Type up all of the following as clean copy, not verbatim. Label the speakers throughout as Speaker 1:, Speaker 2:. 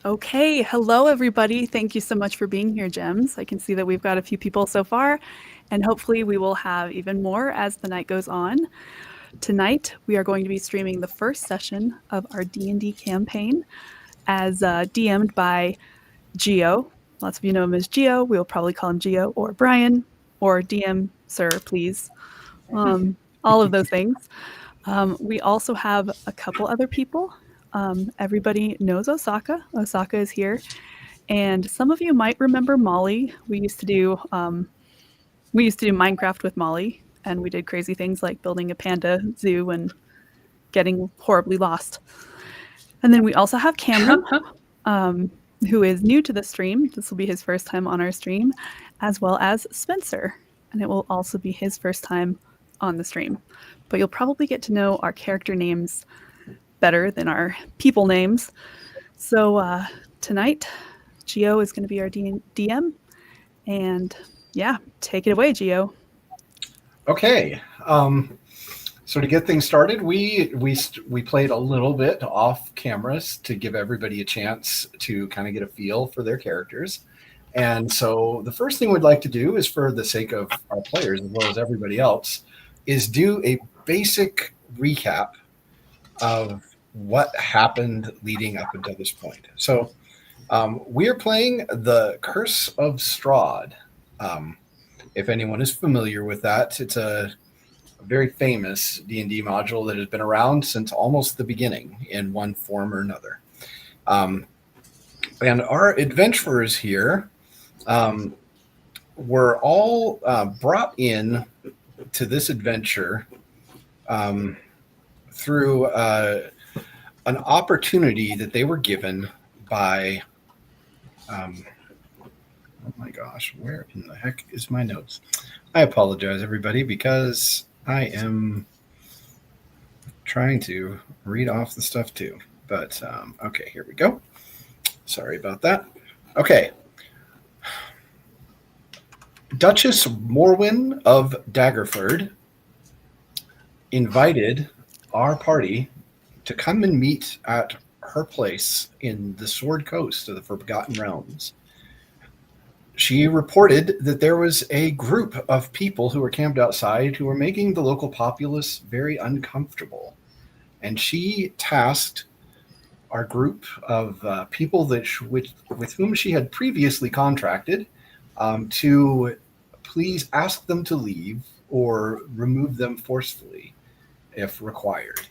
Speaker 1: Okay, hello everybody. Thank you so much for being here, Gems. I can see that we've got a few people so far, and hopefully we will have even more as the night goes on. Tonight, we are going to be streaming the first session of our D&D campaign as DM'd by Geo. Lots of you know him as Geo. We'll probably call him Geo or Brian or DM Sir, please. All of those things. We also have a couple other people. Everybody knows Osaka. Osaka is here. And some of you might remember Molly. We used to do Minecraft with Molly, and we did crazy things like building a panda zoo and getting horribly lost. And then we also have Cameron, who is new to the stream. This will be his first time on our stream, as well as Spencer, and it will also be his first time on the stream. But you'll probably get to know our character names better than our people names. So tonight, Geo is going to be our DM, and yeah, take it away, Geo.
Speaker 2: Okay. So to get things started, we played a little bit off cameras to give everybody a chance to kind of get a feel for their characters. And so the first thing we'd like to do is, for the sake of our players as well as everybody else, is do a basic recap of what happened leading up until this point. So we are playing the Curse of Strahd. If anyone is familiar with that, it's a very famous D&D module that has been around since almost the beginning in one form or another. And our adventurers here were all brought in to this adventure through an opportunity that they were given by... oh my gosh, where in the heck is my notes? I apologize, everybody, because I am trying to read off the stuff too. But okay, here we go. Sorry about that. Okay. Duchess Morwyn of Daggerford invited our party to come and meet at her place in the Sword Coast of the Forgotten Realms. She reported that there was a group of people who were camped outside who were making the local populace very uncomfortable. And she tasked our group of people with whom she had previously contracted to please ask them to leave or remove them forcefully if required.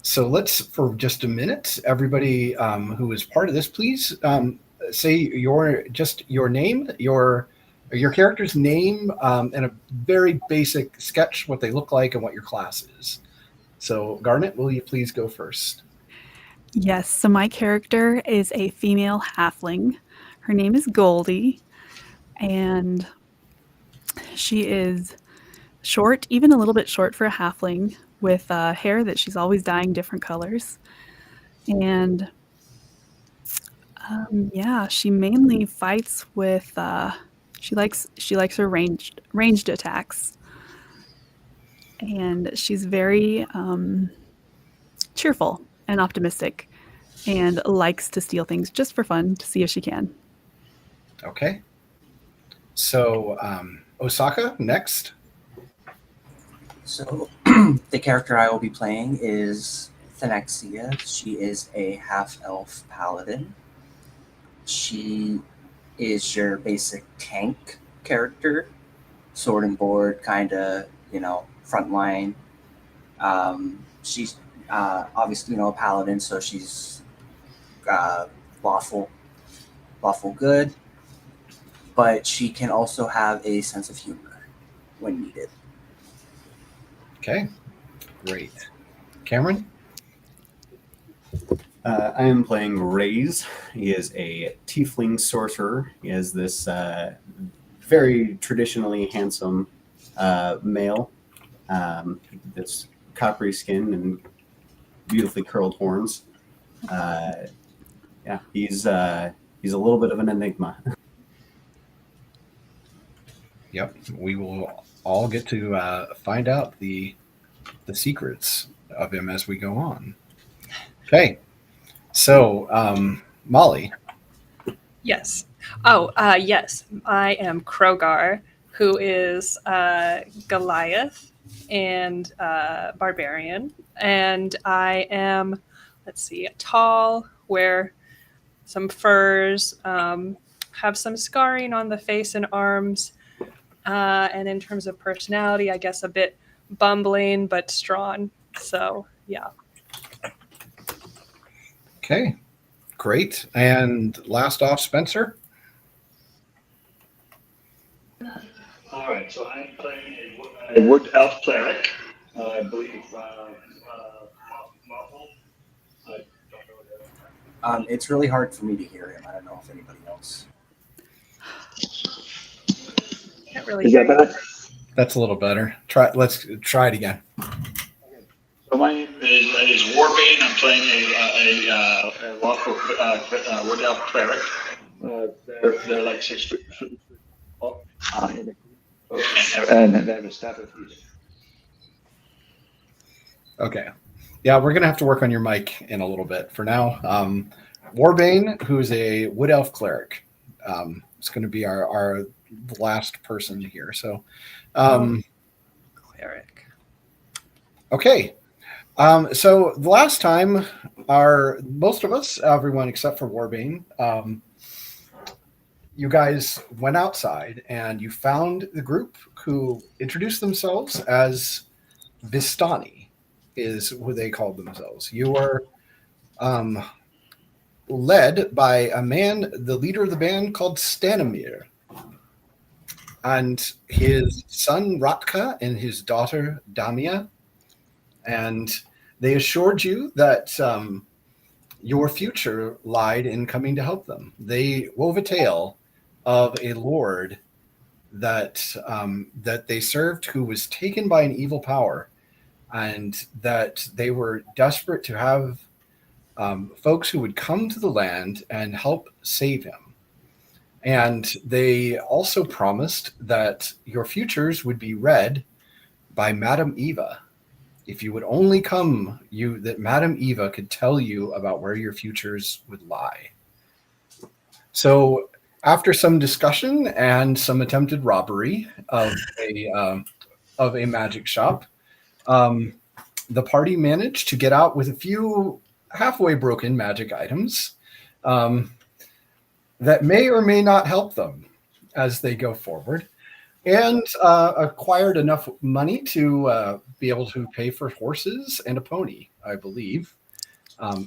Speaker 2: So let's, for just a minute, everybody who is part of this, please say your name, your character's name, and a very basic sketch, what they look like and what your class is. So Garnet, will you please go first?
Speaker 1: Yes, so my character is a female halfling. Her name is Goldie, and she is short, even a little bit short for a halfling, with hair that she's always dyeing different colors. And yeah, she mainly fights with she likes her ranged attacks. And she's very cheerful and optimistic, and likes to steal things just for fun to see if she can.
Speaker 2: Okay. So Osaka, next.
Speaker 3: So the character I will be playing is Thenexia. She is a half-elf paladin. She is your basic tank character, sword and board, kind of, frontline. She's obviously, a paladin, so she's lawful good, but she can also have a sense of humor when needed.
Speaker 2: Okay, great. Cameron?
Speaker 4: I am playing Raze. He is a tiefling sorcerer. He has this very traditionally handsome male, this coppery skin and beautifully curled horns. Yeah, he's a little bit of an enigma.
Speaker 2: Yep, we will all get to find out the secrets of him as we go on. Okay, So, Molly.
Speaker 5: Yes. Yes. I am Krogar, who is Goliath and barbarian, and I am, let's see, tall, wear some furs, have some scarring on the face and arms, and in terms of personality, I guess a bit bumbling but strong. So yeah.
Speaker 2: Okay, great. And last off, Spencer.
Speaker 6: All right, so I'm playing a wood elf cleric. I believe Muffle. I don't know what that is.
Speaker 3: It's really hard for me to hear him. I don't know if anybody else.
Speaker 5: Can't really
Speaker 6: Is
Speaker 5: hear
Speaker 6: that
Speaker 5: you.
Speaker 6: better?
Speaker 2: That's a little better. Let's try it again.
Speaker 6: So my name is Warbane. I'm playing a lawful wood elf cleric. They're like 6 foot tall in the group, and they have a staff of healing.
Speaker 2: Okay. Yeah, we're gonna have to work on your mic in a little bit. For now, Warbane, who's a wood elf cleric, is going to be our last person here. So,
Speaker 5: Cleric.
Speaker 2: okay. So the last time, most of us, everyone except for Warbane, you guys went outside and you found the group who introduced themselves as Vistani, is who they called themselves. You were led by a man, the leader of the band, called Stanimir, and his son Ratka and his daughter Damia. And they assured you that your future lied in coming to help them. They wove a tale of a lord that they served who was taken by an evil power, and that they were desperate to have folks who would come to the land and help save him. And they also promised that your futures would be read by Madame Eva. If you would only come, that Madame Eva could tell you about where your futures would lie. So after some discussion and some attempted robbery of a magic shop, the party managed to get out with a few halfway broken magic items that may or may not help them as they go forward, and acquired enough money to be able to pay for horses and a pony, I believe,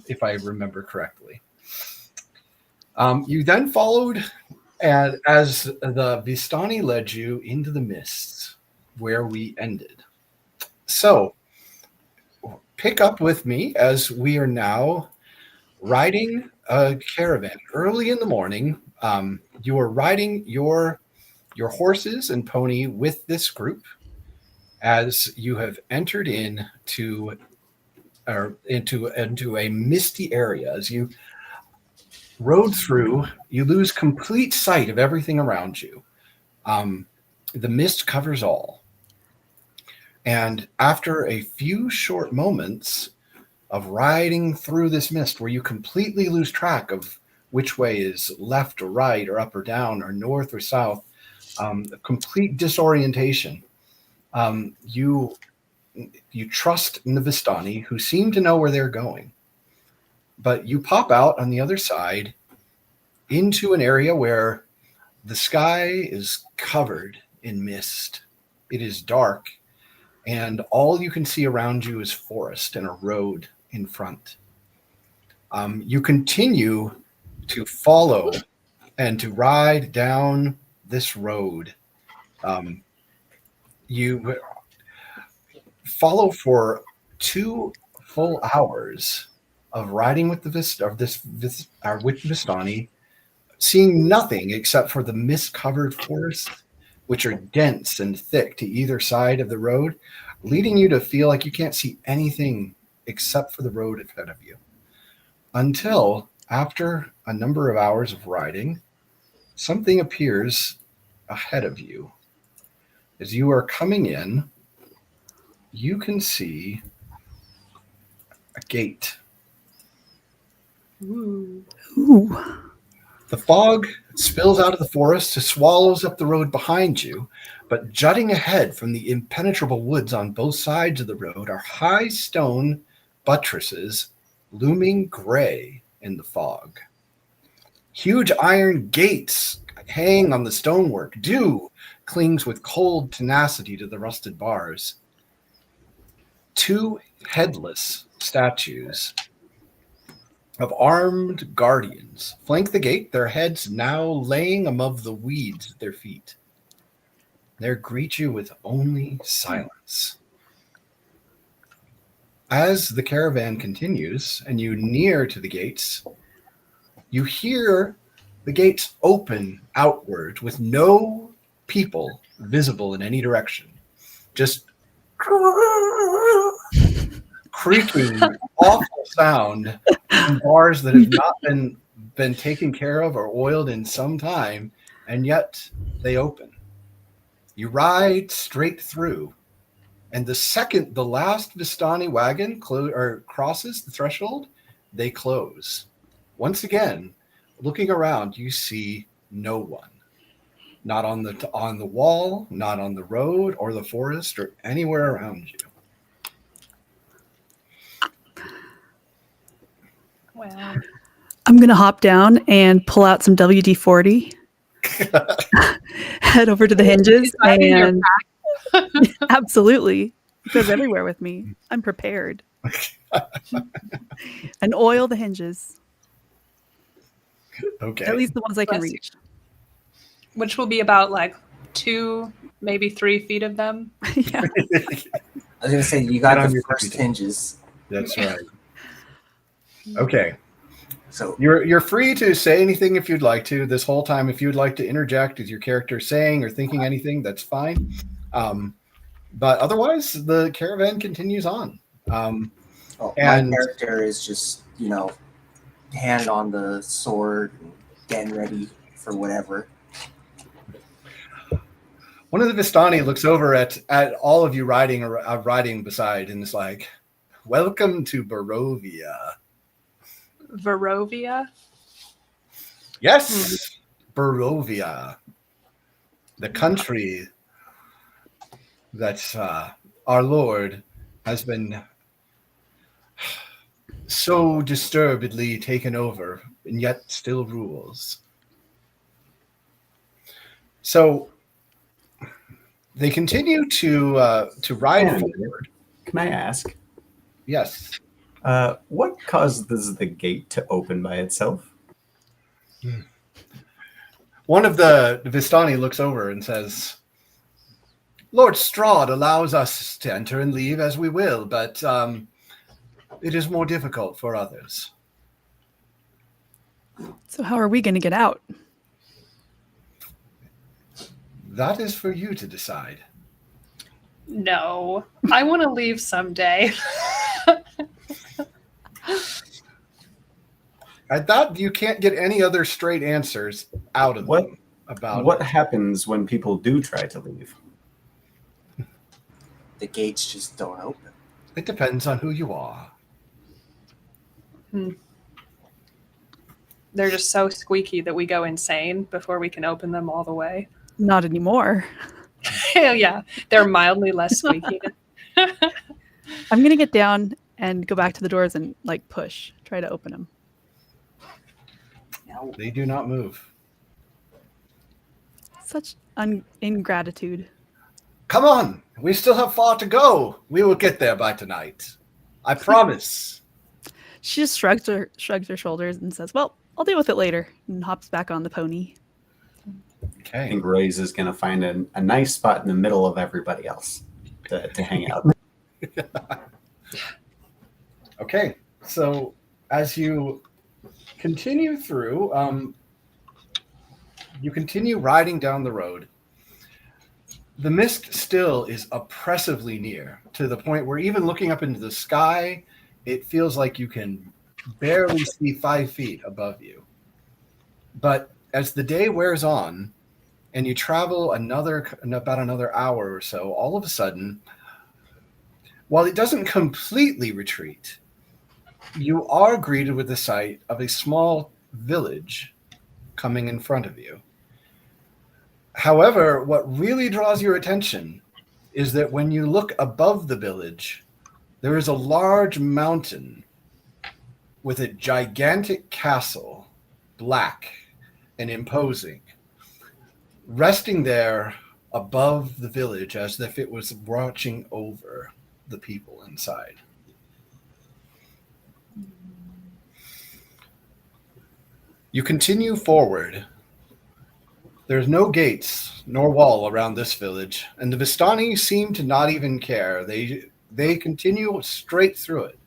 Speaker 2: if I remember correctly. You then followed, and as the Vistani led you into the mists, where we ended. So, pick up with me as we are now riding a caravan early in the morning. You are riding your horses and pony with this group as you have entered into a misty area. As you rode through, you lose complete sight of everything around you. The mist covers all. And after a few short moments of riding through this mist where you completely lose track of which way is left or right or up or down or north or south, complete disorientation, you trust in the Vistani, who seem to know where they're going. But you pop out on the other side into an area where the sky is covered in mist. It is dark, and all you can see around you is forest and a road in front. You continue to follow and to ride down this road. You follow for 2 full hours of riding with the Vistani, seeing nothing except for the mist-covered forests, which are dense and thick to either side of the road, leading you to feel like you can't see anything except for the road ahead of you. Until, after a number of hours of riding, something appears ahead of you. As you are coming in, you can see a gate.
Speaker 5: Ooh.
Speaker 1: Ooh.
Speaker 2: The fog spills out of the forest and swallows up the road behind you, but jutting ahead from the impenetrable woods on both sides of the road are high stone buttresses looming gray in the fog. Huge iron gates hang on the stonework. Dew clings with cold tenacity to the rusted bars. Two headless statues of armed guardians flank the gate, their heads now laying above the weeds at their feet. They greet you with only silence. As the caravan continues and you near to the gates, you hear the gates open outward with no people visible in any direction. Just creaking, awful sound from bars that have not been taken care of or oiled in some time, and yet they open. You ride straight through, and the second the last Vistani wagon crosses the threshold, they close. Once again, looking around, you see no one. Not on the wall, not on the road or the forest or anywhere around you.
Speaker 5: Wow.
Speaker 1: I'm going to hop down and pull out some WD-40, head over to the hinges,
Speaker 5: Is that in your
Speaker 1: and absolutely, it goes everywhere with me. I'm prepared. And oil the hinges,
Speaker 2: Okay.
Speaker 1: at least the ones I can
Speaker 5: Bless you.
Speaker 1: reach.
Speaker 5: Which will be about like 2, maybe 3 feet of them.
Speaker 1: Yeah.
Speaker 3: I was gonna say you got
Speaker 2: Get on
Speaker 3: the
Speaker 2: your
Speaker 3: first
Speaker 2: computer.
Speaker 3: hinges,
Speaker 2: That's right. Okay.
Speaker 3: so
Speaker 2: You're free to say anything if you'd like to this whole time. If you'd like to interject with your character saying or thinking anything, that's fine. But otherwise, the caravan continues on.
Speaker 3: my
Speaker 2: And-
Speaker 3: character is just hand on the sword and getting ready for whatever.
Speaker 2: One of the Vistani looks over at all of you riding beside and is like, "Welcome to Barovia."
Speaker 5: Varovia.
Speaker 2: Yes, Barovia, the country that our Lord has been so disturbedly taken over and yet still rules. So they continue to ride
Speaker 4: And-
Speaker 2: forward.
Speaker 4: Can I ask,
Speaker 2: Yes.
Speaker 4: what causes the gate to open by itself?
Speaker 2: One of the Vistani looks over and says, "Lord Strahd allows us to enter and leave as we will, but it is more difficult for others."
Speaker 1: So how are we going to get out?
Speaker 2: That is for you to decide.
Speaker 5: No, I want to leave someday.
Speaker 2: At that, you can't get any other straight answers out of
Speaker 4: What-
Speaker 2: them about
Speaker 4: What happens when people do try to leave?
Speaker 3: The gates just don't open.
Speaker 2: it. It depends on who you are.
Speaker 5: They're just so squeaky that we go insane before we can open them all the way.
Speaker 1: Not anymore.
Speaker 5: Hell yeah, they're mildly less squeaky.
Speaker 1: I'm going to get down and go back to the doors and like push, try to open them.
Speaker 2: They do not move.
Speaker 1: Such ingratitude.
Speaker 2: Come on, we still have far to go. We will get there by tonight. I promise.
Speaker 1: She just shrugs her shoulders and says, "Well, I'll deal with it later," and hops back on the pony.
Speaker 4: I
Speaker 2: Okay.
Speaker 4: think Ray's is going to find a nice spot in the middle of everybody else to hang out.
Speaker 2: Okay. So as you continue through, you continue riding down the road. The mist still is oppressively near to the point where even looking up into the sky, it feels like you can barely see 5 feet above you. But as the day wears on and you travel about another hour or so, all of a sudden, while it doesn't completely retreat, you are greeted with the sight of a small village coming in front of you. However, what really draws your attention is that when you look above the village, there is a large mountain with a gigantic castle, black and imposing, resting there above the village as if it was watching over the people inside. You continue forward. There's no gates nor wall around this village, and the Vistani seem to not even care. They continue straight through it,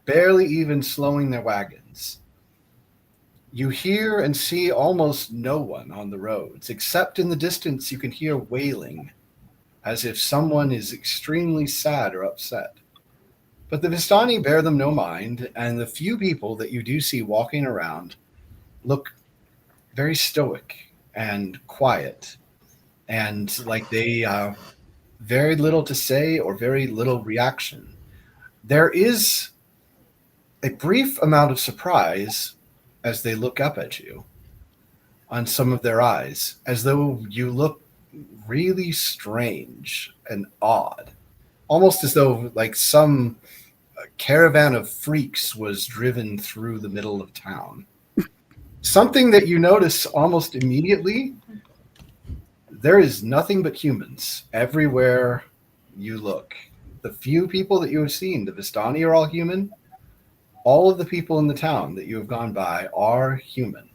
Speaker 2: barely even slowing their wagons. You hear and see almost no one on the roads, except in the distance you can hear wailing, as if someone is extremely sad or upset. But the Vistani bear them no mind, and the few people that you do see walking around look very stoic and quiet, and like they very little to say or very little reaction. There is a brief amount of surprise as they look up at you on some of their eyes, as though you look really strange and odd, almost as though like some caravan of freaks was driven through the middle of town. Something that you notice almost immediately, there is nothing but humans everywhere you look. The few people that you have seen, the Vistani are all human. All of the people in the town that you have gone by are human.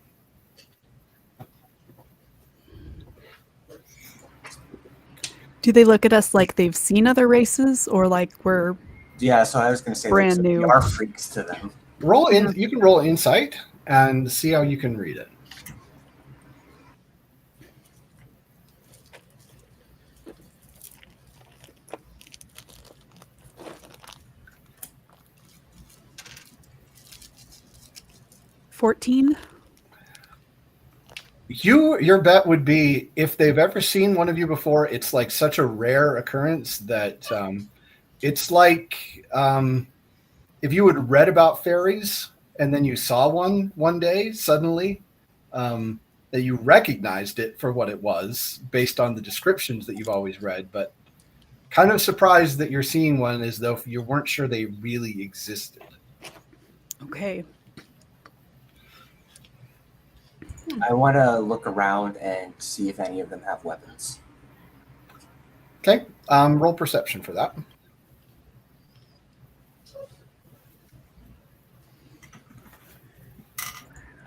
Speaker 1: Do they look at us like they've seen other races, or like we're
Speaker 3: Yeah, so I was going to say
Speaker 1: Brand
Speaker 3: that
Speaker 1: new.
Speaker 3: we are freaks to them.
Speaker 2: Roll in. You can roll insight and see how you can read it.
Speaker 1: $14?
Speaker 2: Your bet would be if they've ever seen one of you before, it's like such a rare occurrence that it's like if you had read about fairies and then you saw one day suddenly, that you recognized it for what it was based on the descriptions that you've always read, but kind of surprised that you're seeing one as though you weren't sure they really existed.
Speaker 1: Okay.
Speaker 3: I want to look around and see if any of them have weapons.
Speaker 2: Okay, roll perception for that.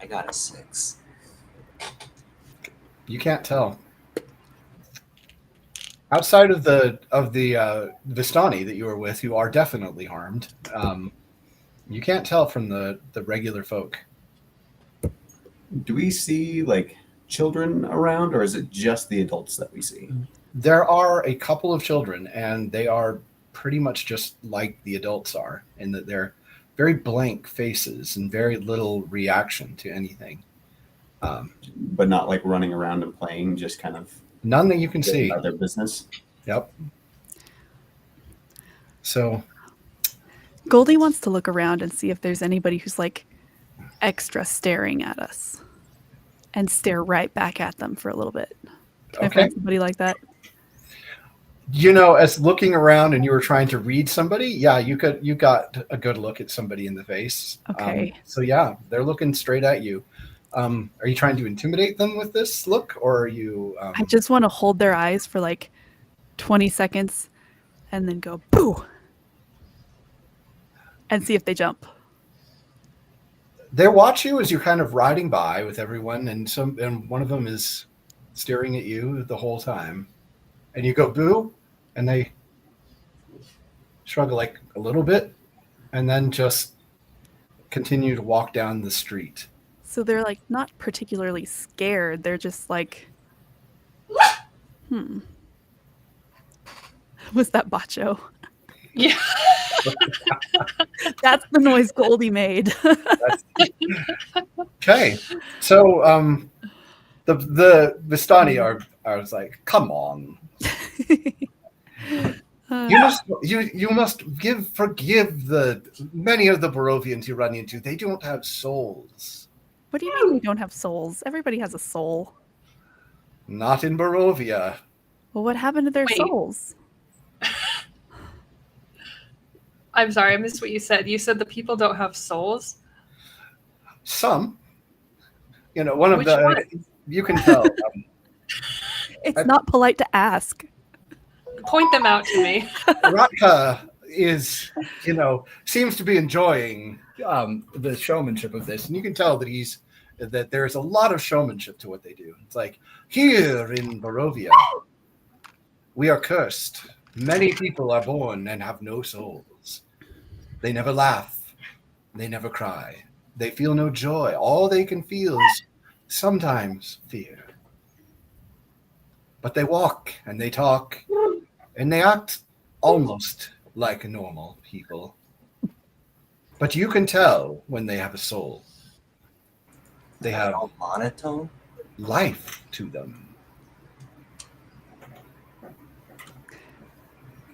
Speaker 3: I got a 6.
Speaker 2: You can't tell. Outside of the Vistani that you were with, who are definitely harmed, you can't tell from the regular folk.
Speaker 4: Do we see like children around, or is it just the adults that we see?
Speaker 2: There are a couple of children, and they are pretty much just like the adults are, in that they're very blank faces and very little reaction to anything.
Speaker 4: But not like running around and playing, just kind of
Speaker 2: None that you can see.
Speaker 4: about their business.
Speaker 2: Yep. So
Speaker 1: Goldie wants to look around and see if there's anybody who's like extra staring at us and stare right back at them for a little bit. Can I
Speaker 2: okay.
Speaker 1: find somebody like that?
Speaker 2: You know, as looking around and you were trying to read somebody, yeah, you got a good look at somebody in the face.
Speaker 1: Okay.
Speaker 2: So yeah, they're looking straight at you. Are you trying to intimidate them with this look, or are you?
Speaker 1: I just want to hold their eyes for like 20 seconds and then go boo and see if they jump.
Speaker 2: They watch you as you're kind of riding by with everyone, and one of them is staring at you the whole time, and you go boo, and they shrug like a little bit, and then just continue to walk down the street.
Speaker 1: So they're like not particularly scared. They're just like, Was that Bacho?
Speaker 5: Yeah.
Speaker 1: That's the noise Goldie made.
Speaker 2: Okay, so the Vistani are like, come on. You must forgive the many of the Barovians you run into. They don't have souls.
Speaker 1: What do you mean we don't have souls? Everybody has a soul.
Speaker 2: Not in Barovia.
Speaker 1: Well, what happened to their
Speaker 5: Wait.
Speaker 1: souls?
Speaker 5: I'm sorry, I missed what you said. You said the people don't have souls?
Speaker 2: Some. One of
Speaker 5: Which
Speaker 2: the
Speaker 5: one?
Speaker 2: you can tell.
Speaker 1: It's not polite to ask.
Speaker 5: Point them out to me.
Speaker 2: Ratka is, seems to be enjoying the showmanship of this, and you can tell that there's a lot of showmanship to what they do. It's like, here in Barovia, we are cursed. Many people are born and have no souls. They never laugh. They never cry. They feel no joy. All they can feel is sometimes fear. But they walk and they talk and they act almost like normal people. But you can tell when they have a soul. They have
Speaker 3: All monotone.
Speaker 2: life to them.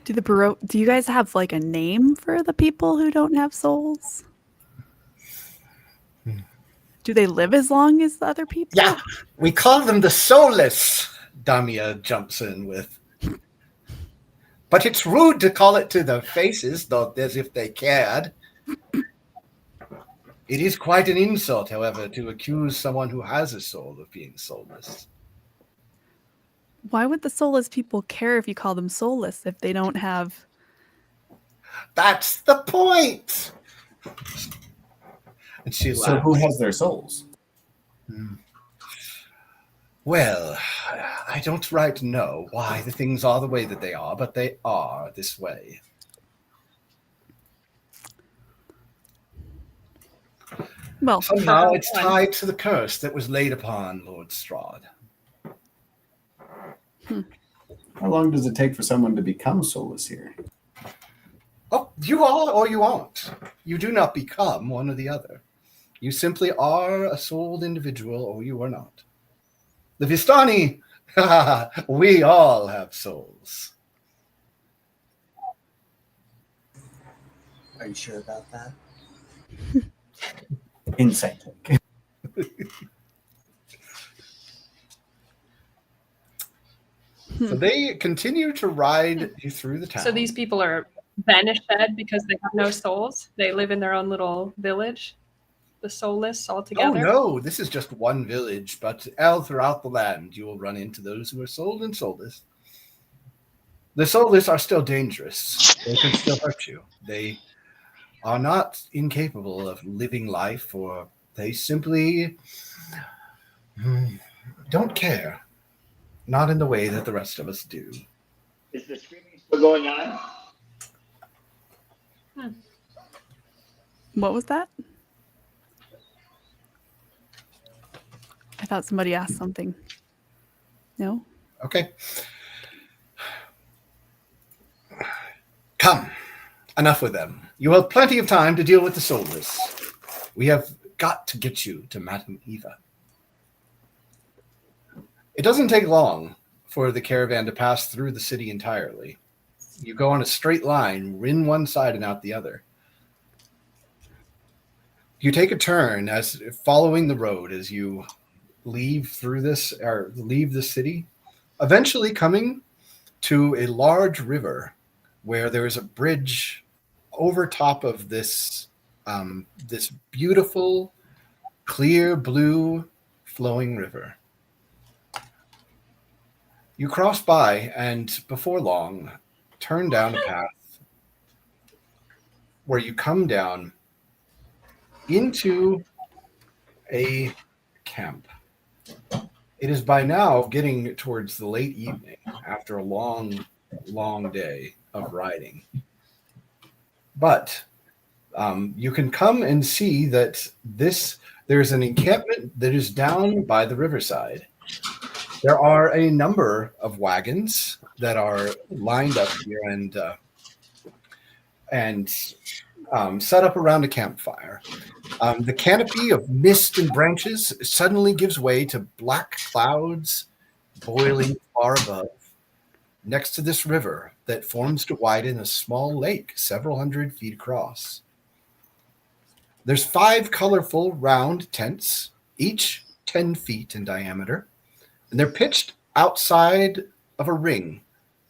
Speaker 1: Do you guys have like a name for the people who don't have souls? Do they live as long as the other people?
Speaker 2: Yeah, we call them the soulless, Damia jumps in with. But it's rude to call it to their faces, though, as if they cared. It is quite an insult, however, to accuse someone who has a soul of being soulless.
Speaker 1: Why would the soulless people care if you call them soulless if they don't have...
Speaker 2: That's the point! And she
Speaker 4: So
Speaker 2: laughs.
Speaker 4: who has their souls?
Speaker 2: Well, I don't right know why the things are the way that they are, but they are this way.
Speaker 1: Well,
Speaker 2: Somehow it's tied to the curse that was laid upon Lord Strahd.
Speaker 4: How long does it take for someone to become soulless here?
Speaker 2: Oh, you are or you aren't. You do not become one or the other. You simply are a souled individual or you are not. The Vistani, we all have souls.
Speaker 3: Are you sure about that?
Speaker 4: Insight check.
Speaker 2: So they continue to ride you through the town.
Speaker 5: So these people are banished because they have no souls? They live in their own little village? The soulless all
Speaker 2: Oh
Speaker 5: together?
Speaker 2: no, this is just one village, but all throughout the land you will run into those who are sold and soulless. The soulless are still dangerous. They can still hurt you. They are not incapable of living life, or they simply don't care. Not in the way that the rest of us do.
Speaker 6: Is the screaming still going on?
Speaker 1: what was that? I thought somebody asked something. No?
Speaker 2: Okay. Come. Enough with them. You have plenty of time to deal with the soulless. We have got to get you to Madame Eva. It doesn't take long for the caravan to pass through the city entirely. You go on a straight line, in one side and out the other. You take a turn as following the road as you leave through this or leave the city, eventually coming to a large river where there is a bridge over top of this this beautiful, clear blue flowing river. You cross by and before long turn down a path where you come down into a camp. It is by now getting towards the late evening after a long, long day of riding. But you can come and see that there's an encampment that is down by the riverside. There are a number of wagons that are lined up here and set up around a campfire. The canopy of mist and branches suddenly gives way to black clouds boiling far above. next to this river that forms to widen a small lake several hundred feet across. There's 5 colorful round tents, each 10 feet in diameter, and they're pitched outside of a ring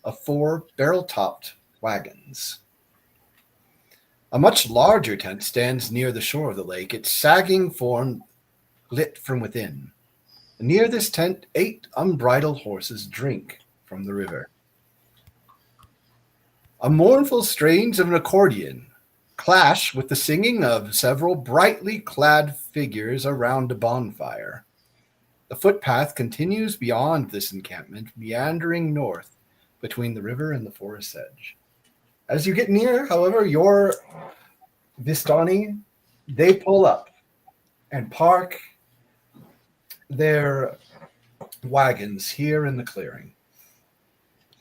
Speaker 2: of 4 barrel-topped wagons. A much larger tent stands near the shore of the lake, its sagging form lit from within. Near this tent, 8 unbridled horses drink from the river. A mournful strains of an accordion clash with the singing of several brightly clad figures around a bonfire. The footpath continues beyond this encampment, meandering north between the river and the forest edge. As you get near, however, your Vistani, they pull up and park their wagons here in the clearing.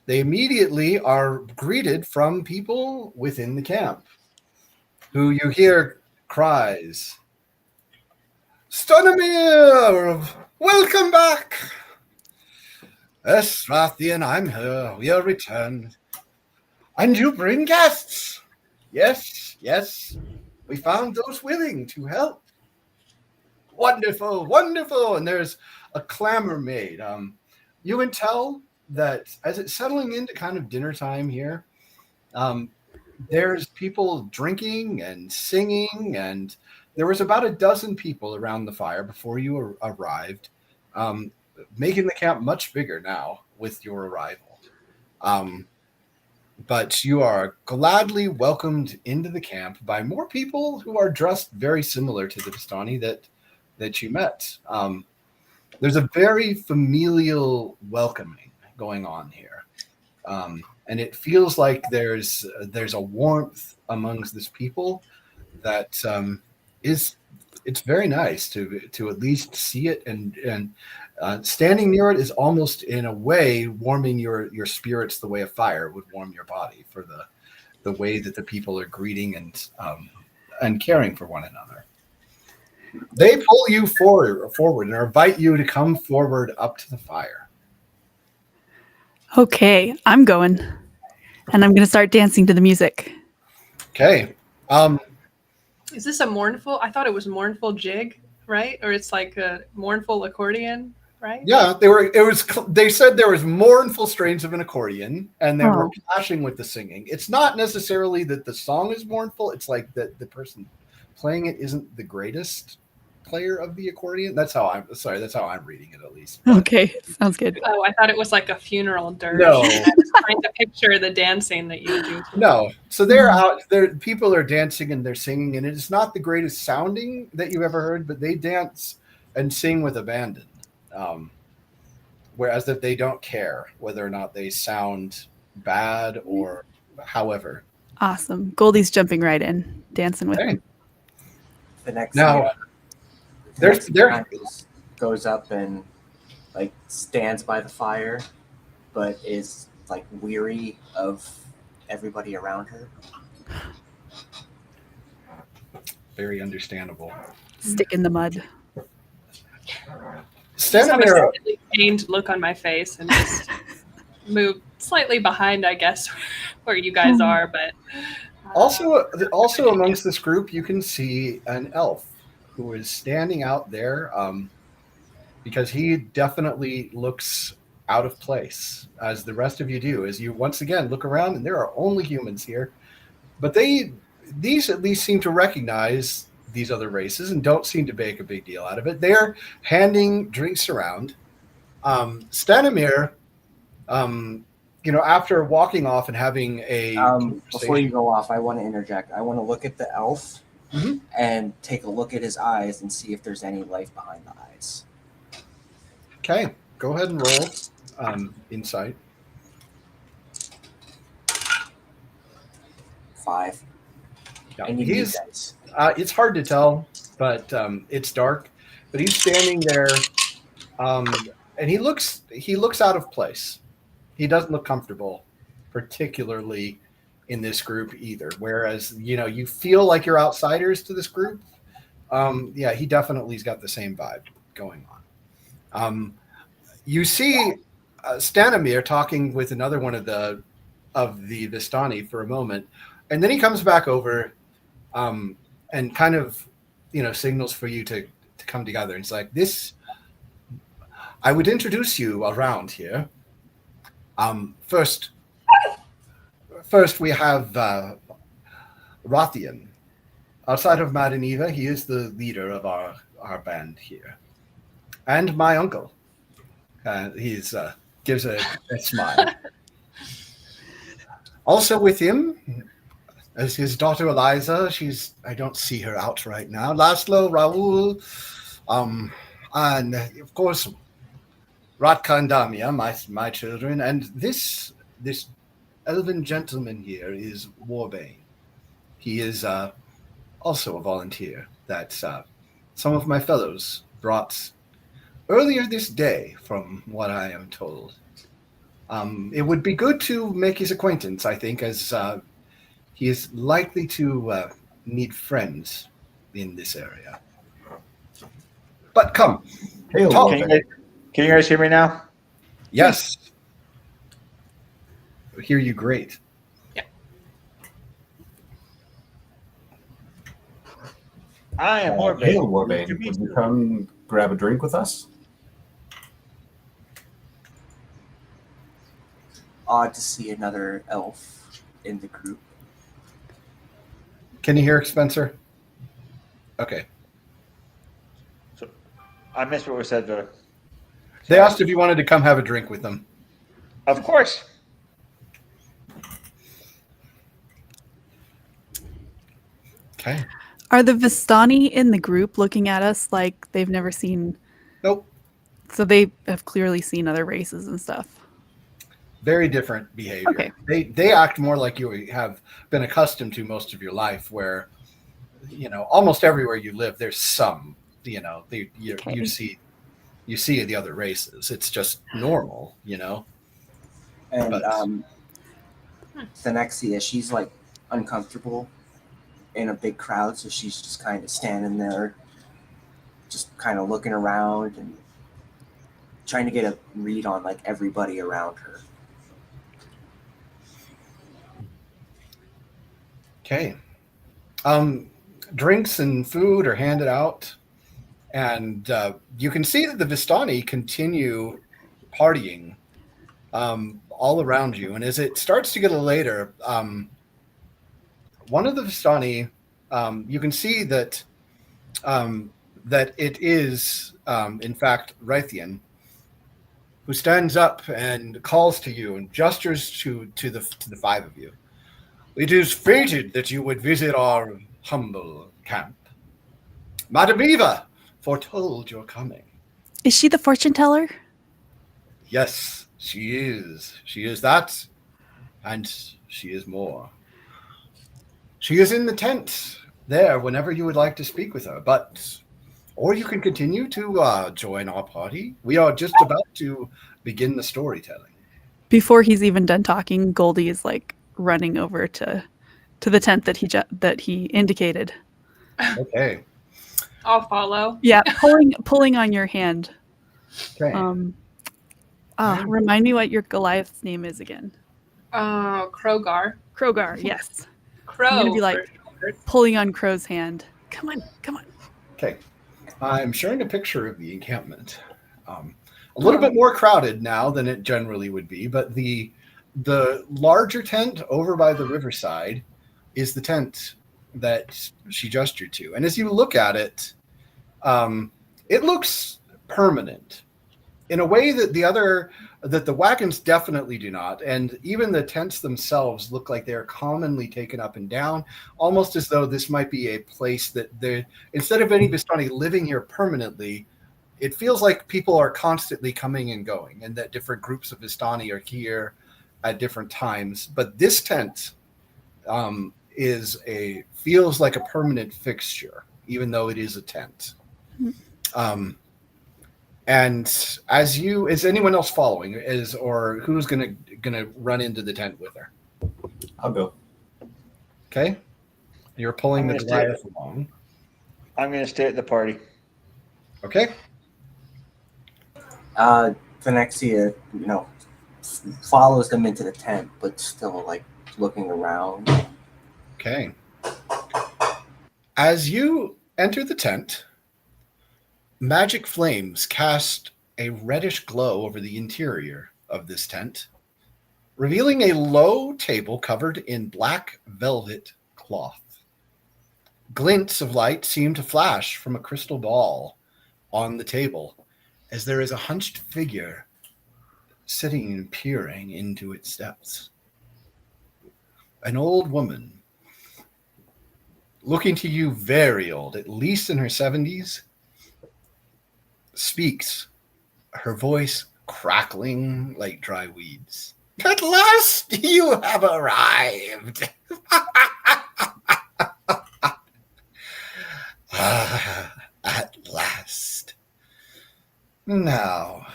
Speaker 2: They immediately are greeted from people within the camp, who you hear cries, "Stanimir, welcome back! Yes, Rathian, I'm here. We are returned. And you bring guests. Yes, yes. We found those willing to help. Wonderful, wonderful." And there's a clamor made. You can tell that as it's settling into kind of dinner time here, there's people drinking and singing, and there was about a dozen people around the fire before you arrived, making the camp much bigger now with your arrival. But you are gladly welcomed into the camp by more people who are dressed very similar to the Vistani that you met. There's a very familial welcoming going on here. And it feels like there's a warmth amongst this people that it's very nice to at least see it, and standing near it is almost in a way warming your spirits the way a fire would warm your body, for the way that the people are greeting and caring for one another. They pull you forward and invite you to come forward up to the fire.
Speaker 1: Okay, I'm going. And I'm going to start dancing to the music.
Speaker 2: Okay.
Speaker 5: Is this a mournful? I thought it was mournful jig, right? Or it's like a mournful accordion, right?
Speaker 2: Yeah, they said there was mournful strains of an accordion, and they were clashing with the singing. It's not necessarily that the song is mournful. It's like that the person playing it isn't the greatest player of the accordion. That's how I'm reading it, at least.
Speaker 1: Okay, sounds good.
Speaker 5: Oh, I thought it was like a funeral dirge.
Speaker 2: No.
Speaker 5: I was trying to picture the dancing that you do.
Speaker 2: No. So they're out there, people are dancing and they're singing, and it's not the greatest sounding that you've ever heard, but they dance and sing with abandon. Whereas that they don't care whether or not they sound bad or however.
Speaker 1: Awesome. Goldie's jumping right in, dancing with me.
Speaker 3: The next
Speaker 2: Now,
Speaker 3: there's goes up and like stands by the fire, but is like weary of everybody around her.
Speaker 2: Very understandable.
Speaker 1: Stick in the mud.
Speaker 5: Just have a
Speaker 2: Stanimir,
Speaker 5: slightly pained look on my face and just move slightly behind, I guess, where you guys are. But
Speaker 2: also amongst this group, you can see an elf who is standing out there, because he definitely looks out of place, as the rest of you do, as you once again look around, and there are only humans here. But these at least seem to recognize these other races and don't seem to make a big deal out of it. They're handing drinks around. Stanimir, after walking off and having a
Speaker 3: Before you go off, I want to interject. I want to look at the elf and take a look at his eyes and see if there's any life behind the eyes.
Speaker 2: Okay, go ahead and roll insight.
Speaker 3: 5.
Speaker 2: Yeah,
Speaker 3: And you need dice.
Speaker 2: it's hard to tell, but it's dark. But he's standing there, and he looks out of place. He doesn't look comfortable, particularly in this group either. Whereas you feel like you're outsiders to this group. He definitely's got the same vibe going on. You see Stanimir talking with another one of the Vistani for a moment, and then he comes back over and kind of, signals for you to come together. And it's like, this, I would introduce you around here. First we have Rothian. Outside of Madaniva, he is the leader of our band here. And my uncle. He's gives a smile. Also with him is his daughter Eliza. I don't see her out right now. Laszlo, Raul, and of course Ratka and Damia, my children, and this elven gentleman here is Warbane. He is also a volunteer that some of my fellows brought earlier this day, from what I am told. It would be good to make his acquaintance, I think, as he is likely to need friends in this area. But come,
Speaker 4: Hail,
Speaker 2: talk.
Speaker 4: Warbane.
Speaker 7: Can you guys hear me now?
Speaker 2: Yes. I hear you great.
Speaker 7: I am Warbane.
Speaker 4: Hail, Warbane. Would you come grab a drink with us?
Speaker 3: Odd to see another elf in the group.
Speaker 2: Can you hear Spencer? Okay.
Speaker 7: So, I missed what was said there.
Speaker 2: They asked if you wanted to come have a drink with them.
Speaker 7: Of course.
Speaker 2: Okay.
Speaker 1: Are the Vistani in the group looking at us like they've never seen?
Speaker 2: Nope.
Speaker 1: So they have clearly seen other races and stuff.
Speaker 2: Very different behavior.
Speaker 1: Okay.
Speaker 2: They act more like you have been accustomed to most of your life, where, almost everywhere you live, there's some, you see the other races. It's just normal,
Speaker 3: And
Speaker 2: But-
Speaker 3: Thenexia, she's like uncomfortable in a big crowd, so she's just kind of standing there, just kind of looking around and trying to get a read on like everybody around her.
Speaker 2: Okay. Drinks and food are handed out, and you can see that the Vistani continue partying all around you. And as it starts to get a little later, one of the Vistani, you can see that it is, in fact, Raytheon, who stands up and calls to you and gestures to the five of you. It is fated that you would visit our humble camp. Madam Eva foretold your coming.
Speaker 1: Is she the fortune teller?
Speaker 2: Yes, she is. She is that, and she is more. She is in the tent there whenever you would like to speak with her, or you can continue to join our party. We are just about to begin the storytelling.
Speaker 1: Before he's even done talking, Goldie is like running over to the tent that he indicated.
Speaker 2: Okay.
Speaker 5: I'll follow.
Speaker 1: Yeah, pulling on your hand.
Speaker 2: Okay.
Speaker 1: Remind me what your Goliath's name is again.
Speaker 5: Krogar.
Speaker 1: Krogar, yes.
Speaker 5: Crow.
Speaker 1: I'm gonna be like
Speaker 5: for short.
Speaker 1: pulling on Crow's hand. Come on.
Speaker 2: Okay. I'm showing a picture of the encampment. A little bit more crowded now than it generally would be, but the larger tent over by the riverside is the tent that she gestured to. And as you look at it, it looks permanent in a way that the wagons definitely do not. And even the tents themselves look like they're commonly taken up and down, almost as though this might be a place that instead of any Vistani living here permanently, it feels like people are constantly coming and going, and that different groups of Vistani are here at different times. But this tent feels like a permanent fixture, even though it is a tent. And is anyone else following? Or who's gonna run into the tent with her?
Speaker 4: I'll go.
Speaker 2: Okay, you're pulling the
Speaker 7: I'm gonna
Speaker 2: Goliath along.
Speaker 7: I'm going to stay at the party.
Speaker 2: Okay.
Speaker 3: Thenexia, follows them into the tent, but still like looking around.
Speaker 2: Okay. As you enter the tent, magic flames cast a reddish glow over the interior of this tent, revealing a low table covered in black velvet cloth. Glints of light seem to flash from a crystal ball on the table as there is a hunched figure sitting and peering into its depths. An old woman, looking to you very old, at least in her 70s, speaks, her voice crackling like dry weeds. At last you have arrived. At last. Now,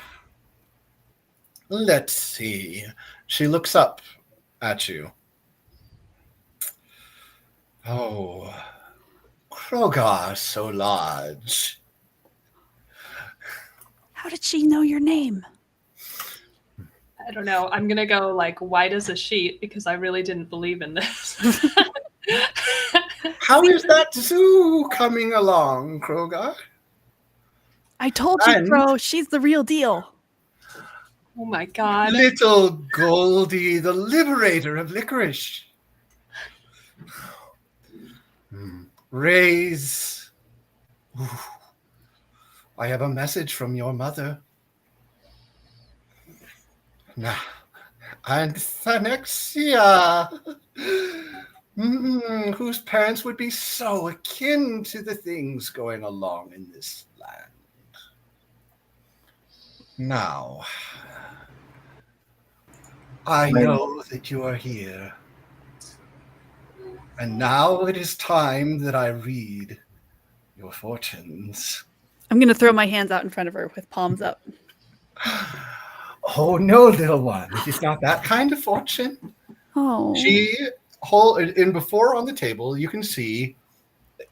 Speaker 2: let's see. She looks up at you. Oh, Krogar so large.
Speaker 1: How did she know your name?
Speaker 5: I don't know. I'm gonna go like white as a sheet because I really didn't believe in this.
Speaker 2: How is that zoo coming along, Krogar?
Speaker 1: I told you,
Speaker 2: And-
Speaker 1: bro. She's the real deal.
Speaker 5: Oh my god.
Speaker 2: Little Goldie, the liberator of licorice. Raise. Ooh. I have a message from your mother. Now, and Thanexia, whose parents would be so akin to the things going along in this land. Now, I know that you are here. And now it is time that I read your fortunes.
Speaker 1: I'm going to throw my hands out in front of her with palms up.
Speaker 2: Oh, no, little one. It is not that kind of fortune.
Speaker 1: Oh.
Speaker 2: Before on the table, you can see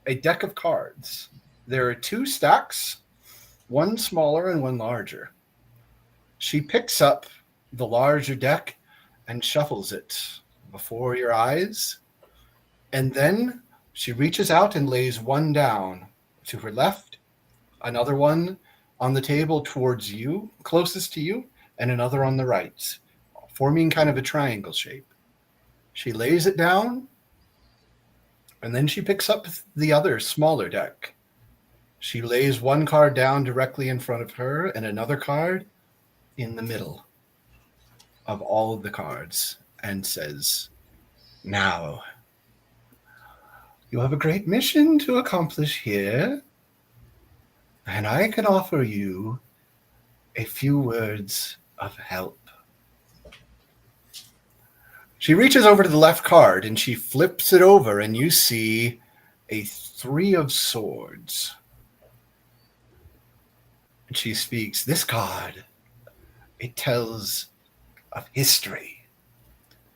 Speaker 2: a deck of cards. There are two stacks, one smaller and one larger. She picks up the larger deck and shuffles it before your eyes. And then she reaches out and lays one down to her left, another one on the table towards you, closest to you, and another on the right, forming kind of a triangle shape. She lays it down, and then she picks up the other smaller deck. She lays one card down directly in front of her and another card in the middle of all of the cards and says, "Now, you have a great mission to accomplish here, and I can offer you a few words of help." She reaches over to the left card and she flips it over, and you see a 3 of swords. And she speaks, "This card, it tells of history.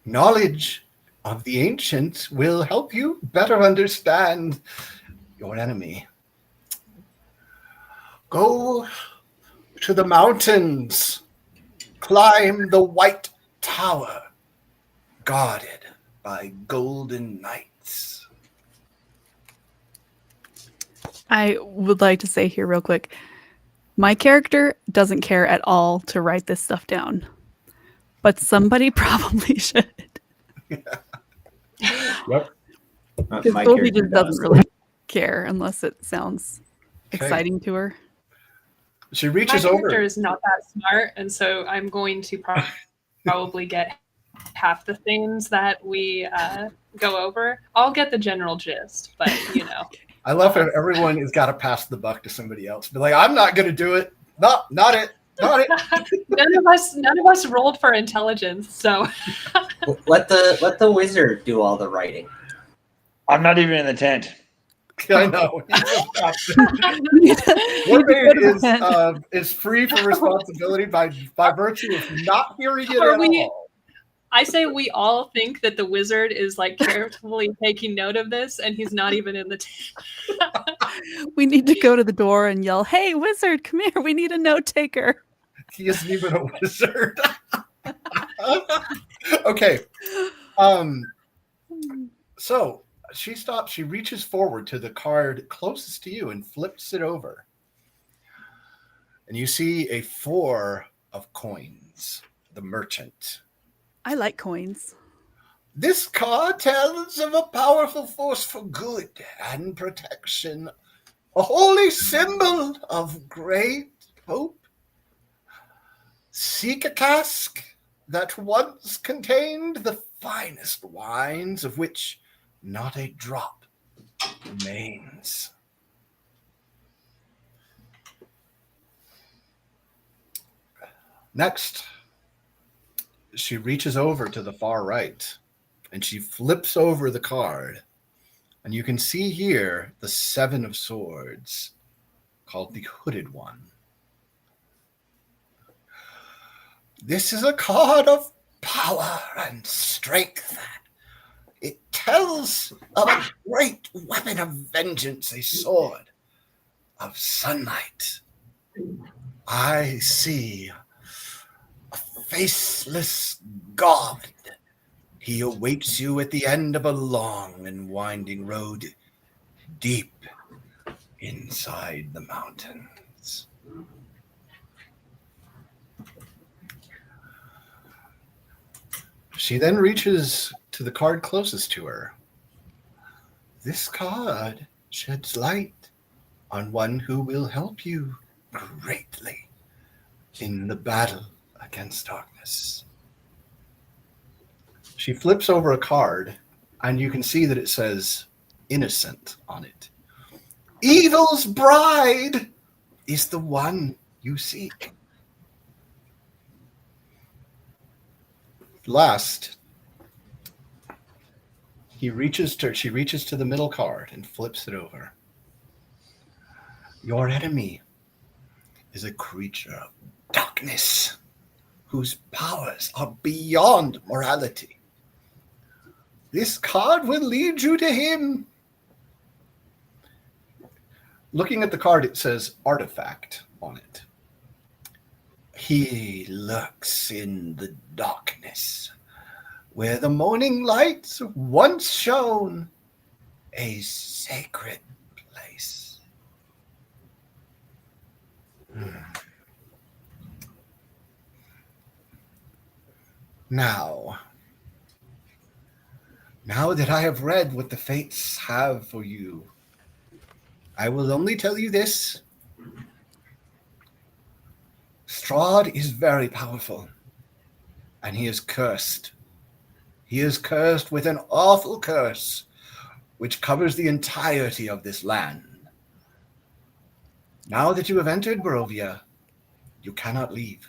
Speaker 2: Knowledge of the ancients will help you better understand your enemy. Go to the mountains, climb the White Tower, guarded by golden knights."
Speaker 1: I would like to say here real quick, my character doesn't care at all to write this stuff down, but somebody probably should.
Speaker 2: Yep.
Speaker 1: Because
Speaker 4: My
Speaker 1: Goldie
Speaker 4: character
Speaker 1: just doesn't
Speaker 4: does.
Speaker 1: really care unless it sounds
Speaker 2: Okay.
Speaker 1: exciting to her.
Speaker 2: She
Speaker 5: My
Speaker 2: reaches
Speaker 5: character
Speaker 2: over.
Speaker 5: is not that smart, and so I'm going to probably get half the things that we go over. I'll get the general gist, but you know.
Speaker 2: I love how everyone has got to pass the buck to somebody else. Be like, "I'm not going to do it. Not it. Not it."
Speaker 5: None of us rolled for intelligence, so
Speaker 3: Let the wizard do all the writing.
Speaker 6: I'm not even in the tent.
Speaker 2: I know.
Speaker 1: You go to
Speaker 2: Warmade
Speaker 1: bed.
Speaker 2: is free from responsibility by virtue of not hearing it
Speaker 5: Are
Speaker 2: at
Speaker 5: we-
Speaker 2: all.
Speaker 5: I say we all think that the wizard is like carefully taking note of this, and he's not even in the
Speaker 1: We need to go to the door and yell, "Hey, wizard, come here. We need a note taker."
Speaker 2: He isn't even a wizard. Okay. So she stops. She reaches forward to the card closest to you and flips it over. And you see a 4 of coins, the merchant.
Speaker 1: I like coins.
Speaker 2: This card tells of a powerful force for good and protection, a holy symbol of great hope. Seek a cask that once contained the finest wines, of which not a drop remains. Next, she reaches over to the far right and she flips over the card. And you can see here the 7 of swords, called the Hooded One. This is a card of power and strength. It tells of a great weapon of vengeance, a sword of sunlight. I see a faceless god. He awaits you at the end of a long and winding road deep inside the mountains. She then reaches to the card closest to her. This card sheds light on one who will help you greatly in the battle against darkness. She flips over a card, and you can see that it says innocent on it. Evil's bride is the one you seek. Last, she reaches to the middle card and flips it over. Your enemy is a creature of darkness whose powers are beyond morality. This card will lead you to him. Looking at the card, it says artifact on it. He lurks in the darkness, where the morning light once shone, a sacred place. Now that I have read what the fates have for you, I will only tell you this. Strahd is very powerful, and he is cursed. He is cursed with an awful curse, which covers the entirety of this land. Now that you have entered Barovia, you cannot leave.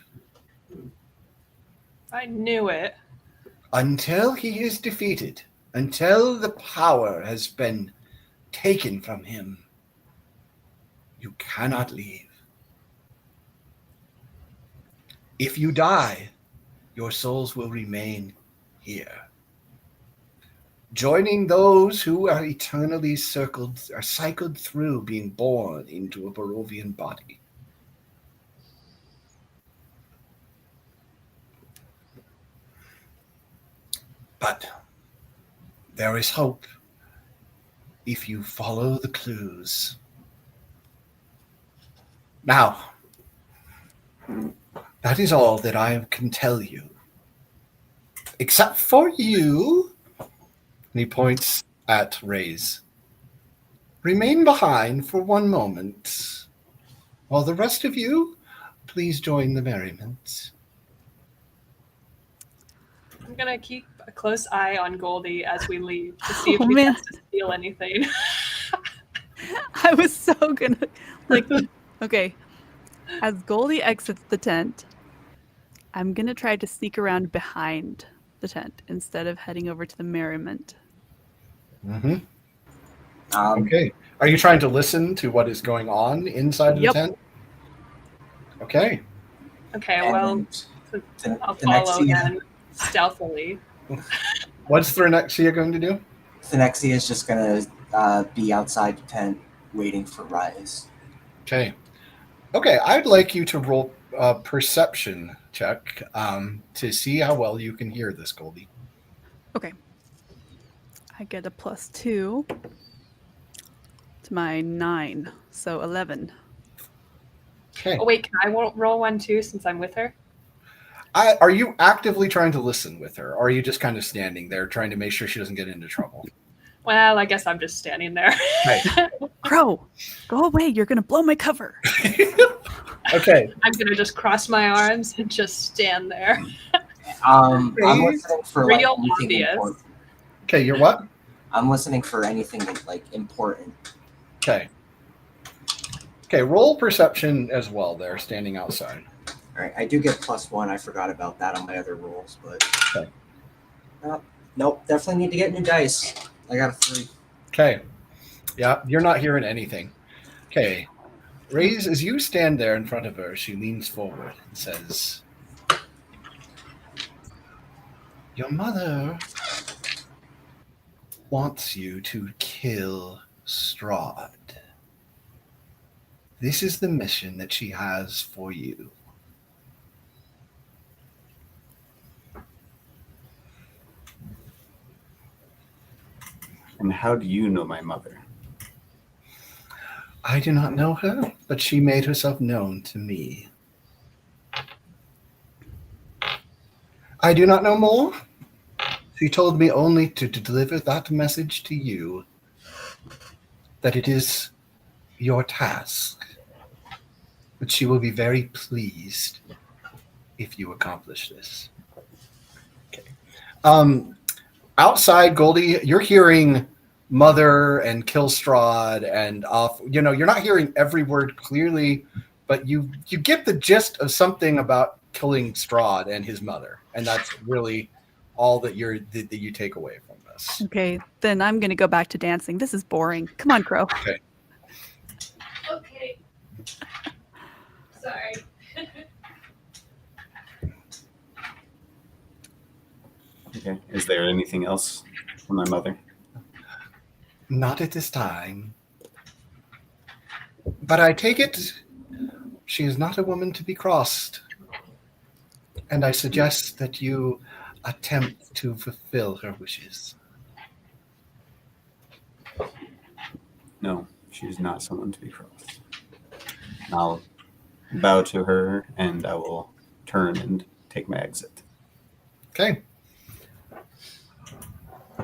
Speaker 5: I knew it.
Speaker 2: Until he is defeated, until the power has been taken from him, you cannot leave. If you die, your souls will remain here, joining those who are eternally cycled through being born into a Barovian body. But there is hope if you follow the clues. Now, that is all that I can tell you. Except for you, and he points at Raze. Remain behind for one moment, while the rest of you, please join the merriment.
Speaker 5: I'm gonna keep a close eye on Goldie as we leave to see if
Speaker 1: Oh,
Speaker 5: he
Speaker 1: man.
Speaker 5: has to steal anything.
Speaker 1: I was so gonna okay. As Goldie exits the tent, I'm gonna try to sneak around behind the tent instead of heading over to the merriment.
Speaker 2: Mm-hmm.
Speaker 3: Um,
Speaker 2: Okay. Are you trying to listen to what is going on inside of
Speaker 1: Yep.
Speaker 2: the tent? Okay.
Speaker 5: Okay, well,
Speaker 3: and
Speaker 5: I'll
Speaker 3: the next
Speaker 5: follow
Speaker 3: scene-
Speaker 5: then stealthily.
Speaker 2: What's Threnexia going to do?
Speaker 3: Thenexia is just going to be outside the tent waiting for Rise.
Speaker 2: Okay. Okay, I'd like you to roll a perception check to see how well you can hear this, Goldie.
Speaker 1: Okay. I get a +2 to my 9, so 11.
Speaker 2: Okay.
Speaker 5: Oh wait, can I roll one too since I'm with her?
Speaker 2: Are you actively trying to listen with her, or are you just kind of standing there trying to make sure she doesn't get into trouble?
Speaker 5: Well, I guess I'm just standing there.
Speaker 2: Right.
Speaker 1: Crow, go away. You're going to blow my cover.
Speaker 2: Okay.
Speaker 5: I'm gonna just cross my arms and just stand there.
Speaker 3: I'm listening for like
Speaker 5: Real
Speaker 3: anything
Speaker 5: obvious.
Speaker 3: important.
Speaker 2: Okay, you're what?
Speaker 3: I'm listening for anything like important.
Speaker 2: Okay. Okay, roll perception as well there, standing outside.
Speaker 3: All right, I do get +1. I forgot about that on my other rolls, but
Speaker 2: Okay.
Speaker 3: Nope, definitely need to get new dice. I got a 3.
Speaker 2: Okay. Yeah, you're not hearing anything. Okay. Raise, as you stand there in front of her, she leans forward and says, "Your mother wants you to kill Strahd. This is the mission that she has for you."
Speaker 4: And how do you know my mother?
Speaker 2: I do not know her, but she made herself known to me. I do not know more. She told me only to deliver that message to you, that it is your task, but she will be very pleased if you accomplish this. Okay. Outside, Goldie, you're hearing mother and kill Strahd and off. You know, you're not hearing every word clearly, but you get the gist of something about killing Strahd and his mother, and that's really all that you take away from this.
Speaker 1: Okay, then I'm going to go back to dancing. This is boring. Come on, Crow.
Speaker 2: Okay.
Speaker 5: Okay. Sorry.
Speaker 4: Okay. Is there anything else from my mother?
Speaker 2: Not at this time. But I take it she is not a woman to be crossed. And I suggest that you attempt to fulfill her wishes.
Speaker 4: No, she's not someone to be crossed. I'll bow to her and I will turn and take my exit.
Speaker 2: Okay.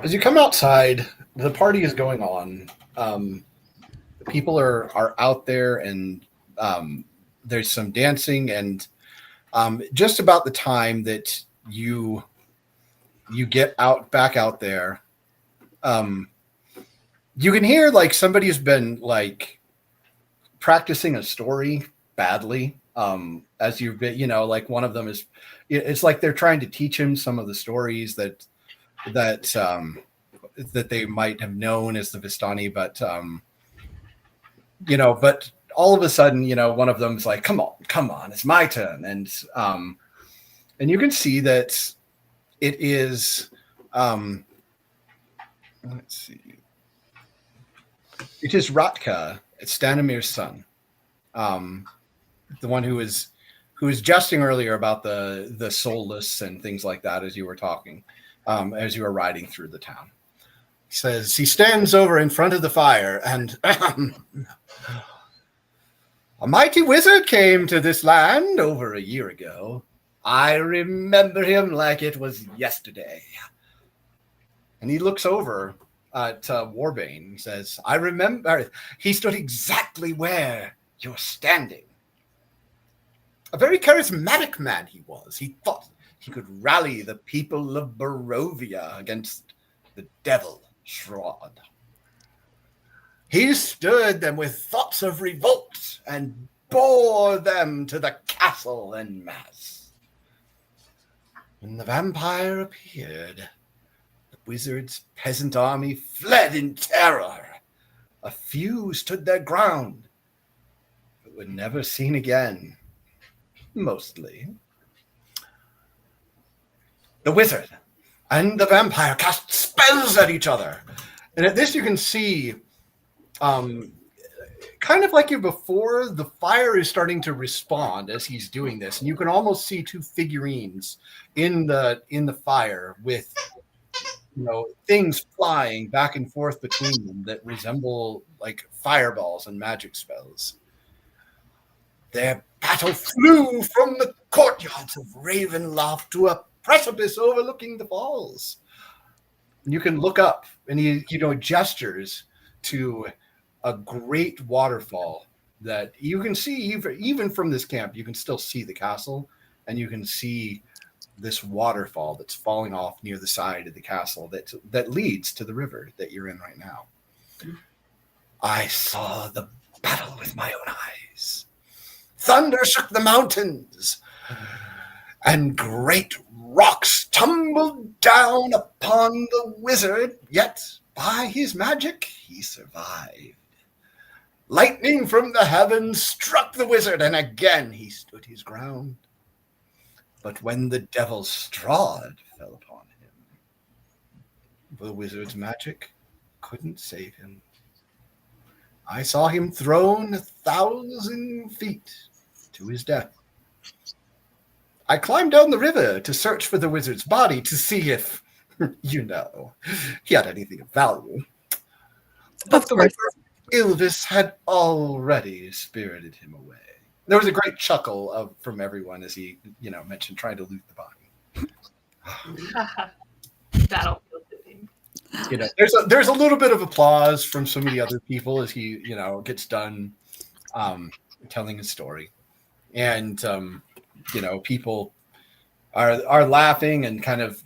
Speaker 2: As you come outside, the party is going on. People are out there, and there's some dancing, and just about the time that you get back out there, you can hear like somebody's been like practicing a story badly. As you've been, like one of them is, it's like they're trying to teach him some of the stories that they might have known as the Vistani, but but all of a sudden, one of them's like, come on, it's my turn. And you can see that it is, let's see. It is Ratka. It's Stanimir's son. The one who was jesting earlier about the soulless and things like that as you were talking, as you were riding through the town. He says, he stands over in front of the fire and a mighty wizard came to this land over a year ago. I remember him like it was yesterday. And he looks over at Warbane and says, I remember he stood exactly where you're standing. A very charismatic man he was. He thought he could rally the people of Barovia against the devil, Strahd. He stirred them with thoughts of revolt and bore them to the castle en masse. When the vampire appeared, the wizard's peasant army fled in terror. A few stood their ground, but were never seen again. Mostly. The wizard and the vampire cast spells at each other. And at this you can see kind of like you before, the fire is starting to respond as he's doing this, and you can almost see two figurines in the fire with things flying back and forth between them that resemble like fireballs and magic spells. Their battle flew from the courtyards of Ravenloft to a precipice overlooking the falls. And you can look up, and he gestures to a great waterfall that you can see even from this camp. You can still see the castle, and you can see this waterfall that's falling off near the side of the castle that leads to the river that you're in right now. I saw the battle with my own eyes. Thunder shook the mountains, and great rocks tumbled down upon the wizard, yet by his magic he survived. Lightning from the heavens struck the wizard, and again he stood his ground. But when the devil's Strahd fell upon him, the wizard's magic couldn't save him. I saw him thrown 1,000 feet to his death. I climbed down the river to search for the wizard's body to see if, he had anything of value. But
Speaker 1: Of course.
Speaker 2: Ylvis had already spirited him away. There was a great chuckle from everyone as he, mentioned trying to loot the body.
Speaker 5: Battlefield living.
Speaker 2: There's a little bit of applause from some of the other people as he, gets done telling his story, and people are laughing and kind of,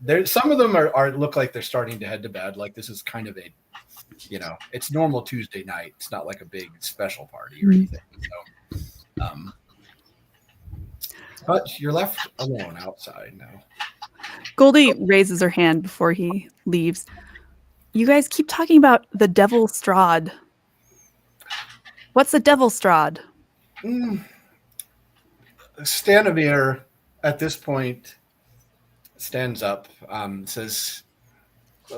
Speaker 2: there's some of them are look like they're starting to head to bed. Like this is kind of a, it's normal Tuesday night. It's not like a big special party or anything. So, but you're left alone outside now.
Speaker 1: Goldie raises her hand before he leaves. You guys keep talking about the Devil Strahd. What's the Devil Strahd?
Speaker 2: Stanimir, at this point, stands up, says,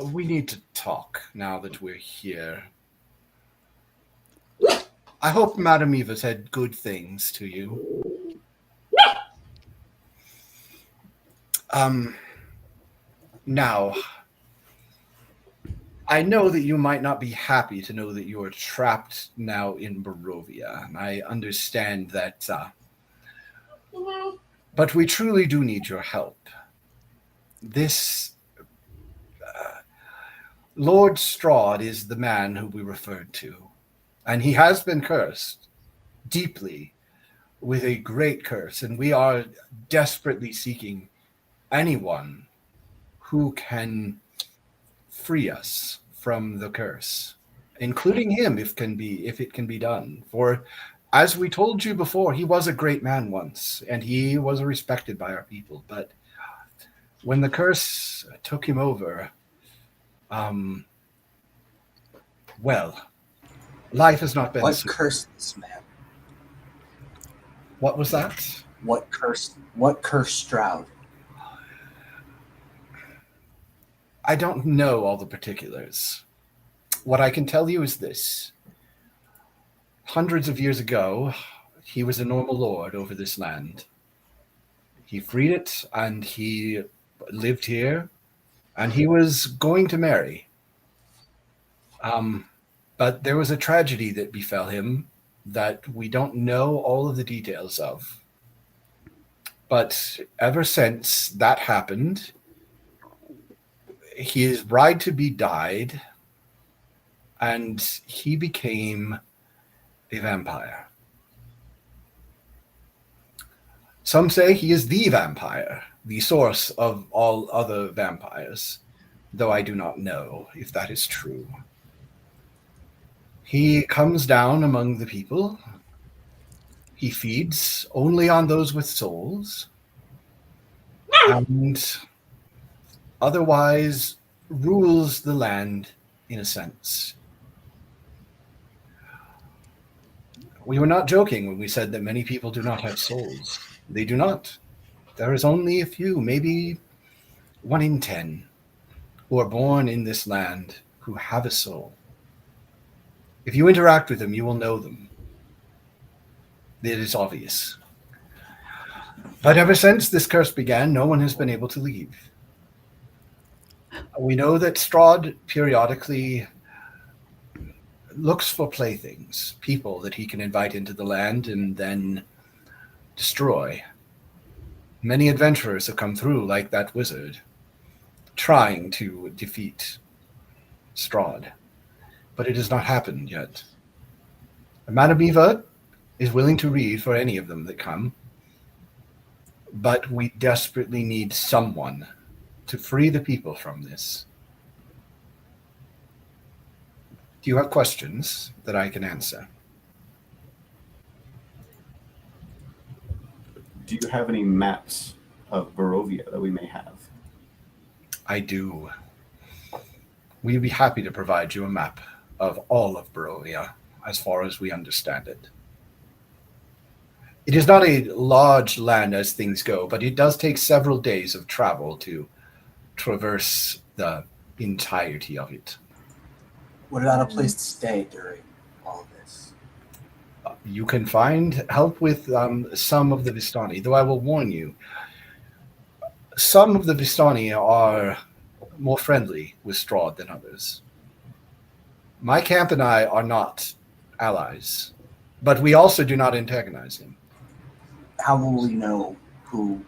Speaker 2: "We need to talk now that we're here. I hope Madame Eva said good things to you. Now, I know that you might not be happy to know that you are trapped now in Barovia, and I understand that, but we truly do need your help. This Lord Strahd is the man who we referred to, and he has been cursed deeply with a great curse, and we are desperately seeking anyone who can free us from the curse, including him if it can be done. For as we told you before, he was a great man once, and he was respected by our people. But when the curse took him over, life has not been.
Speaker 3: What cursed this man?
Speaker 2: What was that?
Speaker 3: What cursed Strahd?
Speaker 2: I don't know all the particulars. What I can tell you is this. Hundreds of years ago, he was a normal lord over this land. He freed it, and he lived here, and he was going to marry. But there was a tragedy that befell him that we don't know all of the details of. But ever since that happened, his bride-to-be died, and he became a vampire. Some say he is the vampire, the source of all other vampires, though I do not know if that is true. He comes down among the people. He feeds only on those with souls, and otherwise rules the land in a sense. We were not joking when we said that many people do not have souls. They do not. There is only a few, maybe 1 in 10, who are born in this land who have a soul. If you interact with them, you will know them. It is obvious. But ever since this curse began, no one has been able to leave. We know that Strahd periodically looks for playthings, people that he can invite into the land and then destroy. Many adventurers have come through, like that wizard, trying to defeat Strahd, but it has not happened yet. Madame Eva is willing to read for any of them that come, but we desperately need someone to free the people from this. Do you have questions that I can answer?
Speaker 4: Do you have any maps of Barovia that we may have?
Speaker 2: I do. We'd be happy to provide you a map of all of Barovia, as far as we understand it. It is not a large land as things go, but it does take several days of travel to traverse the entirety of it.
Speaker 3: What about a place to stay during all of this?
Speaker 2: You can find help with some of the Vistani, though I will warn you, some of the Vistani are more friendly with Strahd than others. My camp and I are not allies, but we also do not antagonize him.
Speaker 3: How will we know who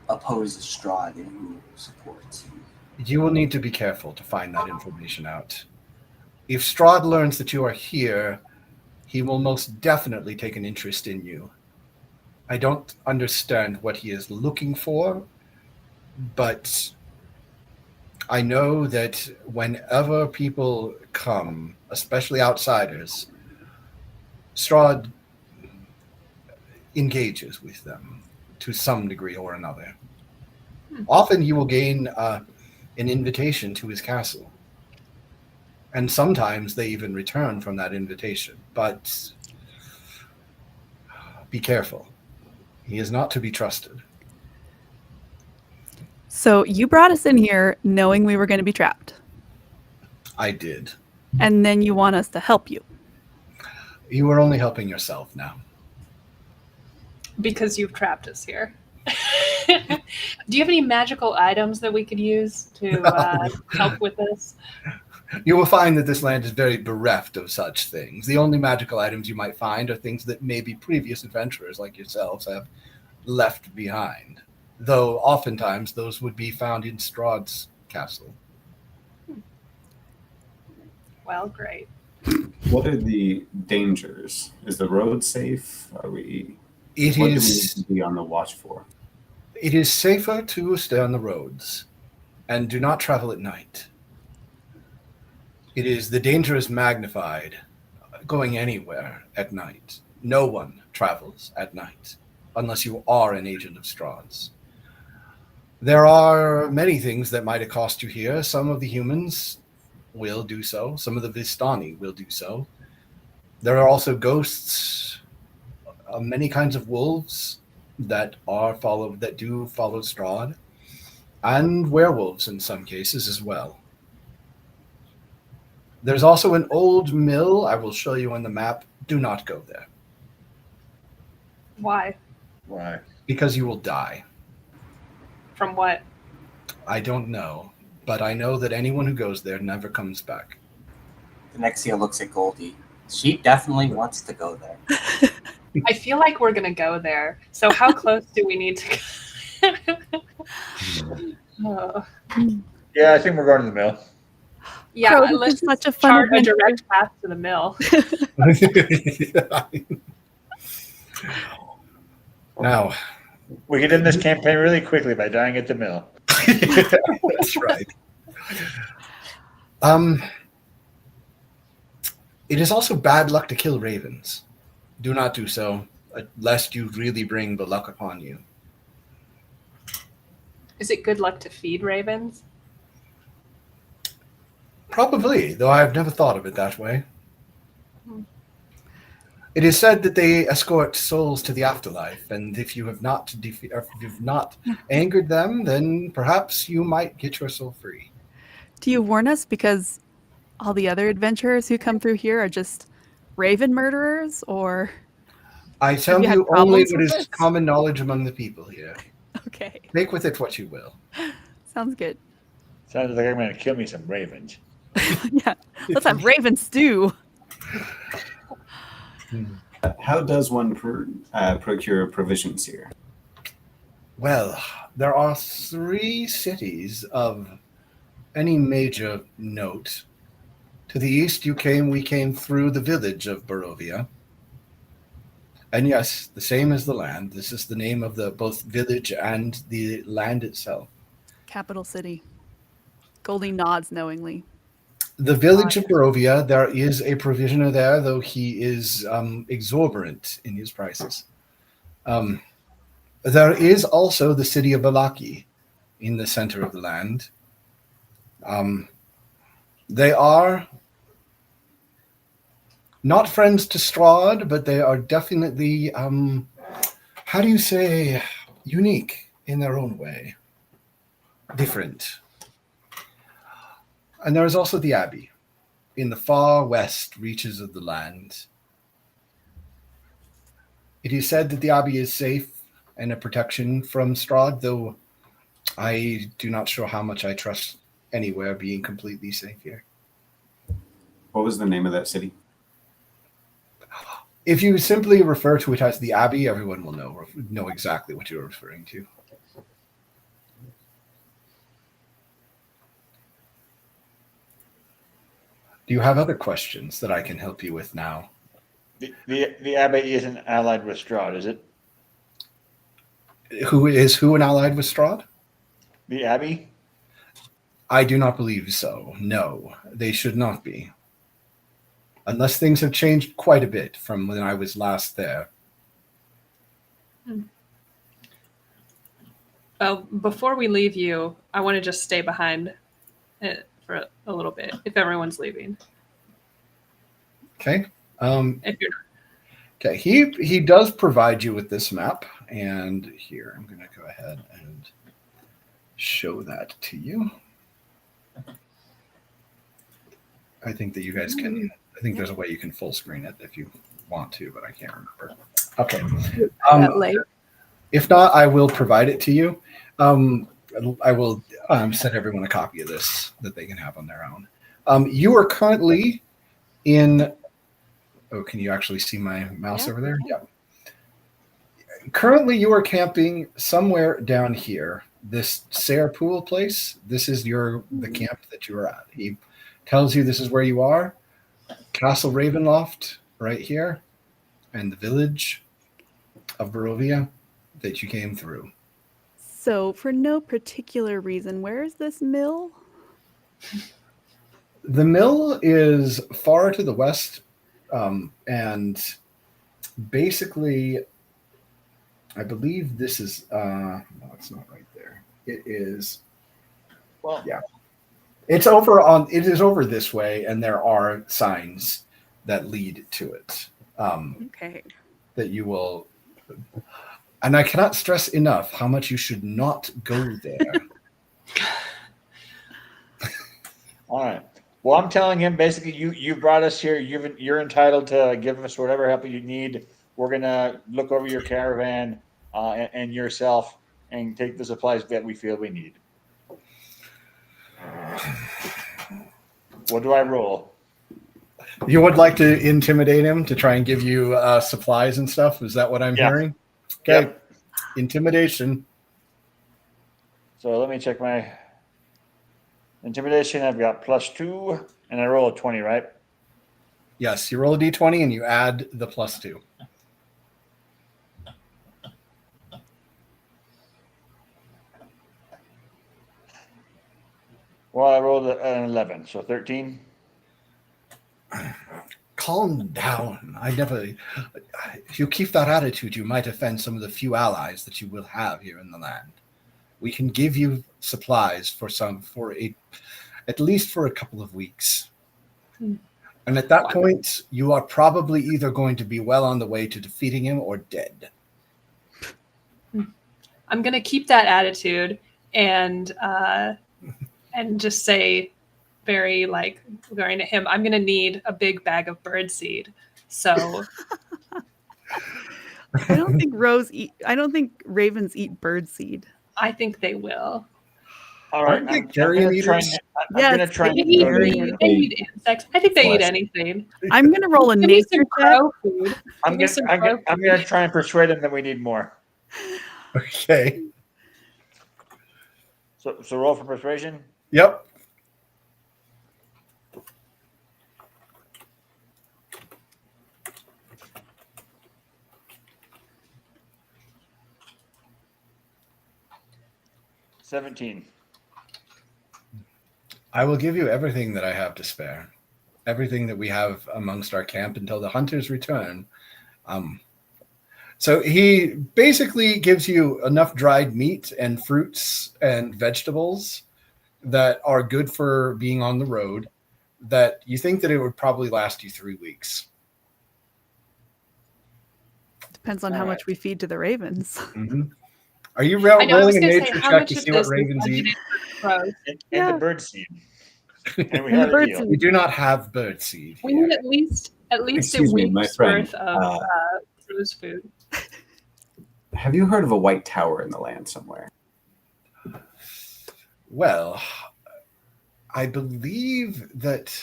Speaker 3: opposes Strahd and who supports him?
Speaker 2: You will need to be careful to find that information out. If Strahd learns that you are here, he will most definitely take an interest in you. I don't understand what he is looking for, but I know that whenever people come, especially outsiders, Strahd engages with them to some degree or another. Often he will gain an invitation to his castle. And sometimes they even return from that invitation. But be careful. He is not to be trusted.
Speaker 1: So you brought us in here knowing we were going to be trapped.
Speaker 2: I did.
Speaker 1: And then you want us to help you.
Speaker 2: You are only helping yourself now.
Speaker 5: Because you've trapped us here. Do you have any magical items that we could use to help with this?
Speaker 2: You will find that this land is very bereft of such things. The only magical items you might find are things that maybe previous adventurers like yourselves have left behind. Though oftentimes those would be found in Strahd's castle.
Speaker 5: Well, great.
Speaker 4: What are the dangers? Is the road safe? Are we?
Speaker 2: It
Speaker 4: What do we
Speaker 2: is.
Speaker 4: need to be on the watch for?
Speaker 2: It is safer to stay on the roads and do not travel at night. The danger is magnified going anywhere at night. No one travels at night unless you are an agent of Strahd's. There are many things that might accost you here. Some of the humans will do so. Some of the Vistani will do so. There are also ghosts, many kinds of wolves that do follow Strahd, and werewolves in some cases as well. There's also an old mill. I will show you on the map. Do not go there
Speaker 5: Why?
Speaker 7: Why?
Speaker 2: because you will die.
Speaker 5: From what?
Speaker 2: I don't know, but I know that anyone who goes there never comes back.
Speaker 3: Nexia looks at Goldie. She definitely wants to go there.
Speaker 5: I feel like we're gonna go there. So how close do we need to go? Oh.
Speaker 7: Yeah, I think we're going to the mill.
Speaker 5: Yeah,
Speaker 1: Crow, this
Speaker 5: let's
Speaker 1: is such a fun
Speaker 5: chart a
Speaker 1: adventure.
Speaker 5: direct path to the mill.
Speaker 2: Now,
Speaker 7: We get in this campaign really quickly by dying at the mill.
Speaker 2: that's right. It is also bad luck to kill ravens. Do not do so, lest you really bring the luck upon you.
Speaker 5: Is it good luck to feed ravens?
Speaker 2: Probably, though I have never thought of it that way. It is said that they escort souls to the afterlife, and if you have not angered them, then perhaps you might get your soul free.
Speaker 1: Do you warn us? Because all the other adventurers who come through here are just raven murderers, or
Speaker 2: I tell
Speaker 1: you had
Speaker 2: you only
Speaker 1: problems
Speaker 2: what
Speaker 1: with
Speaker 2: is
Speaker 1: this?
Speaker 2: common knowledge among the people here.
Speaker 1: okay,
Speaker 2: Make with it what you will.
Speaker 1: sounds good.
Speaker 6: Sounds like I'm going to kill me some ravens.
Speaker 1: Yeah, let's have raven stew.
Speaker 4: How does one procure provisions here?
Speaker 2: Well, there are 3 cities of any major note. To the east we came through the village of Barovia. And yes, the same as the land. This is the name of the both village and the land itself.
Speaker 1: Capital city. Goldie nods knowingly.
Speaker 2: The village of Barovia, there is a provisioner there, though he is exorbitant in his prices. There is also the city of Valaki in the center of the land. They are not friends to Strahd, but they are definitely, how do you say, unique in their own way. Different. And there is also the Abbey in the far west reaches of the land. It is said that the Abbey is safe and a protection from Strahd, though I do not sure how much I trust anywhere being completely safe here.
Speaker 4: What was the name of that city?
Speaker 2: If you simply refer to it as the Abbey, everyone will know exactly what you're referring to. Do you have other questions that I can help you with now?
Speaker 6: The Abbey isn't allied with Strahd, is it?
Speaker 2: Who an allied with Strahd?
Speaker 6: The Abbey?
Speaker 2: I do not believe so. No, they should not be. Unless things have changed quite a bit from when I was last there.
Speaker 5: Well, before we leave you, I want to just stay behind for a little bit if everyone's leaving.
Speaker 2: Okay.
Speaker 5: If you're not.
Speaker 2: Okay. He does provide you with this map, and here I'm going to go ahead and show that to you. I think that you guys can. I think there's a way you can full screen it if you want to, but I can't remember. Okay.
Speaker 5: That late.
Speaker 2: If not, I will provide it to you. I will send everyone a copy of this that they can have on their own. You are currently in. Oh, can you actually see my mouse over there? Yeah. Currently, you are camping somewhere down here. This Sayre Pool place. This is the camp that you are at. He tells you this is where you are. Castle Ravenloft, right here, and the village of Barovia that you came through.
Speaker 1: So, for no particular reason, where is this mill?
Speaker 2: The mill is far to the west, and basically, I believe this is. No, it's not right there. It is.
Speaker 6: Well,
Speaker 2: yeah. It is over this way, and there are signs that lead to it.
Speaker 1: Okay.
Speaker 2: That you will, and I cannot stress enough how much you should not go there.
Speaker 6: all right. Well, I'm telling him basically, you brought us here. You're entitled to give us whatever help you need. We're gonna look over your caravan and yourself, and take the supplies that we feel we need. What do I roll?
Speaker 2: You would like to intimidate him to try and give you supplies and stuff? Is that what I'm hearing? Okay.
Speaker 6: Yep.
Speaker 2: Intimidation.
Speaker 6: So let me check my intimidation. I've got +2, and I roll a 20, right?
Speaker 2: Yes, you roll a d20 and you add the +2.
Speaker 6: Well, I rolled an 11, so 13.
Speaker 2: Calm down. If you keep that attitude, you might offend some of the few allies that you will have here in the land. We can give you supplies at least for a couple of weeks. And at that point, you are probably either going to be well on the way to defeating him or dead.
Speaker 5: I'm gonna keep that attitude and just say, very like going to him. I'm gonna need a big bag of birdseed. So
Speaker 1: I don't think ravens eat birdseed.
Speaker 5: I think they will.
Speaker 6: All right.
Speaker 2: Aren't they
Speaker 6: I'm
Speaker 2: carrion
Speaker 6: gonna try
Speaker 2: eaters?
Speaker 6: and- I'm gonna try
Speaker 5: They
Speaker 6: and
Speaker 5: eat,
Speaker 1: Carrion.
Speaker 5: they eat insects. I think they eat
Speaker 4: Flesh.
Speaker 5: anything.
Speaker 1: I'm gonna roll a
Speaker 5: Give me
Speaker 1: nature
Speaker 5: some
Speaker 1: check.
Speaker 5: crow food.
Speaker 6: I'm
Speaker 5: Give me
Speaker 6: gonna,
Speaker 5: some
Speaker 6: I'm, gonna,
Speaker 5: crow
Speaker 6: I'm gonna try and persuade him that we need more.
Speaker 2: Okay.
Speaker 6: So roll for persuasion.
Speaker 2: Yep.
Speaker 6: $17.
Speaker 2: I will give you everything that I have to spare. Everything that we have amongst our camp until the hunters return. So he basically gives you enough dried meat and fruits and vegetables that are good for being on the road, that you think that it would probably last you 3 weeks.
Speaker 1: Depends on how
Speaker 6: All
Speaker 1: much we feed to the ravens.
Speaker 2: Are you
Speaker 5: I know, I was
Speaker 2: rolling a
Speaker 5: gonna say,
Speaker 2: nature
Speaker 5: how
Speaker 2: check
Speaker 5: much
Speaker 2: to
Speaker 5: of
Speaker 2: see what
Speaker 5: this is
Speaker 2: ravens eat?
Speaker 5: budgeted for crows?
Speaker 6: And
Speaker 1: Yeah.
Speaker 6: the bird seed. And we
Speaker 1: And the
Speaker 6: had a
Speaker 1: bird
Speaker 6: deal.
Speaker 1: seed.
Speaker 2: We do not have bird seed.
Speaker 5: We
Speaker 2: here.
Speaker 5: need at least
Speaker 4: Excuse
Speaker 5: a
Speaker 4: me, my
Speaker 5: week's
Speaker 4: friend,
Speaker 5: worth of crow's food.
Speaker 4: Have you heard of a white tower in the land somewhere?
Speaker 2: Well, I believe that.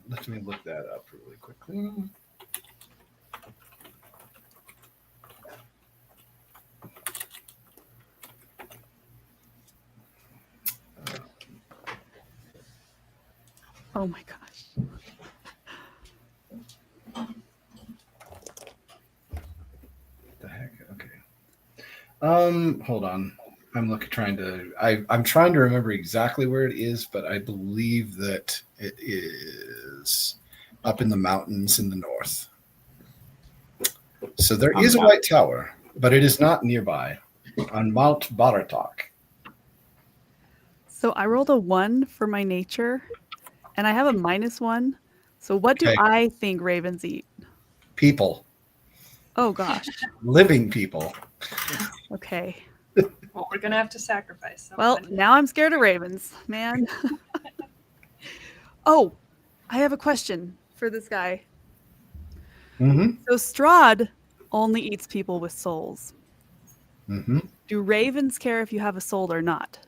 Speaker 2: Let me look that up really quickly.
Speaker 1: Oh my gosh.
Speaker 2: The heck? Okay. Hold on. I'm trying to remember exactly where it is, but I believe that it is up in the mountains in the north. So there is a white tower, but it is not nearby on Mount Baratok.
Speaker 1: So I rolled a 1 for my nature, and I have a -1. So what do
Speaker 2: Okay.
Speaker 1: I think ravens eat?
Speaker 2: People,
Speaker 1: Oh gosh.
Speaker 2: living people.
Speaker 1: Okay.
Speaker 5: Well, we're gonna have to sacrifice
Speaker 1: Well,
Speaker 5: someone.
Speaker 1: now I'm scared of ravens, man. Oh, I have a question for this guy.
Speaker 2: Mm-hmm.
Speaker 1: So Strahd only eats people with souls.
Speaker 2: Mm-hmm.
Speaker 1: Do ravens care if you have a soul or not?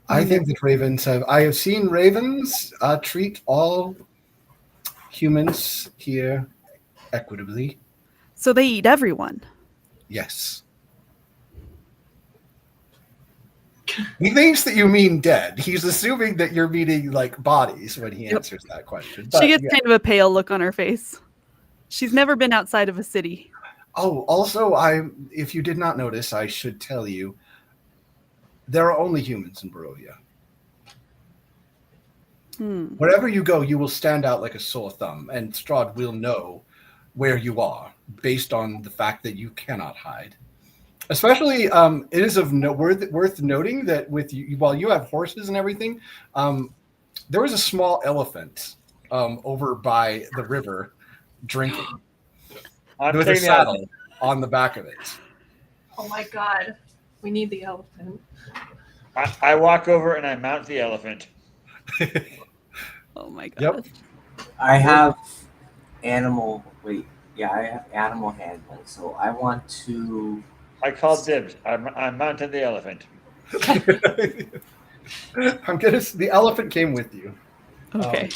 Speaker 2: I think that I have seen ravens treat all humans here equitably.
Speaker 1: So they eat everyone.
Speaker 2: Yes. He thinks that you mean dead. He's assuming that you're meaning like bodies when he
Speaker 1: Yep.
Speaker 2: answers that question.
Speaker 1: She
Speaker 2: But,
Speaker 1: gets
Speaker 2: yeah.
Speaker 1: kind of a pale look on her face. She's never been outside of a city.
Speaker 2: Oh, also, if you did not notice, I should tell you, there are only humans in Barovia. Wherever you go, you will stand out like a sore thumb, and Strahd will know where you are based on the fact that you cannot hide. Especially, it is worth noting that with you, while you have horses and everything, there was a small elephant over by the river drinking.
Speaker 6: I'm
Speaker 2: With a
Speaker 6: taking the elephant.
Speaker 2: saddle on the back of it.
Speaker 5: Oh my god, we need the elephant.
Speaker 6: I walk over and I mount the elephant.
Speaker 1: Oh my god.
Speaker 2: Yep.
Speaker 3: I have animal. Wait, yeah, I have animal handling. So I want to.
Speaker 6: I call dibs. I'm mounting the elephant.
Speaker 2: The elephant came with you.
Speaker 1: Okay.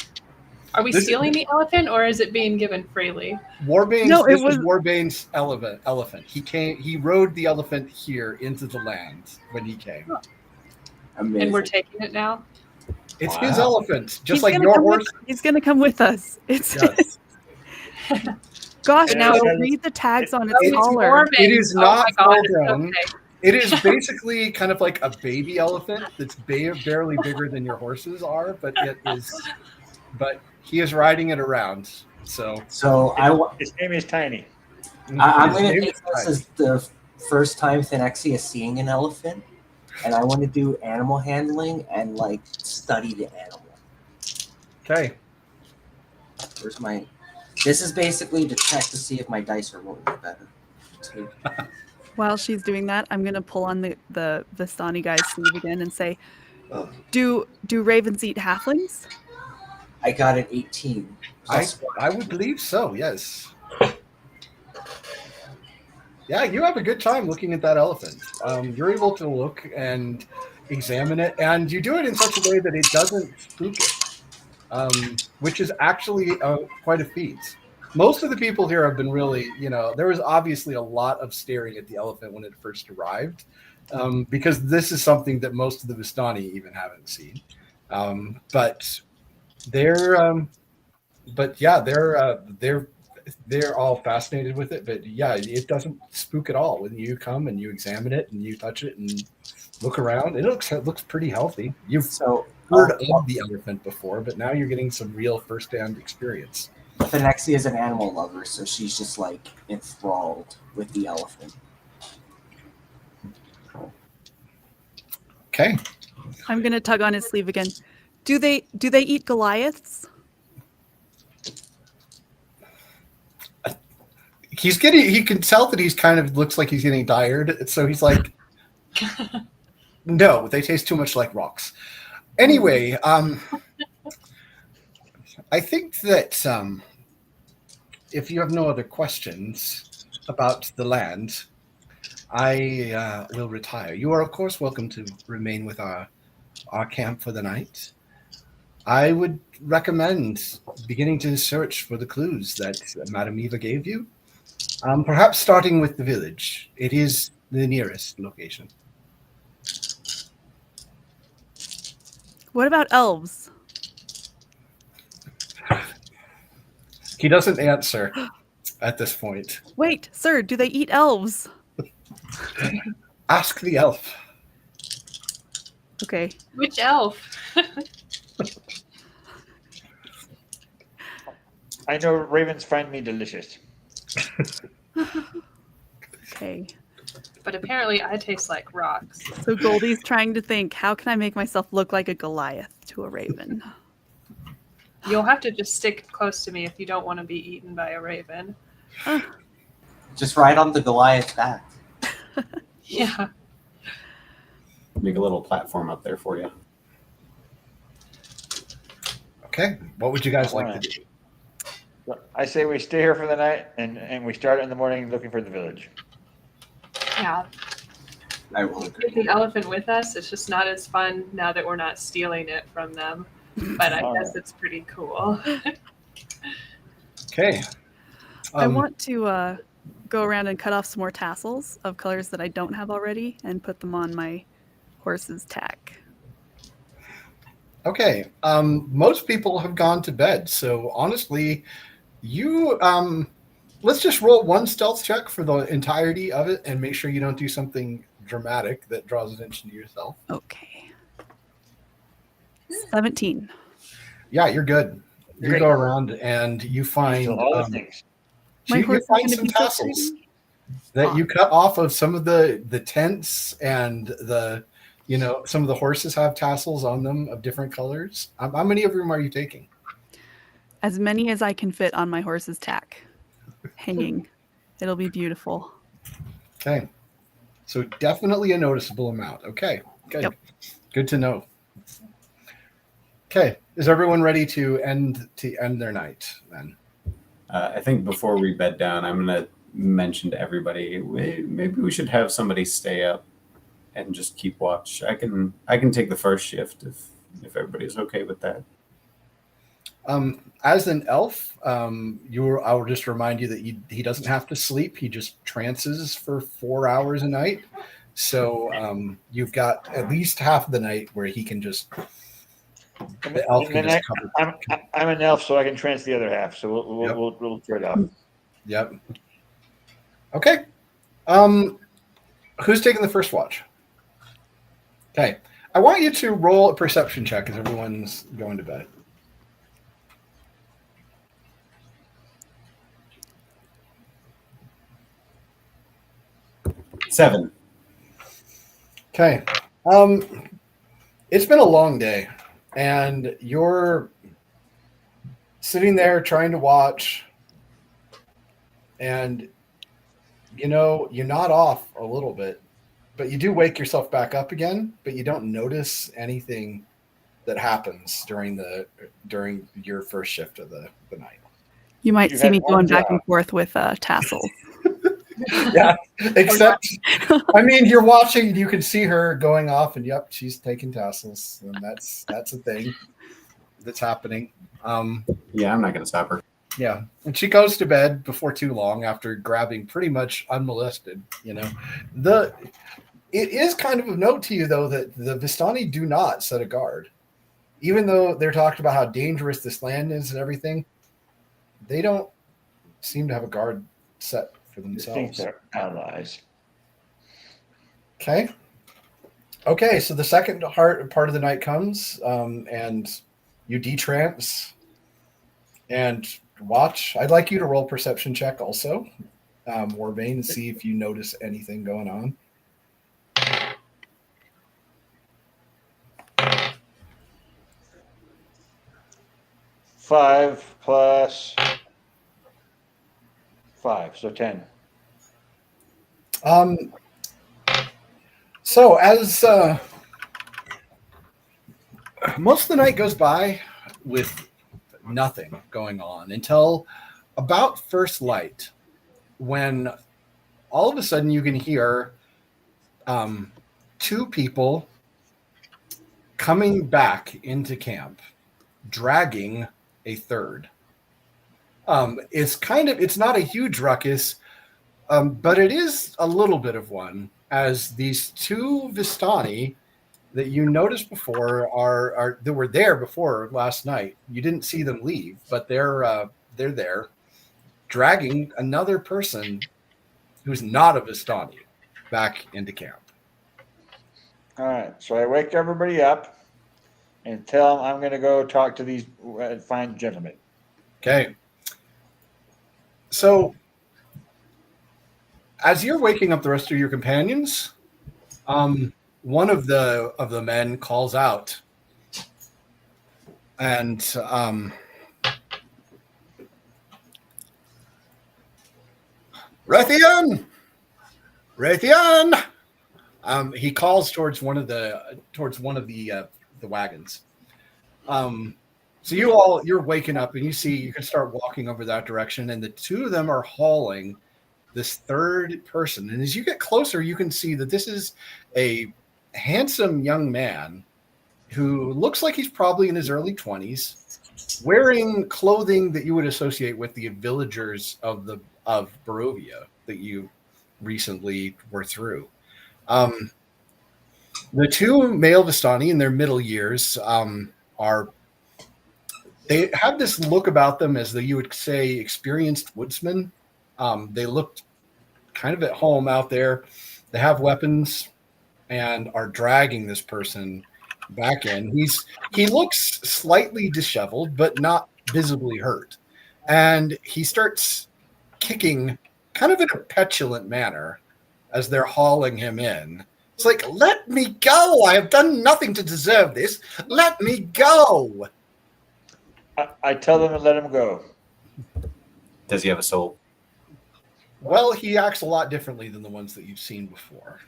Speaker 5: Are we
Speaker 2: This-
Speaker 5: stealing the elephant or is it being given freely?
Speaker 2: Warbane's,
Speaker 1: No, it
Speaker 2: this was
Speaker 1: was-
Speaker 2: Warbane's elephant. He rode the elephant here into the land when he came.
Speaker 3: Amazing.
Speaker 5: And we're taking it now?
Speaker 2: It's
Speaker 4: Wow.
Speaker 2: his elephant, just
Speaker 1: He's
Speaker 2: like
Speaker 1: gonna
Speaker 2: your
Speaker 1: come
Speaker 2: horse.
Speaker 1: he's gonna come with us. It's
Speaker 2: Yes.
Speaker 1: gosh,
Speaker 6: Yeah,
Speaker 1: now
Speaker 6: so-
Speaker 1: read the tags on
Speaker 5: Oh,
Speaker 1: its
Speaker 5: it's
Speaker 1: collar.
Speaker 5: Morbid.
Speaker 2: It is
Speaker 5: Oh
Speaker 2: not
Speaker 5: my God,
Speaker 2: full grown.
Speaker 5: okay.
Speaker 2: It is basically kind of like a baby elephant that's barely bigger than your horses are, but he is riding it around. So
Speaker 3: So
Speaker 6: His name is Tiny.
Speaker 3: I'm
Speaker 2: his
Speaker 3: going to
Speaker 2: name
Speaker 3: take
Speaker 2: is
Speaker 3: this
Speaker 2: Tiny.
Speaker 3: as the first time Thenexia is seeing an elephant, and I want to do animal handling and like study the animal.
Speaker 2: Okay.
Speaker 3: Where's my? This is basically to check to see if my dice are rolling better. Too.
Speaker 1: While she's doing that, I'm gonna pull on the Vistani guy's sleeve again and say, Do ravens eat halflings?
Speaker 3: I got an 18. Plus
Speaker 2: I would believe so. Yes. Yeah, you have a good time looking at that elephant. You're able to look and examine it, and you do it in such a way that it doesn't spook it, which is actually quite a feat. Most of the people here have been really, there was obviously a lot of staring at the elephant when it first arrived, because this is something that most of the Vistani even haven't seen. But they're all fascinated with it. But yeah, it doesn't spook at all when you come and you examine it and you touch it and look around. It looks pretty healthy. You've
Speaker 3: So
Speaker 2: heard of the elephant before, but now you're getting some real first-hand experience.
Speaker 3: Phenexia is an animal lover, so she's just like enthralled with the elephant.
Speaker 2: Okay.
Speaker 1: I'm gonna tug on his sleeve again. Do they eat Goliaths?
Speaker 2: He can tell that he's kind of looks like he's getting tired, so he's like, no, they taste too much like rocks. Anyway, I think that if you have no other questions about the land, I will retire. You are, of course, welcome to remain with our camp for the night. I would recommend beginning to search for the clues that Madame Eva gave you. Perhaps starting with the village. It is the nearest location.
Speaker 1: What about elves?
Speaker 2: He doesn't answer at this point.
Speaker 1: Wait, sir, do they eat elves?
Speaker 2: Ask the elf.
Speaker 1: Okay.
Speaker 5: Which elf?
Speaker 7: I know ravens find me delicious.
Speaker 1: Okay.
Speaker 5: But apparently I taste like rocks.
Speaker 1: So Goldie's trying to think, how can I make myself look like a Goliath to a raven?
Speaker 5: You'll have to just stick close to me if you don't want to be eaten by a raven.
Speaker 3: Just ride on the Goliath back.
Speaker 5: Yeah.
Speaker 4: Make a little platform up there for you.
Speaker 2: Okay. What would you guys like to do?
Speaker 7: I say we stay here for the night and we start in the morning looking for the village.
Speaker 5: Yeah.
Speaker 3: I will agree.
Speaker 5: Take the elephant with us. It's just not as fun now that we're not stealing it from them. But I guess it's pretty cool.
Speaker 2: Okay.
Speaker 1: I want to go around and cut off some more tassels of colors that I don't have already and put them on my horse's tack.
Speaker 2: Okay. Most people have gone to bed, so honestly, you let's just roll one stealth check for the entirety of it and make sure you don't do something dramatic that draws attention to yourself.
Speaker 1: Okay. 17.
Speaker 2: Yeah, you're good. You
Speaker 3: Great.
Speaker 2: go around and you find
Speaker 7: So all the things.
Speaker 1: My
Speaker 2: you
Speaker 1: horse is
Speaker 2: find
Speaker 1: gonna
Speaker 2: some
Speaker 1: be so
Speaker 2: tassels
Speaker 1: pretty.
Speaker 2: that you cut off of some of the tents, and some of the horses have tassels on them of different colors. How many of them are you taking?
Speaker 1: As many as I can fit on my horse's tack. Hanging. It'll be beautiful.
Speaker 2: Okay. So definitely a noticeable amount. Okay. Good.
Speaker 1: Yep.
Speaker 2: Good to know. Okay. Is everyone ready to end their night then?
Speaker 4: I think before we bed down, I'm going to mention to everybody, maybe we should have somebody stay up and just keep watch. I can take the first shift if everybody's okay with that.
Speaker 2: As an elf, I will just remind you that he doesn't have to sleep. He just trances for 4 hours a night. So you've got at least half of the night where he can just. The elf can just cover.
Speaker 7: I'm an elf, so I can trance the other half. So we'll trade off.
Speaker 2: Yep. Okay. Who's taking the first watch? Okay. I want you to roll a perception check as everyone's going to bed.
Speaker 4: Seven.
Speaker 2: Okay. It's been a long day, and you're sitting there trying to watch, and you nod off a little bit, but you do wake yourself back up again, but you don't notice anything that happens during your first shift of the night.
Speaker 1: You might
Speaker 7: You
Speaker 1: see
Speaker 7: had
Speaker 1: me
Speaker 7: one
Speaker 1: going back
Speaker 7: job.
Speaker 1: and forth with tassels.
Speaker 2: Yeah, except I mean, you're watching. You can see her going off, and yep, she's taking tassels, and that's a thing that's happening.
Speaker 4: Yeah, I'm not going to stop her.
Speaker 2: Yeah, and she goes to bed before too long after grabbing pretty much unmolested. It is kind of a note to you though that the Vistani do not set a guard, even though they're talking about how dangerous this land is and everything. They don't seem to have a guard set for
Speaker 7: I think
Speaker 2: themselves.
Speaker 7: they're allies.
Speaker 2: Okay, so the second part of the night comes, and you detrance and watch. I'd like you to roll perception check also, Warbane, and see if you notice anything going on.
Speaker 7: 5 plus 5, so 10.
Speaker 2: So as most of the night goes by with nothing going on until about first light, when all of a sudden you can hear two people coming back into camp, dragging a third. It's not a huge ruckus, but it is a little bit of one, as these two Vistani that you noticed before are that were there before last night. You didn't see them leave, but they're there, dragging another person who's not a Vistani back into camp.
Speaker 7: All right, so I wake everybody up and tell them I'm going to go talk to these fine gentlemen.
Speaker 2: Okay. So, as you're waking up the rest of your companions, one of the men calls out, and Raytheon! He calls towards one of the wagons. So you're waking up and you can start walking over that direction, and the two of them are hauling this third person. And as you get closer, you can see that this is a handsome young man who looks like he's probably in his early 20s, wearing clothing that you would associate with the villagers of Barovia that you recently were through. The two male Vistani in their middle years they have this look about them as you would say experienced woodsmen. They looked kind of at home out there. They have weapons and are dragging this person back in. He looks slightly disheveled, but not visibly hurt. And he starts kicking kind of in a petulant manner as they're hauling him in. It's like, let me go. I have done nothing to deserve this. Let me go.
Speaker 7: I tell them to let him go.
Speaker 4: Does he have a soul?
Speaker 2: Well, he acts a lot differently than the ones that you've seen before.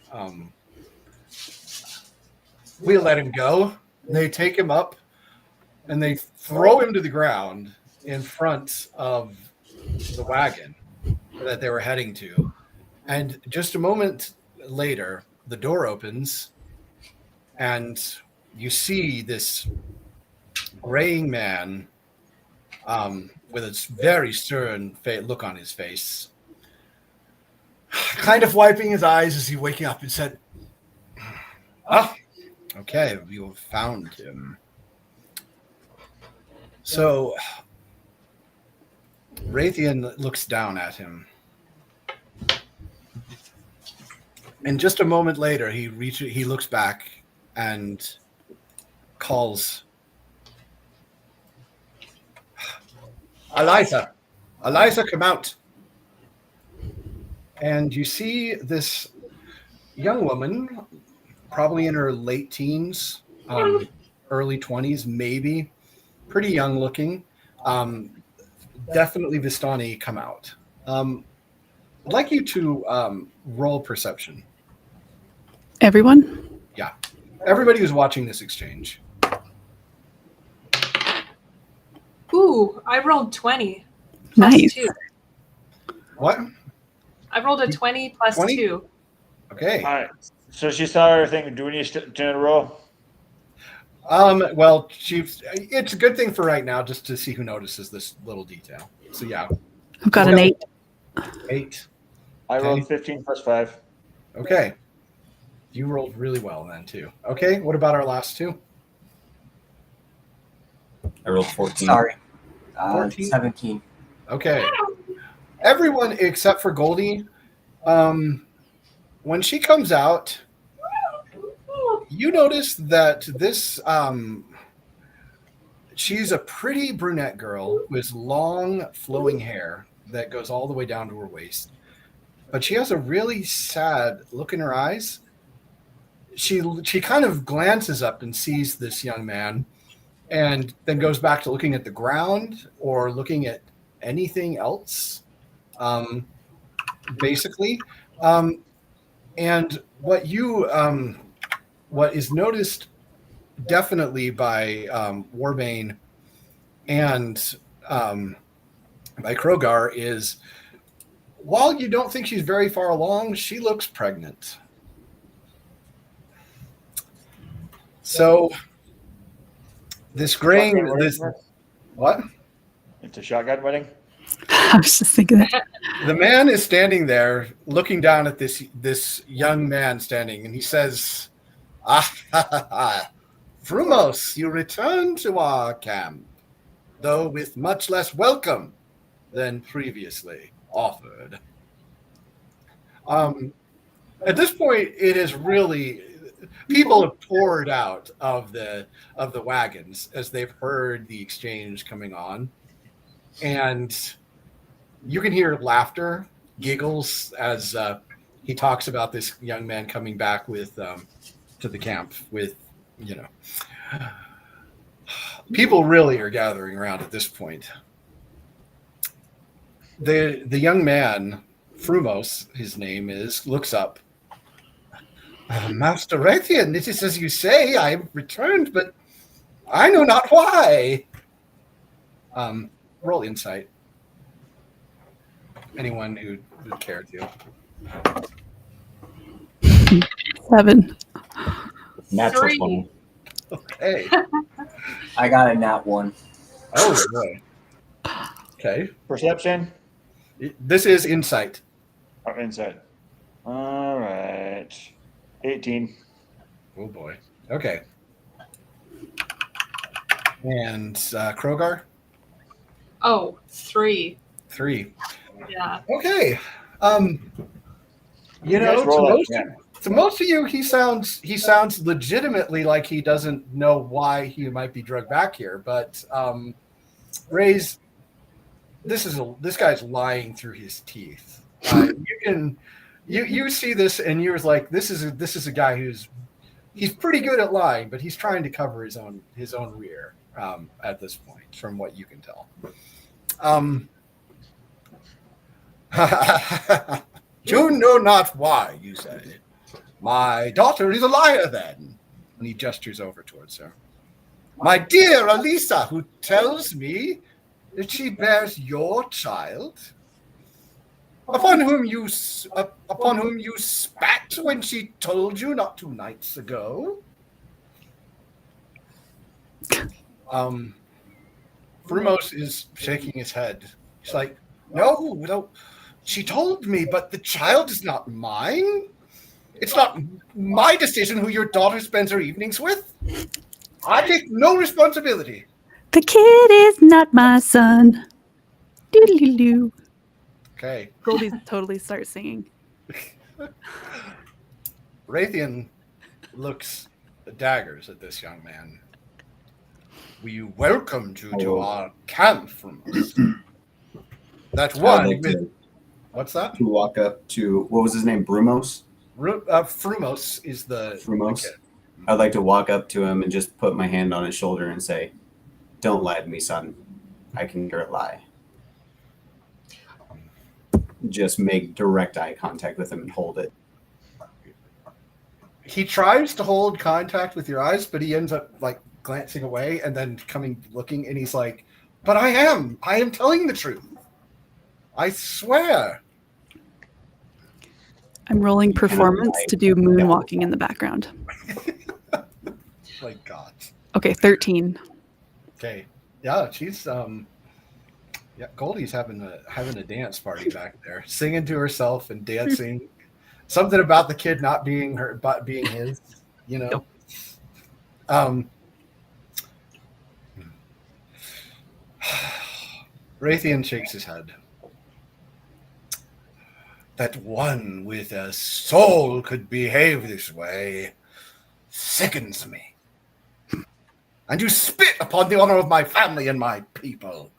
Speaker 2: We let him go. They take him up and they throw him to the ground in front of the wagon that they were heading to. And just a moment later, the door opens and you see this graying man with a very stern look on his face, kind of wiping his eyes as he waking up, and said, "Ah, okay, you have found him." So Raytheon looks down at him, and just a moment later, he looks back and calls, "Eliza, come out." And you see this young woman, probably in her late teens, early 20s, maybe, pretty young looking, definitely Vistani, come out. I'd like you to roll perception.
Speaker 1: Everyone?
Speaker 2: Everybody who's watching this exchange.
Speaker 5: Ooh, I rolled 20. Plus
Speaker 1: Nice.
Speaker 5: 2.
Speaker 2: What?
Speaker 5: I rolled a 20 plus
Speaker 2: 20?
Speaker 5: 2.
Speaker 2: Okay.
Speaker 7: All right. So she saw everything. Do we need to roll?
Speaker 2: Well, it's a good thing for right now just to see who notices this little detail. So yeah,
Speaker 1: I've got an 8.
Speaker 2: 8.
Speaker 7: I
Speaker 2: Okay.
Speaker 7: rolled 15 plus 5.
Speaker 2: Okay. You rolled really well then too. Okay, what about our last two?
Speaker 4: I rolled 14.
Speaker 3: Sorry.
Speaker 2: 14?
Speaker 3: 17.
Speaker 2: Okay. Everyone except for Goldie, when she comes out, you notice that this she's a pretty brunette girl with long flowing hair that goes all the way down to her waist. But she has a really sad look in her eyes. She kind of glances up and sees this young man and then goes back to looking at the ground or looking at anything else, basically. And what is noticed definitely by Warbane and by Krogar is, while you don't think she's very far along, she looks pregnant. So this graying,
Speaker 7: Shotgun wedding,
Speaker 2: this
Speaker 7: Smith?
Speaker 2: what?
Speaker 7: It's a shotgun wedding.
Speaker 1: I was just thinking that.
Speaker 2: The man is standing there looking down at this young man standing, and he says, Frumos, you return to our camp, though with much less welcome than previously offered. At this point, it is really, people have poured out of the wagons as they've heard the exchange coming on, and you can hear laughter, giggles as he talks about this young man coming back with to the camp with, people really are gathering around at this point. The young man, Frumos, his name is, looks up. Master Raytheon, it is as you say, I have returned, but I know not why. Roll insight. Anyone who would care to.
Speaker 1: 7.
Speaker 4: Natural
Speaker 5: 3.
Speaker 4: 20.
Speaker 2: Okay.
Speaker 3: I got a nat 1.
Speaker 2: Oh, boy. Okay.
Speaker 7: Perception.
Speaker 2: This is insight.
Speaker 7: Oh, inside. All right. 18.
Speaker 2: Oh, boy. Okay. And Krogar?
Speaker 5: Oh, 3.
Speaker 2: 3.
Speaker 5: Yeah.
Speaker 2: Okay.
Speaker 7: You guys roll that again.
Speaker 2: To most of you, he sounds legitimately like he doesn't know why he might be drugged back here. But Ray's, this guy's lying through his teeth. You see this and you're like, this is a guy he's pretty good at lying, but he's trying to cover his own rear at this point, from what you can tell. You know not why, you say. My daughter is a liar, then. And he gestures over towards her. My dear Alisa, who tells me that she bears your child, upon whom you spat when she told you not 2 nights ago. Frumos is shaking his head. He's like, no, she told me, but the child is not mine. It's not my decision who your daughter spends her evenings with. I take no responsibility.
Speaker 1: The kid is not my son. Doodle-doo.
Speaker 2: Okay.
Speaker 1: Goldie totally starts singing.
Speaker 2: Raytheon looks daggers at this young man. We welcomed you to our camp from us. That
Speaker 4: I'd
Speaker 2: one
Speaker 4: like
Speaker 2: with, what's that?
Speaker 4: to walk up to, what was his name? Brumos?
Speaker 2: Frumos is the
Speaker 4: Frumos?
Speaker 2: kid.
Speaker 4: I'd like to walk up to him and just put my hand on his shoulder and say, don't lie to me, son. I can hear it lie. Just make direct eye contact with him and hold it.
Speaker 2: he tries to hold contact with your eyes, but he ends up like glancing away and then looking, and he's like, "But I am telling the truth. I swear."
Speaker 1: I'm rolling performance to do moonwalking in the background.
Speaker 2: My God.
Speaker 1: Okay, 13.
Speaker 2: Okay. Yeah, she's Goldie's having a dance party back there, singing to herself and dancing. Something about the kid not being her, but being his, you know. Raytheon shakes his head. That one with a soul could behave this way sickens me. And you spit upon the honor of my family and my people.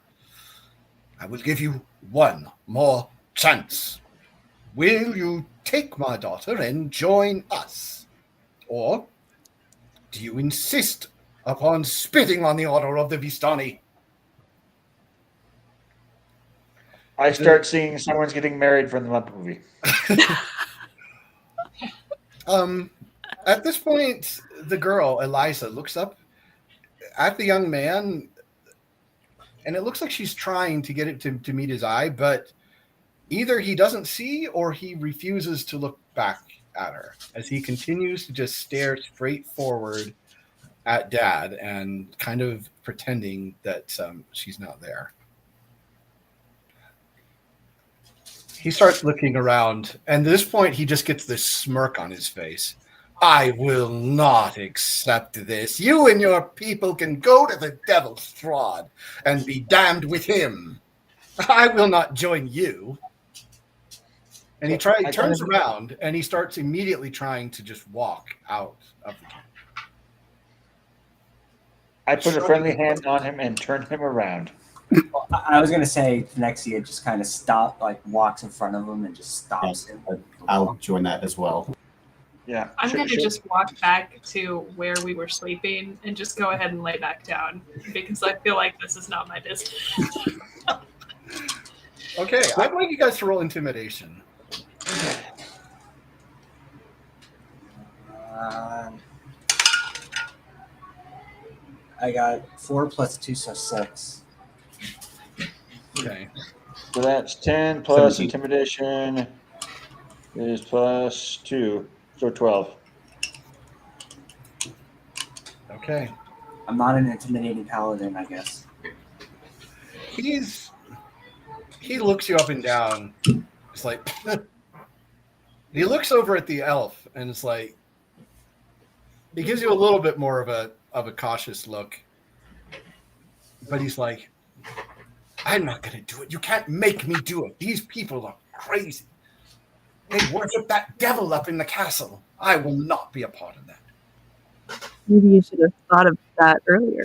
Speaker 2: I will give you one more chance. Will you take my daughter and join us? Or do you insist upon spitting on the honor of the Vistani?
Speaker 7: I start seeing someone's getting married from the Muppet movie.
Speaker 2: At this point, the girl, Eliza, looks up at the young man, and it looks like she's trying to get it to meet his eye, but either he doesn't see or he refuses to look back at her as he continues to just stare straight forward at Dad and kind of pretending that she's not there. He starts looking around, and at this point, he just gets this smirk on his face. I will not accept this. You and your people can go to the Devil's Strahd and be damned with him. I will not join you. And he turns around, and he starts immediately trying to just walk out of the camp.
Speaker 7: I put a friendly hand on him and turn him around.
Speaker 3: Well, I was gonna say Nexia just kind of walks in front of him and just stops him.
Speaker 4: I'll join that as well.
Speaker 7: Yeah.
Speaker 5: I'm going to just walk back to where we were sleeping and just go ahead and lay back down because I feel like this is not my business.
Speaker 2: Okay, I'd like you guys to roll intimidation.
Speaker 3: I got 4 plus 2, so 6.
Speaker 2: Okay.
Speaker 7: So that's 10 plus
Speaker 4: 17.
Speaker 7: intimidation is plus 2, so 12.
Speaker 2: Okay.
Speaker 3: I'm not an intimidating paladin, I guess.
Speaker 2: He looks you up and down. It's like he looks over at the elf and it's like he gives you a little bit more of a cautious look. But he's like, I'm not gonna do it. You can't make me do it. These people are crazy. They worship that devil up in the castle. I will not be a part of that.
Speaker 1: Maybe you should have thought of that earlier.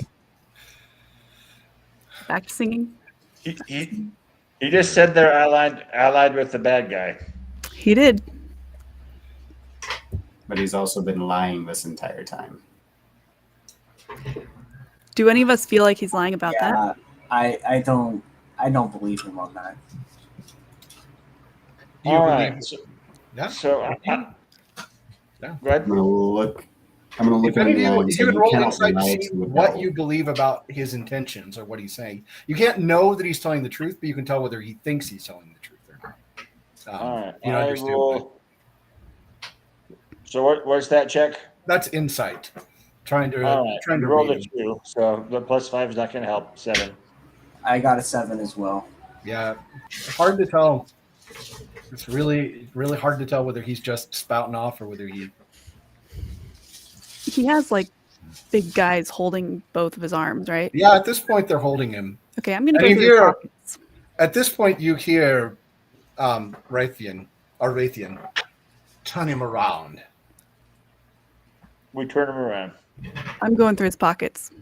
Speaker 1: Back to singing.
Speaker 7: He just said they're allied with the bad guy.
Speaker 1: He did.
Speaker 4: But he's also been lying this entire time.
Speaker 1: Do any of us feel like he's lying about that?
Speaker 3: Yeah, I don't believe him on that.
Speaker 2: Do you
Speaker 7: All
Speaker 2: believe?
Speaker 7: right.
Speaker 2: Yeah.
Speaker 7: So,
Speaker 2: Yeah.
Speaker 7: go ahead.
Speaker 4: I'm gonna look
Speaker 2: If any
Speaker 4: at
Speaker 2: of you,
Speaker 4: the
Speaker 2: you can
Speaker 4: you
Speaker 2: roll
Speaker 4: cannot
Speaker 2: insight to
Speaker 4: lie
Speaker 2: see
Speaker 4: to a
Speaker 2: what
Speaker 4: devil.
Speaker 2: you believe about his intentions or what he's saying. You can't know that he's telling the truth, but you can tell whether he thinks he's telling the truth or not.
Speaker 7: All right.
Speaker 2: You
Speaker 7: I
Speaker 2: understand
Speaker 7: will. So what's that check?
Speaker 2: That's insight. Trying to
Speaker 7: All right.
Speaker 2: trying to
Speaker 7: Roll
Speaker 2: read
Speaker 7: a
Speaker 2: him.
Speaker 7: 2, so the plus 5 is not going to help. 7.
Speaker 3: I got a 7 as well.
Speaker 2: Yeah, hard to tell. It's really hard to tell whether he's just spouting off or whether he.
Speaker 1: He has like big guys holding both of his arms, right?
Speaker 2: Yeah, at this point they're holding him.
Speaker 1: Okay, I'm gonna
Speaker 2: And
Speaker 1: go
Speaker 2: you
Speaker 1: through the
Speaker 2: hear-
Speaker 1: pockets.
Speaker 2: At this point, you hear Raytheon, turn him around.
Speaker 7: We turn him around.
Speaker 1: I'm going through his pockets.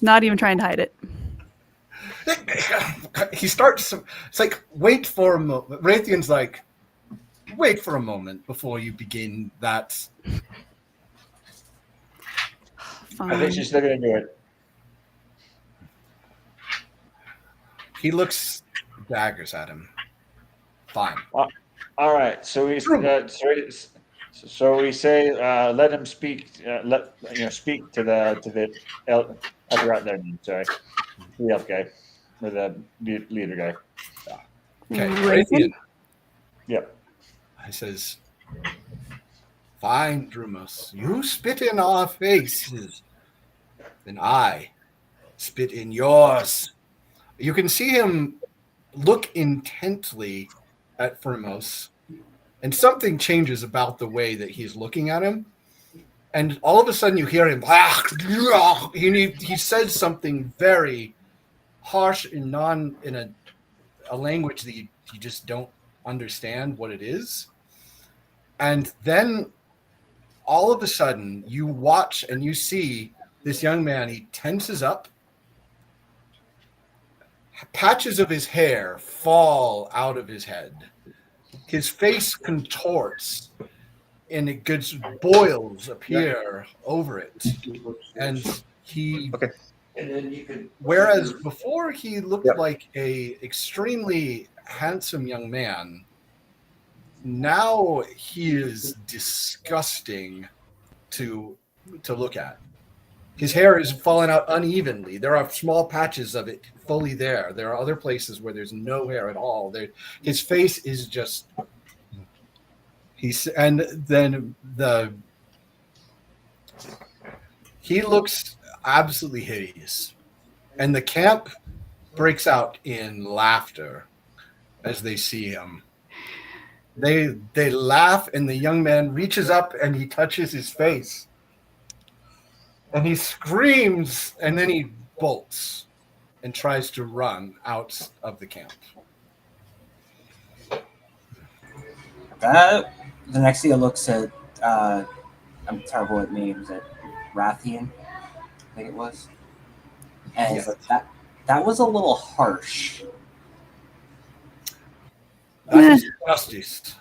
Speaker 1: Not even trying to hide it.
Speaker 2: He starts. It's like wait for a moment. Raytheon's like, wait for a moment before you begin that.
Speaker 1: Fine.
Speaker 7: I think she's still going to do it.
Speaker 2: He looks daggers at him. Fine.
Speaker 7: All right. So So we say, let him speak. Speak to the I forgot their name. Sorry, the elf guy or the leader guy.
Speaker 2: Okay,
Speaker 1: Raytheon?
Speaker 2: Raytheon.
Speaker 7: Yep.
Speaker 2: I says, "Fine, Drumus. You spit in our faces, then I spit in yours." You can see him look intently at Firmos, and something changes about the way that he's looking at him. And all of a sudden, you hear him. He says something very harsh in a language that you just don't understand what it is. And then all of a sudden, you watch and you see this young man. He tenses up. Patches of his hair fall out of his head. His face contorts, and it gets boils appear over it. And he,
Speaker 7: Okay.
Speaker 2: whereas before he looked like a extremely handsome young man, now he is disgusting to look at. His hair is falling out unevenly. There are small patches of it fully there. There are other places where there's no hair at all. His face is just. He looks absolutely hideous, and the camp breaks out in laughter as they see him. They laugh, and the young man reaches up and he touches his face. And he screams, and then he bolts and tries to run out of the camp.
Speaker 3: The Nexia looks at, I'm terrible at names, at Rathian, I think it was. And
Speaker 2: Yes.
Speaker 3: he's like, that was a little harsh.
Speaker 2: That is justice.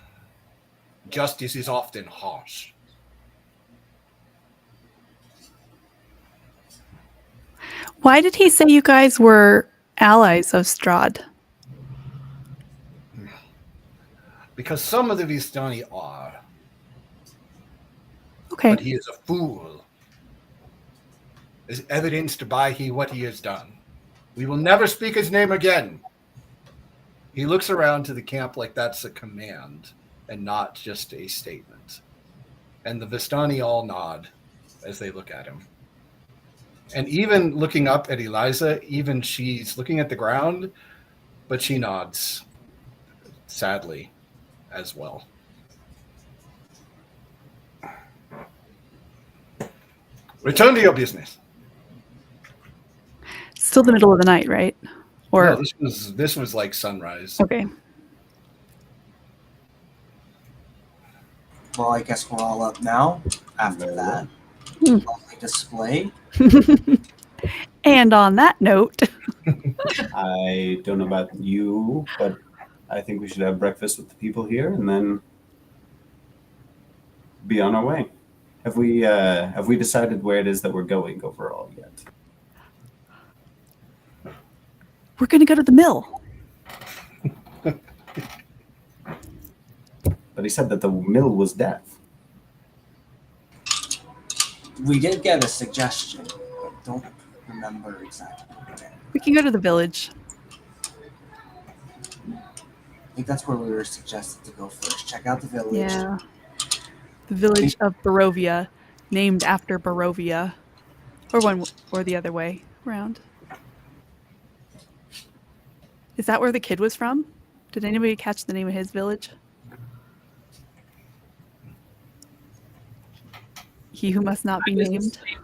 Speaker 2: Justice is often harsh.
Speaker 1: Why did he say you guys were allies of Strahd?
Speaker 2: Because some of the Vistani are,
Speaker 1: Okay.
Speaker 2: but he is a fool. Is evidenced by what he has done. We will never speak his name again. He looks around to the camp like that's a command and not just a statement. And the Vistani all nod as they look at him. And even looking up at Eliza, even she's looking at the ground, but she nods sadly as well. Return to your business.
Speaker 1: Still the middle of the night, right? Or
Speaker 2: No, this was like sunrise.
Speaker 1: okay.
Speaker 3: Well, I guess we're all up now after that.
Speaker 1: Hmm.
Speaker 3: Lovely display.
Speaker 1: And on that note,
Speaker 4: I don't know about you, but I think we should have breakfast with the people here and then be on our way. Have we decided where it is that we're going overall yet?
Speaker 1: we're going to go to the mill.
Speaker 4: But he said that the mill was death.
Speaker 3: We did get a suggestion, but don't remember exactly where.
Speaker 1: We can go to the village.
Speaker 3: I think that's where we were suggested to go first. Check out the village.
Speaker 1: Yeah. The village of Barovia, named after Barovia. Or the other way around. Is that where the kid was from? Did anybody catch the name of his village? He who must not be
Speaker 5: I was
Speaker 1: named.
Speaker 5: asleep,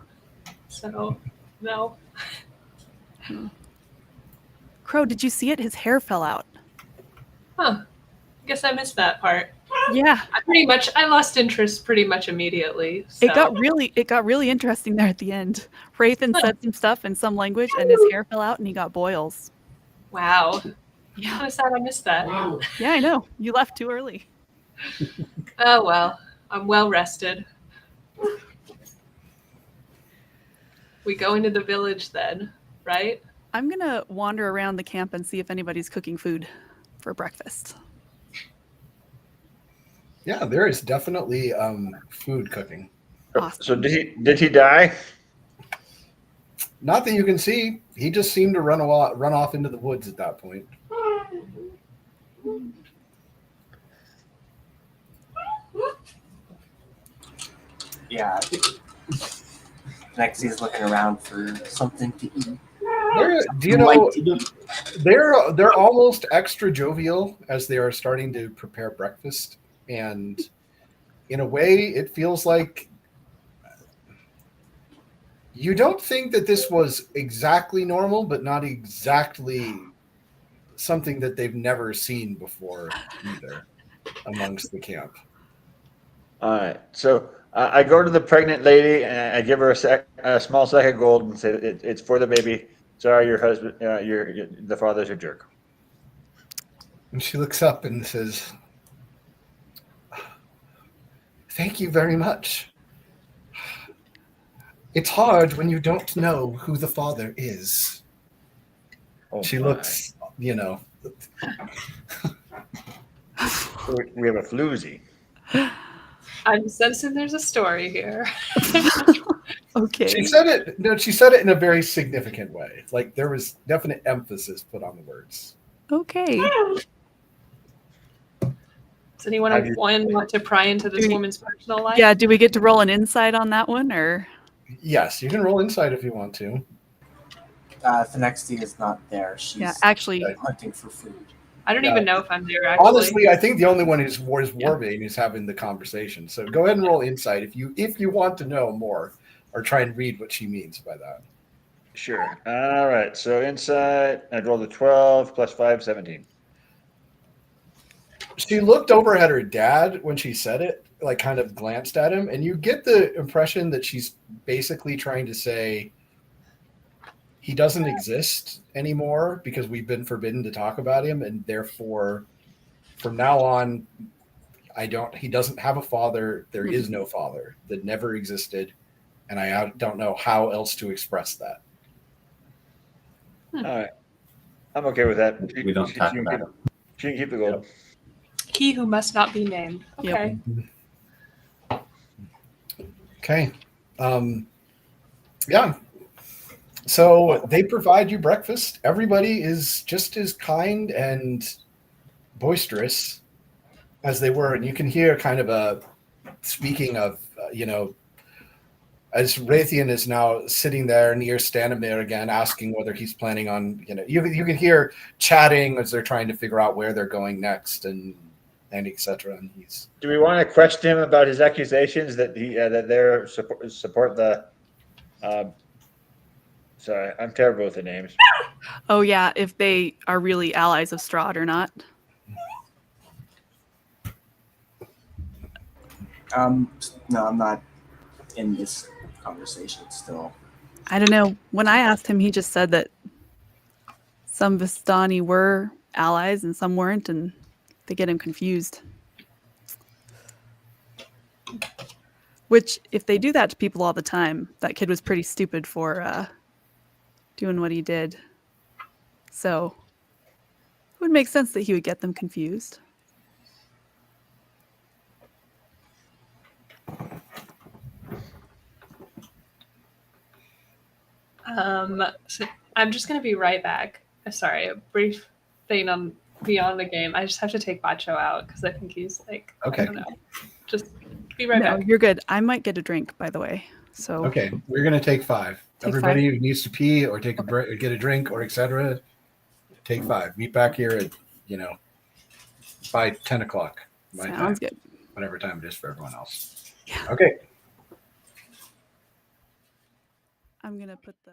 Speaker 5: so, no.
Speaker 1: Crow, did you see it? His hair fell out.
Speaker 5: Huh. Guess I missed that part.
Speaker 1: Yeah.
Speaker 5: I lost interest pretty much immediately. So.
Speaker 1: It got really interesting there at the end. Raytheon said some stuff in some language and his hair fell out and he got boils.
Speaker 5: Wow.
Speaker 1: Yeah.
Speaker 5: I'm sad I missed that.
Speaker 1: Yeah, I know. You left too early.
Speaker 5: Oh well. I'm well rested. We go into the village then, right?
Speaker 1: I'm going to wander around the camp and see if anybody's cooking food for breakfast.
Speaker 2: Yeah, there is definitely food cooking.
Speaker 1: Awesome.
Speaker 7: So did he die?
Speaker 2: Not that you can see. He just seemed to run off into the woods at that point.
Speaker 3: Yeah. Nexia's looking around for something to eat.
Speaker 2: Do you know they're almost extra jovial as they are starting to prepare breakfast, and in a way, it feels like you don't think that this was exactly normal, but not exactly something that they've never seen before either amongst the camp.
Speaker 7: All right. So I go to the pregnant lady and I give her a small sack of gold and say it's for the baby. Sorry, your husband, the father's a jerk.
Speaker 2: And she looks up and says, "Thank you very much. It's hard when you don't know who the father is."
Speaker 7: Oh,
Speaker 2: She
Speaker 7: my.
Speaker 2: looks, you know,
Speaker 7: We have a floozy.
Speaker 5: I'm sensing there's a story here.
Speaker 1: Okay.
Speaker 2: she said it. No, she said it in a very significant way. Like there was definite emphasis put on the words.
Speaker 1: Okay.
Speaker 5: Does anyone
Speaker 7: Have you-
Speaker 5: want to pry into this
Speaker 1: Do we-
Speaker 5: woman's personal life?
Speaker 1: Yeah, do we get to roll an insight on that one or?
Speaker 2: Yes, you can roll insight if you want to.
Speaker 3: Thenextia is not there. She's
Speaker 1: Yeah, actually,
Speaker 3: hunting for food.
Speaker 5: I don't
Speaker 2: Yeah.
Speaker 5: even know if I'm there actually.
Speaker 2: Honestly, I think the only one who's Warbane is having the conversation. So go ahead and roll insight if you want to know more, or try and read what she means by that.
Speaker 7: Sure. All right. So inside, I rolled a 12 plus 5, 17.
Speaker 2: She looked over at her dad when she said it, like kind of glanced at him, and you get the impression that she's basically trying to say he doesn't exist anymore because we've been forbidden to talk about him, and therefore from now on he doesn't have a father. There is no father that never existed, and I don't know how else to express that.
Speaker 7: All right. I'm okay with that.
Speaker 4: We don't talk
Speaker 7: can
Speaker 4: about
Speaker 7: keep,
Speaker 4: it.
Speaker 7: She can keep the gold.
Speaker 5: He who must not be named.
Speaker 1: Yep.
Speaker 5: Okay.
Speaker 2: Okay. Yeah. So they provide you breakfast. Everybody is just as kind and boisterous as they were. And you can hear kind of speaking of, as Raytheon is now sitting there near Stanimir again, asking whether he's planning on, you can hear chatting as they're trying to figure out where they're going next and etc. And he's,
Speaker 7: Do we want to question him about his accusations that that they're support the? Sorry, I'm terrible with the names.
Speaker 1: oh yeah, if they are really allies of Strahd or not.
Speaker 3: No, I'm not in this conversation still.
Speaker 1: I don't know. When I asked him, he just said that some Vistani were allies and some weren't, and they get him confused. Which, if they do that to people all the time, that kid was pretty stupid for doing what he did. So it would make sense that he would get them confused.
Speaker 5: So I'm just gonna be right back. Sorry, a brief thing on beyond the game. I just have to take Bacho out because I think he's like,
Speaker 2: Okay.
Speaker 5: I don't know. Just be right
Speaker 1: No,
Speaker 5: back.
Speaker 1: you're good. I might get a drink, by the way. So
Speaker 2: okay, we're going to take 5.
Speaker 1: Take
Speaker 2: Everybody who needs to pee or take a break or get a drink or etc., take 5. Meet back here at, by 10 o'clock. My
Speaker 1: sounds
Speaker 2: time,
Speaker 1: good.
Speaker 2: whatever time it is for everyone else.
Speaker 1: Yeah.
Speaker 2: Okay.
Speaker 1: I'm gonna put the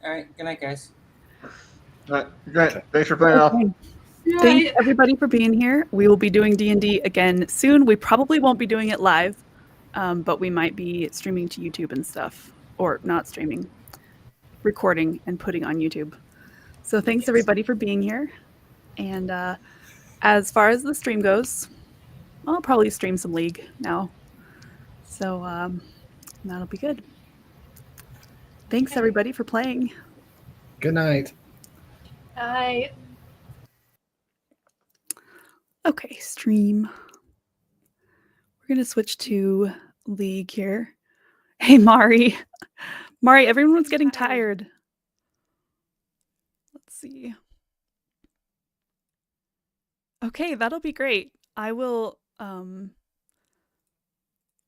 Speaker 3: All right. Good night, guys.
Speaker 7: All right, great. Thanks for playing off.
Speaker 1: Okay. Thanks everybody for being here. We will be doing D&D again soon. We probably won't be doing it live, but we might be streaming to YouTube and stuff, or not streaming, recording and putting on YouTube. So thanks everybody for being here. And as far as the stream goes, I'll probably stream some League now. So that'll be good. Thanks everybody for playing.
Speaker 2: Good night.
Speaker 5: I
Speaker 1: Okay, stream. We're going to switch to League here. Hey, Mari. Mari, everyone's getting tired. Let's see. Okay, that'll be great. I will,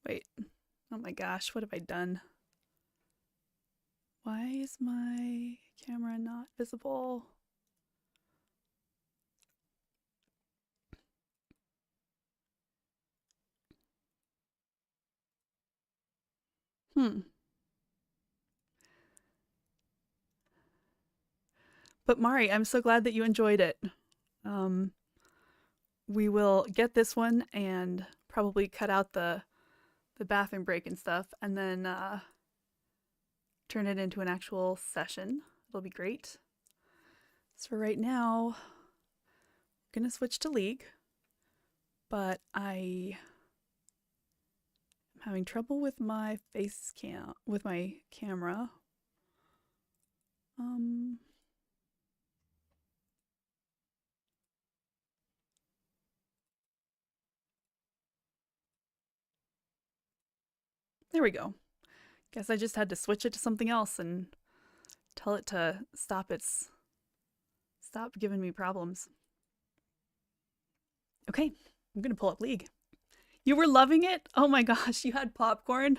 Speaker 1: wait. Oh my gosh, what have I done? Why is my camera not visible? But Mari, I'm so glad that you enjoyed it. We will get this one and probably cut out the bathroom break and stuff, and then turn it into an actual session. It'll be great. So right now, I'm gonna switch to League, but I am having trouble with my with my camera. There we go. Guess I just had to switch it to something else and tell it to stop giving me problems. Okay, I'm gonna pull up League. You were loving it? Oh my gosh, you had popcorn?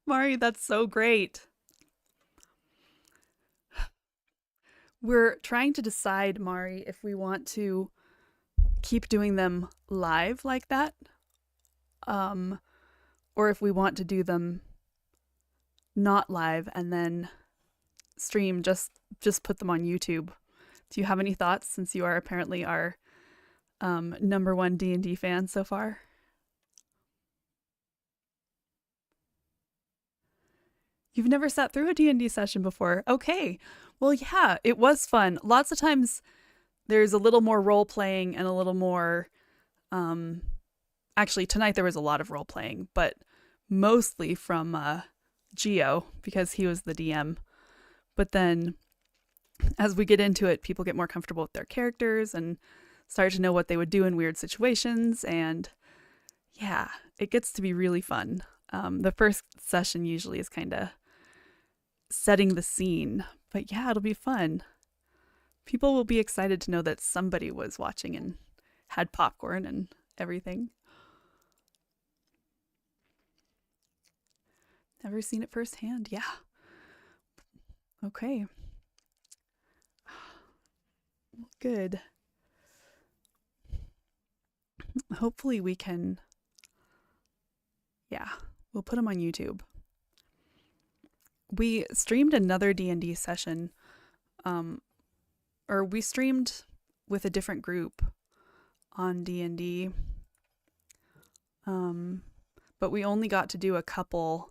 Speaker 1: Mari, that's so great. We're trying to decide, Mari, if we want to keep doing them live like that, or if we want to do them not live and then stream, just put them on YouTube. Do you have any thoughts, since you are apparently our #1 D&D fan so far? You've never sat through a D&D session before. Okay. Well, yeah, it was fun. Lots of times there's a little more role playing and a little more actually tonight there was a lot of role playing, but mostly from Geo, because he was the DM. But then as we get into it, people get more comfortable with their characters and start to know what they would do in weird situations, and yeah, it gets to be really fun. The first session usually is kind of setting the scene, but yeah, it'll be fun. People will be excited to know that somebody was watching and had popcorn and everything. Never seen it firsthand. Yeah. Okay. Good. Hopefully we can, yeah, we'll put them on YouTube. We streamed another D&D session, or we streamed with a different group on D&D, but we only got to do a couple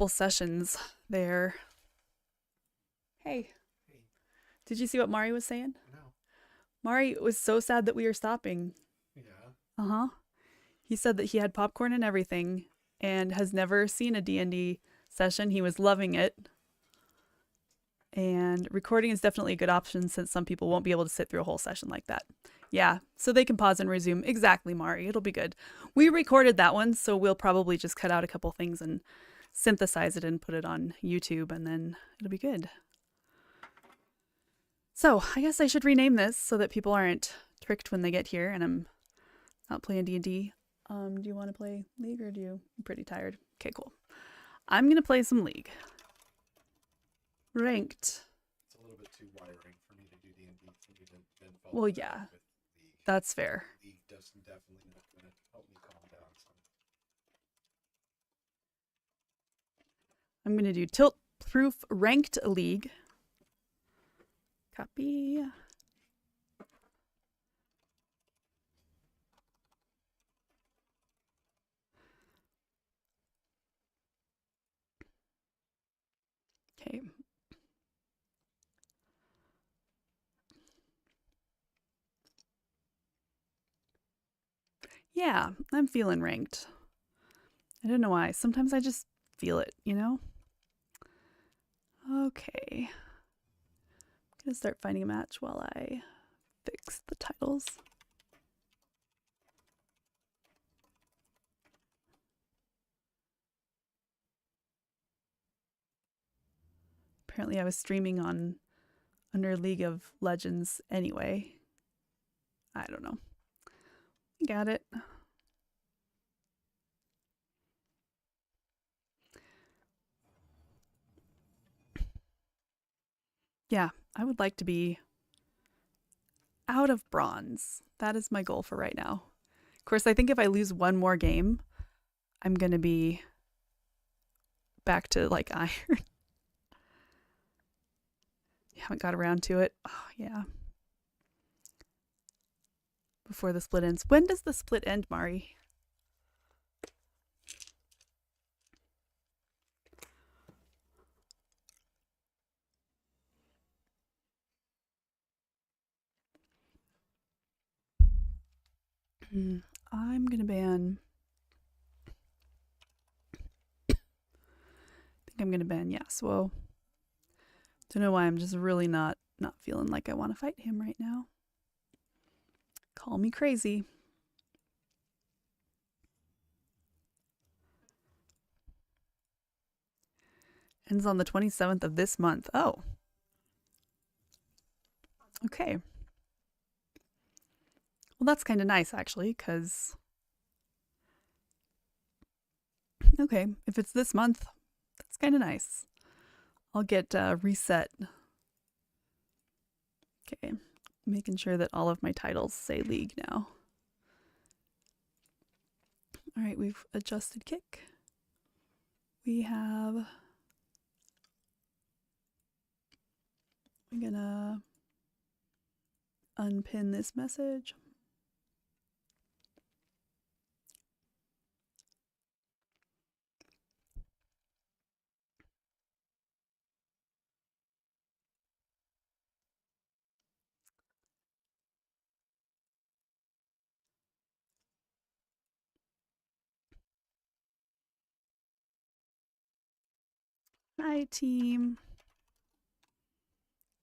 Speaker 1: sessions there. Hey, did you see what Mari was saying?
Speaker 2: No.
Speaker 1: Mari was so sad that we were stopping.
Speaker 2: Yeah.
Speaker 1: He said that he had popcorn and everything and has never seen a D&D session. He was loving it. And recording is definitely a good option, since some people won't be able to sit through a whole session like that. Yeah, so they can pause and resume. Exactly, Mari. It'll be good. We recorded that one, so we'll probably just cut out a couple things and synthesize it and put it on YouTube, and then it'll be good. So I guess I should rename this so that people aren't tricked when they get here and I'm not playing D&D. Do you want to play League, or I'm pretty tired? Okay, cool. I'm going to play some League. Ranked.
Speaker 2: It's a little bit too wiring for me to do D&D.
Speaker 1: Well, yeah, that's fair.
Speaker 2: League doesn't definitely not going to help me calm down.
Speaker 1: I'm going to do Tilt Proof Ranked League. Copy. Okay. Yeah, I'm feeling ranked. I don't know why. Sometimes I just feel it, you know? Okay. I'm going to start finding a match while I fix the titles. Apparently I was streaming on under League of Legends anyway. I don't know. Got it. Yeah, I would like to be out of bronze. That is my goal for right now. Of course, I think if I lose one more game, I'm going to be back to like iron. Haven't got around to it. Oh, yeah. Before the split ends. When does the split end, Mari? I'm going to ban... I think I'm going to ban Yasuo. Don't know why, I'm just really not feeling like I want to fight him right now. Call me crazy. Ends on the 27th of this month. Oh. Okay. Well, that's kind of nice, actually, because... Okay, if it's this month, that's kind of nice. I'll get reset. Okay, making sure that all of my titles say League now. All right, we've adjusted kick. We have... I'm gonna unpin this message. Hi, team.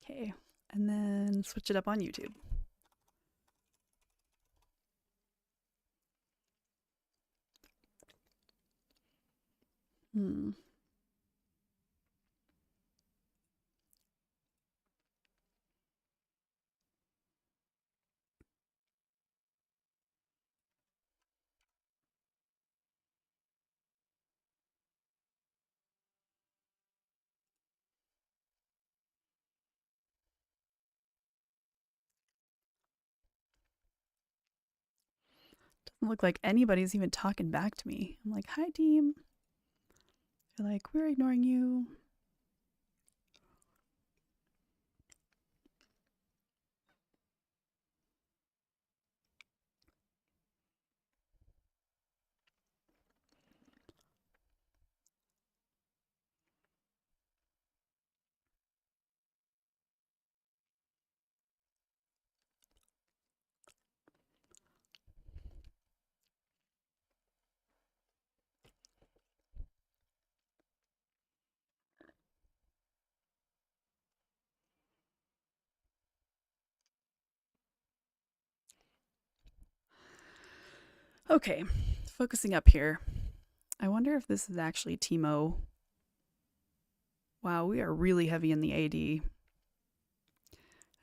Speaker 1: Okay, and then switch it up on YouTube. Doesn't look like anybody's even talking back to me. I'm like, hi, team. They're like, we're ignoring you. Okay, focusing up here. I wonder if this is actually Teemo. Wow, we are really heavy in the AD.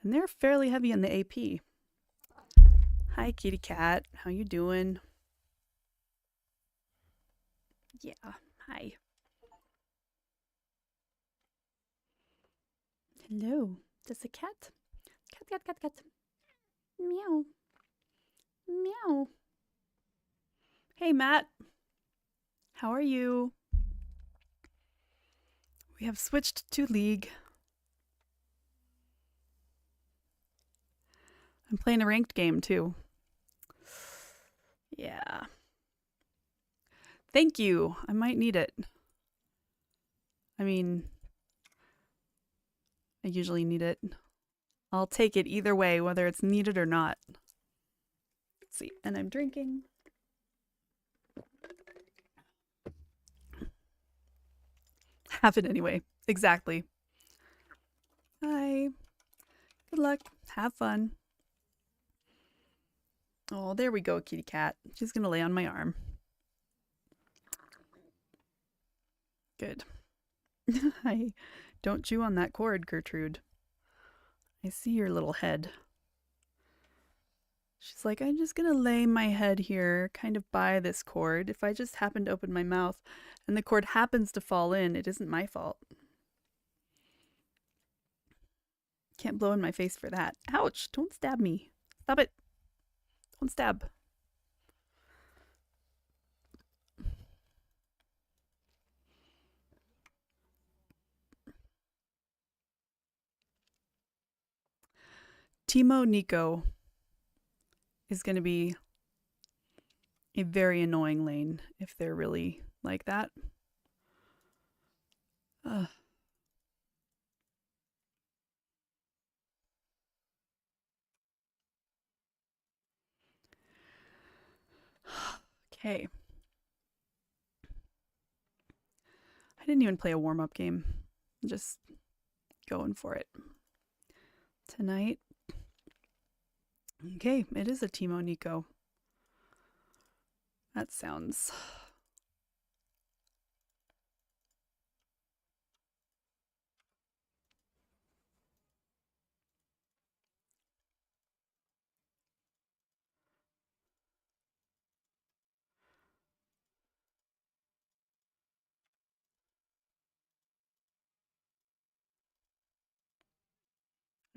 Speaker 1: And they're fairly heavy in the AP. Hi, kitty cat. How you doing? Yeah, hi. Hello. There's a cat. Cat, cat, cat, cat. Meow. Meow. Hey, Matt. How are you? We have switched to League. I'm playing a ranked game too. Yeah. Thank you. I might need it. I mean, I usually need it. I'll take it either way, whether it's needed or not. Let's see. And I'm drinking. Have it anyway. Exactly. Hi. Good luck. Have fun. Oh, there we go, kitty cat. She's going to lay on my arm. Good. Hi. Don't chew on that cord, Gertrude. I see your little head. She's like, I'm just going to lay my head here, kind of by this cord. If I just happen to open my mouth and the cord happens to fall in, it isn't my fault. Can't blow in my face for that. Ouch! Don't stab me. Stop it. Don't stab. Teemo Nico is going to be a very annoying lane if they're really like that. Okay. I didn't even play a warm-up game. I'm just going for it. Tonight. Okay, it is a Teemo Nico. That sounds...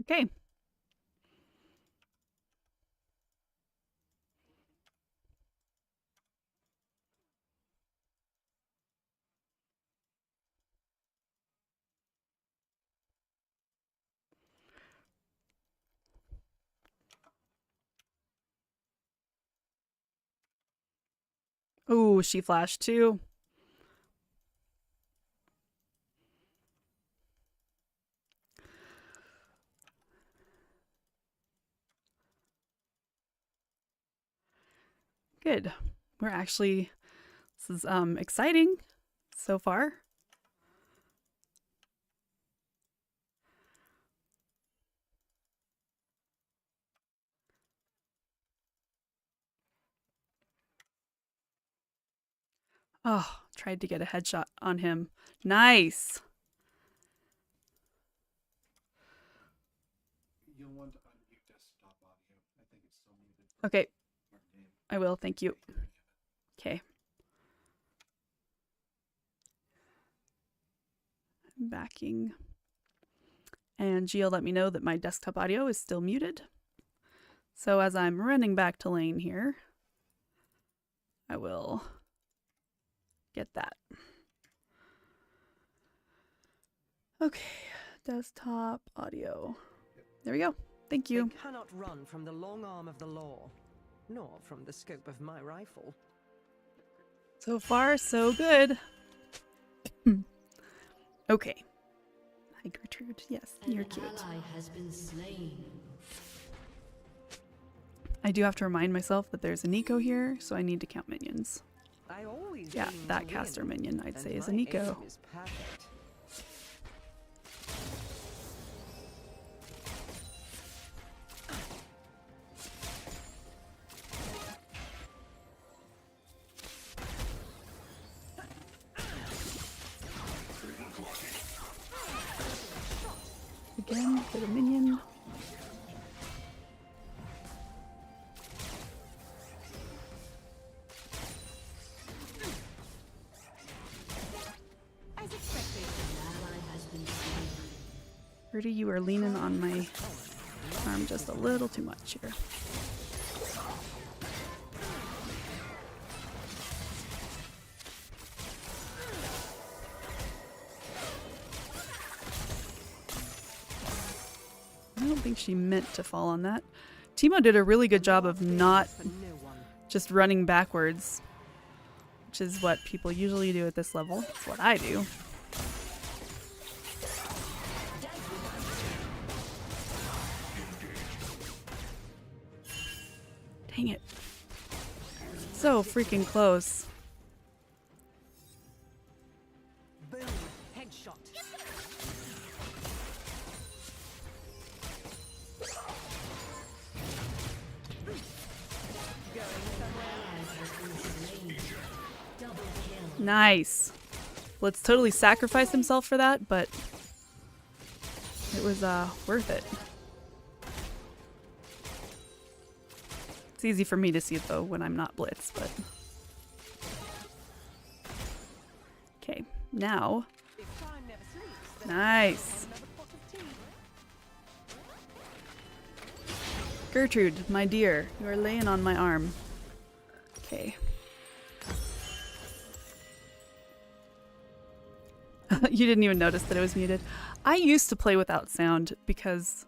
Speaker 1: Okay. Oh, she flashed too. Good. We're actually, this is exciting so far. Oh, tried to get a headshot on him. Nice.
Speaker 2: You'll want to unmute desktop audio. I think it's still muted.
Speaker 1: Okay. I will, thank you. Okay. I'm backing. And Gio let me know that my desktop audio is still muted. So as I'm running back to lane here, I will get that. Okay, desktop audio. There we go. Thank you.
Speaker 8: They cannot run from the long arm of the law, nor from the scope of my rifle.
Speaker 1: So far, so good. Okay. Hi, Gertrude. Yes, you're cute.
Speaker 9: An ally has been slain.
Speaker 1: I do have to remind myself that there's a Nico here, so I need to count minions.
Speaker 8: I always
Speaker 1: Yeah,
Speaker 8: aim
Speaker 1: that
Speaker 8: to
Speaker 1: caster
Speaker 8: win,
Speaker 1: minion, I'd
Speaker 8: and
Speaker 1: say, is a
Speaker 8: my
Speaker 1: Nico.
Speaker 8: aim is perfect.
Speaker 1: Again, for the minion.
Speaker 9: As expected, an ally has been slain.
Speaker 1: Bertie, you are leaning on my arm just a little too much here. think she meant to fall on that. Timo did a really good job of not
Speaker 8: For no one.
Speaker 1: just running backwards, which is what people usually do at this level. It's what I do. Dang it. So freaking close.
Speaker 8: Boom. Headshot.
Speaker 1: Nice. Blitz totally sacrificed himself for that, but it was worth it. It's easy for me to see it though when I'm not Blitz, but okay, now
Speaker 8: If time never sleeps, then
Speaker 1: nice.
Speaker 8: another pot of tea.
Speaker 1: Gertrude, my dear, you are laying on my arm. Okay. You didn't even notice that it was muted. I used to play without sound because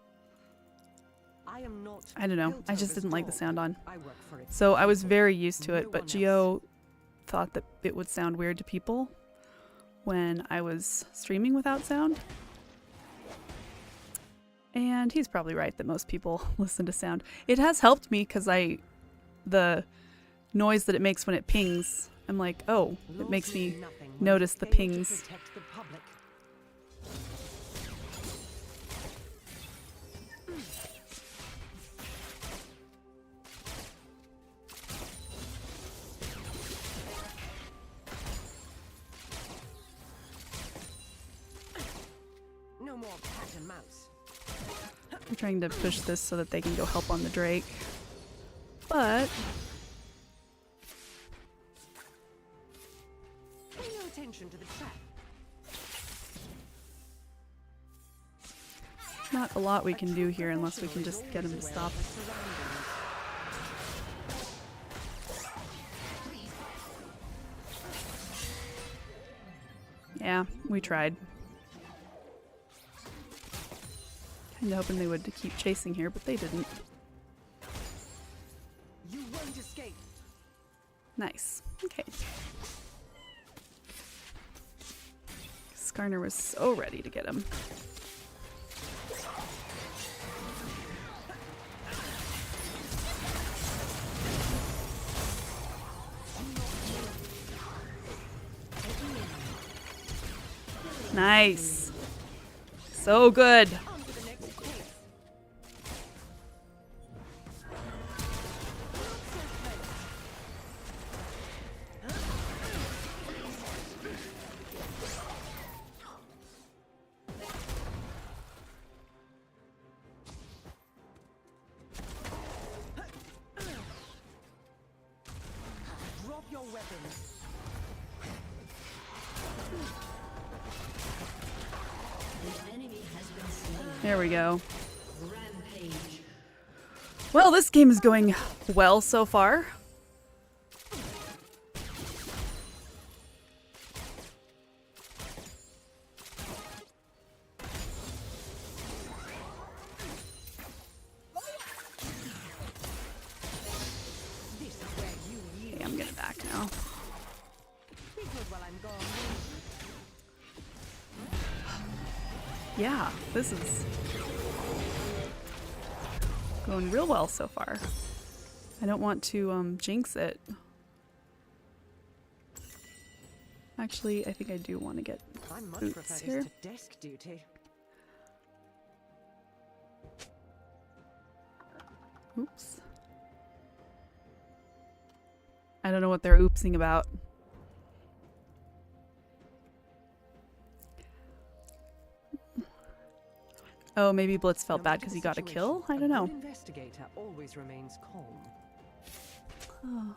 Speaker 8: I am not
Speaker 1: I don't know, I just
Speaker 8: Piltover's
Speaker 1: didn't like the
Speaker 8: dog.
Speaker 1: sound on.
Speaker 8: I work for it.
Speaker 1: So I was very used to it,
Speaker 8: No
Speaker 1: but
Speaker 8: one
Speaker 1: Gio thought that it would sound weird to people when I was streaming without sound. And he's probably right that most people listen to sound. It has helped me because the noise that it makes when it pings, I'm like, oh, it
Speaker 8: Laws
Speaker 1: makes
Speaker 8: mean
Speaker 1: me
Speaker 8: nothing when
Speaker 1: notice
Speaker 8: they
Speaker 1: the
Speaker 8: fail to
Speaker 1: pings.
Speaker 8: protect the public. No more cat and mouse.
Speaker 1: I'm trying to push this so that they can go help on the Drake. But
Speaker 8: Pay no attention to the trap.
Speaker 1: not a lot we can do here unless we can just get him to stop. Yeah, we tried. Kinda hoping they would to keep chasing here, but they didn't.
Speaker 8: You won't escape.
Speaker 1: Nice. Okay. Skarner was so ready to get him. Nice. So good.
Speaker 8: On to the next case. Drop your weapons.
Speaker 9: An enemy has been slain.
Speaker 1: There we go.
Speaker 9: Rampage.
Speaker 1: Well, this game is going well so far.
Speaker 8: This is where you yield.
Speaker 1: Okay, I'm getting back now.
Speaker 8: Be good while I'm gone.
Speaker 1: Yeah, this is going real well so far. I don't want to jinx it. Actually, I think I do want to get
Speaker 8: I much
Speaker 1: boots
Speaker 8: prefer
Speaker 1: here.
Speaker 8: this to desk duty.
Speaker 1: Oops. I don't know what they're oopsing about. Oh, maybe Blitz felt
Speaker 8: No
Speaker 1: bad
Speaker 8: matter
Speaker 1: because
Speaker 8: the
Speaker 1: he got a
Speaker 8: situation,
Speaker 1: kill? I don't
Speaker 8: a
Speaker 1: know.
Speaker 8: good investigator always remains calm.
Speaker 1: Oh.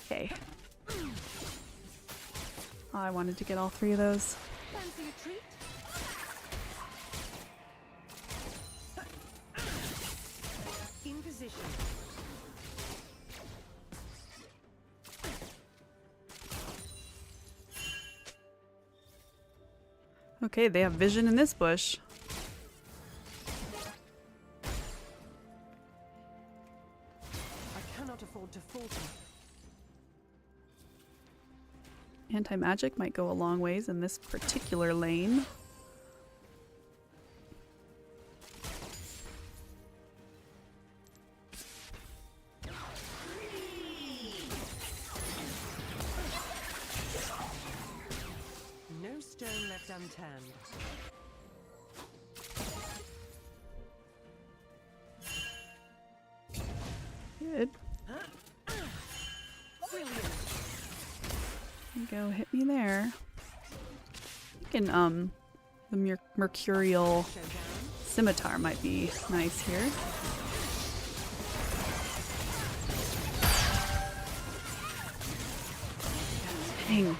Speaker 1: Okay. Oh, I wanted to get all three of those.
Speaker 8: Fancy a treat? In position.
Speaker 1: Okay, they have vision in this bush.
Speaker 8: I cannot afford to falter.
Speaker 1: Anti-magic might go a long ways in this particular lane.
Speaker 8: No stone left unturned.
Speaker 1: Good.
Speaker 8: Brilliant.
Speaker 1: Go hit me there. You can, the mercurial
Speaker 8: Showdown.
Speaker 1: scimitar might be nice here. Dang.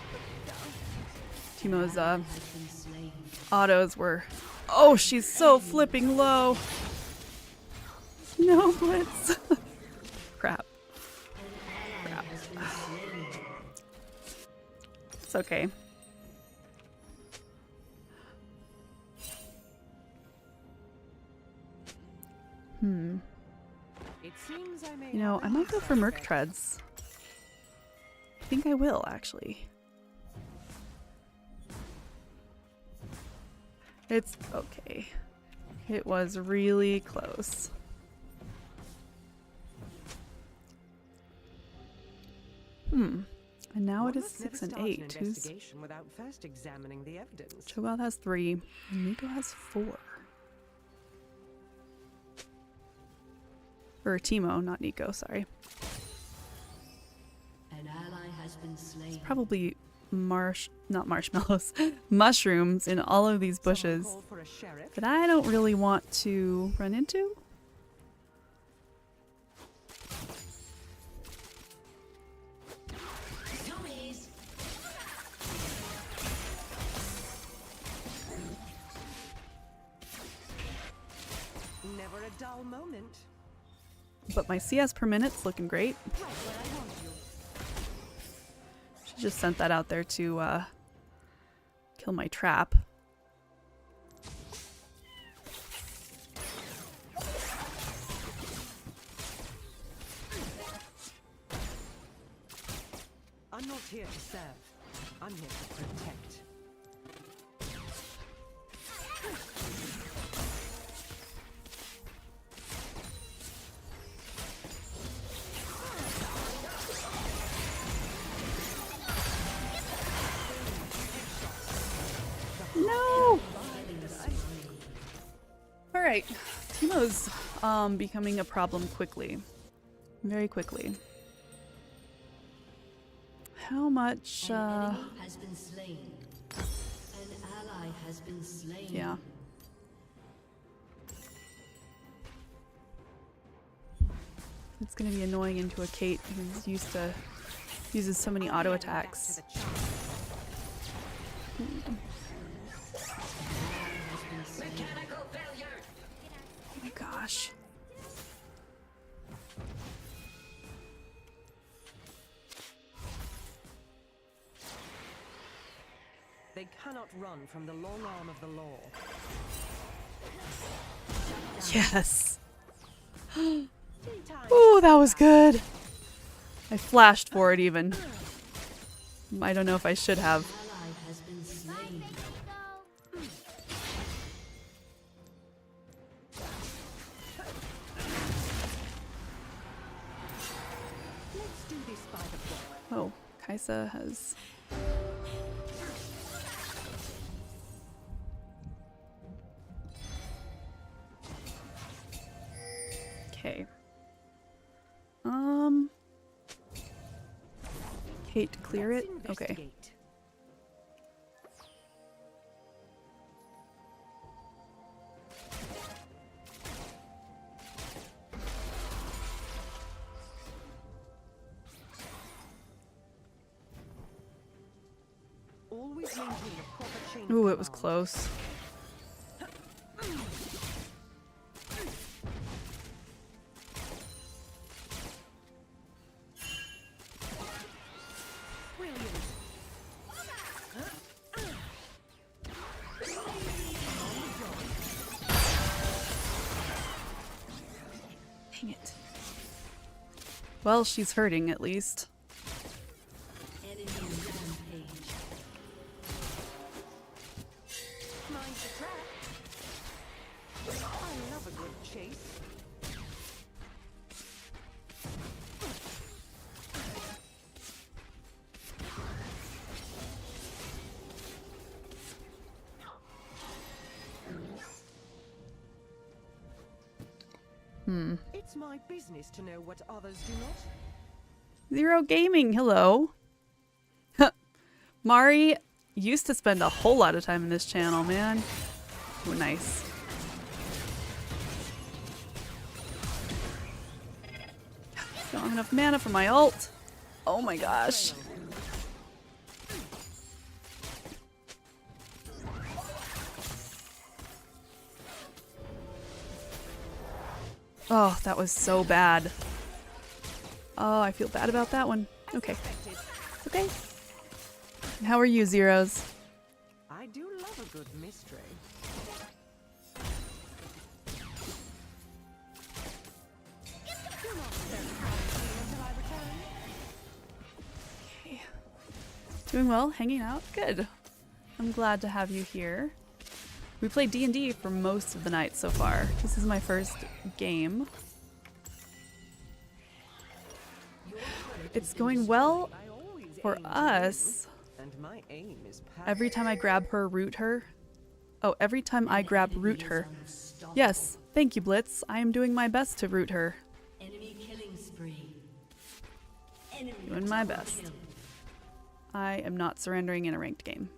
Speaker 1: Timo's,
Speaker 9: Has been slain.
Speaker 1: autos were... Oh, she's so flipping low. No blitz. Crap.
Speaker 9: An ally has been slain.
Speaker 1: It's okay.
Speaker 8: It seems I may
Speaker 1: You know,
Speaker 8: have
Speaker 1: I
Speaker 8: a
Speaker 1: might go for Merc
Speaker 8: suspect.
Speaker 1: Treads. I think I will, actually. It's okay. It was really close. And now
Speaker 8: One
Speaker 1: it is
Speaker 8: must never
Speaker 1: 6 and
Speaker 8: start
Speaker 1: 8.
Speaker 8: an
Speaker 1: Who's...
Speaker 8: investigation without first examining the evidence.
Speaker 1: Cho'Gath has 3. And Nico has 4. Or Timo, not Nico, sorry.
Speaker 9: An ally has been slain.
Speaker 1: Probably not marshmallows, mushrooms in all of these
Speaker 8: Someone
Speaker 1: bushes
Speaker 8: call for a sheriff.
Speaker 1: that I don't really want to run into.
Speaker 9: Zombies.
Speaker 8: Never a dull moment.
Speaker 1: But my CS per minute's looking great.
Speaker 8: Right where I want you.
Speaker 1: She just sent that out there to kill my trap.
Speaker 8: I'm not here to serve. I'm here to protect.
Speaker 1: No! Alright. Timo's becoming a problem quickly. Very quickly. How much
Speaker 9: An enemy has been slain. An ally has been slain.
Speaker 1: yeah. It's gonna be annoying into a Kate who's used to uses so many auto
Speaker 8: Back to
Speaker 1: attacks.
Speaker 8: the chart.
Speaker 1: Oh my gosh.
Speaker 8: They cannot run from the long arm of the law.
Speaker 1: Yes.
Speaker 8: Tea time.
Speaker 1: Oh, that was good. I flashed for it even. I don't know if I should have.
Speaker 9: Ally has been slain.
Speaker 8: Let's do this by the book.
Speaker 1: Oh, Kaisa has. Okay. Kate, clear
Speaker 8: Let's
Speaker 1: it? Okay.
Speaker 8: investigate. Always maintain a proper chain of
Speaker 1: Ooh, it was
Speaker 8: command.
Speaker 1: close.
Speaker 8: Brilliant.
Speaker 1: Dang it. Well, she's hurting at least.
Speaker 9: Enemy rampage.
Speaker 8: Mind the trap. I love a good chase. It's my business to know what others do not.
Speaker 1: Zero Gaming, hello. Mari used to spend a whole lot of time in this channel, man. Oh, nice. Don't have enough mana for my ult. Oh my gosh. Oh, that was so bad. Oh, I feel bad about that one. Okay. Okay. How are you, Zeros?
Speaker 8: I do love a good mystery. Do not step behind me until I return.
Speaker 1: Okay. Doing well, hanging out. Good. I'm glad to have you here. We played D&D for most of the night so far. This is my first game. It's going well
Speaker 8: I always
Speaker 1: for
Speaker 8: aim to
Speaker 1: us.
Speaker 8: win, and my aim is past.
Speaker 1: Every time I grab her, root her. Oh, every time I grab root her. Yes, thank you, Blitz. I am doing my best to root her.
Speaker 9: Enemy killing spree. Enemy
Speaker 1: Doing my
Speaker 9: double
Speaker 1: best.
Speaker 9: kill.
Speaker 1: I am not surrendering in a ranked game.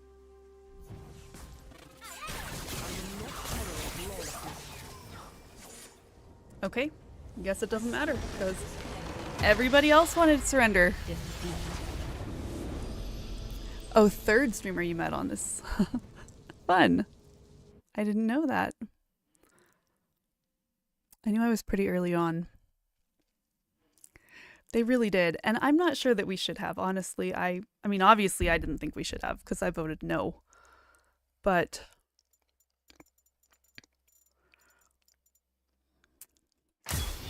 Speaker 1: Okay, guess it doesn't matter because everybody else wanted to surrender. Oh, third streamer you met on this. Fun. I didn't know that. I knew I was pretty early on. They really did. And I'm not sure that we should have, honestly. I mean, obviously I didn't think we should have because I voted no. But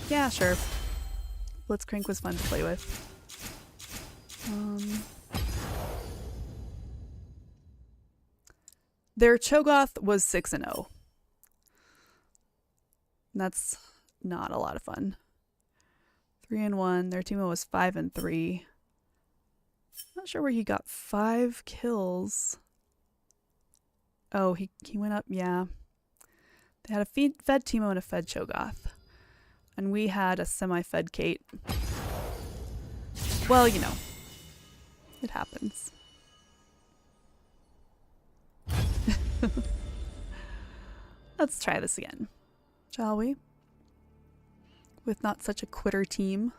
Speaker 1: yeah, sure. Blitzcrank was fun to play with. Their Cho'Gath was 6-0. That's not a lot of fun. 3-1. Their Teemo was 5-3. Not sure where he got 5 kills. Oh, he went up, yeah. They had a fed Teemo and a fed Cho'Gath. And we had a semi-fed Kate. Well, you know. It happens. Let's try this again. Shall we? With not such a quitter team.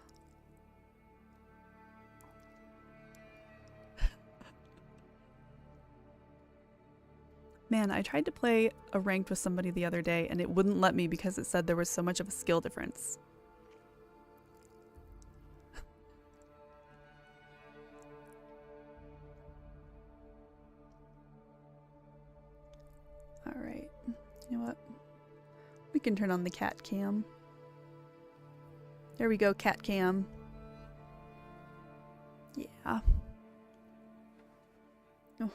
Speaker 1: Man, I tried to play a ranked with somebody the other day and it wouldn't let me because it said there was so much of a skill difference. Alright, you know what? We can turn on the cat cam. There we go, cat cam. Yeah.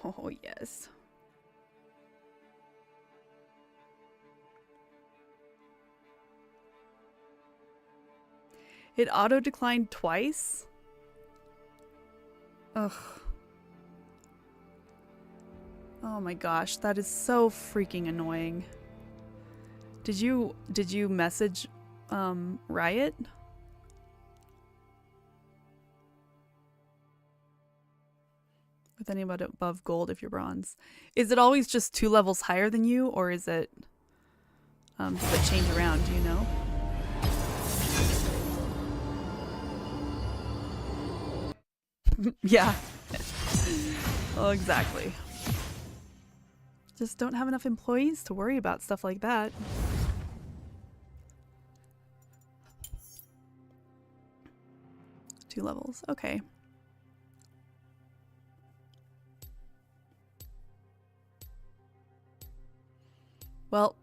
Speaker 1: Oh, yes. It auto-declined twice? Ugh. Oh my gosh, that is so freaking annoying. Did you message Riot? With anybody above gold if you're bronze. Is it always just 2 levels higher than you, or is it does it change around, do you know? Yeah. Oh, exactly. Just don't have enough employees to worry about stuff like that. Two levels. Okay. Well,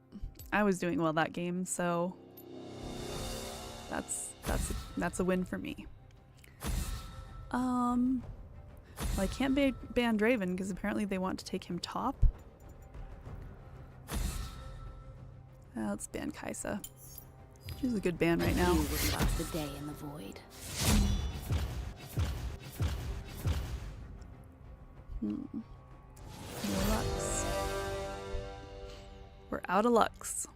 Speaker 1: I was doing well that game, so That's a win for me. Well, I can't ban Draven because apparently they want to take him top. Let's ban Kaisa. She's a good ban right now.
Speaker 9: You would last the day in the void.
Speaker 1: No Lux. We're out of Lux.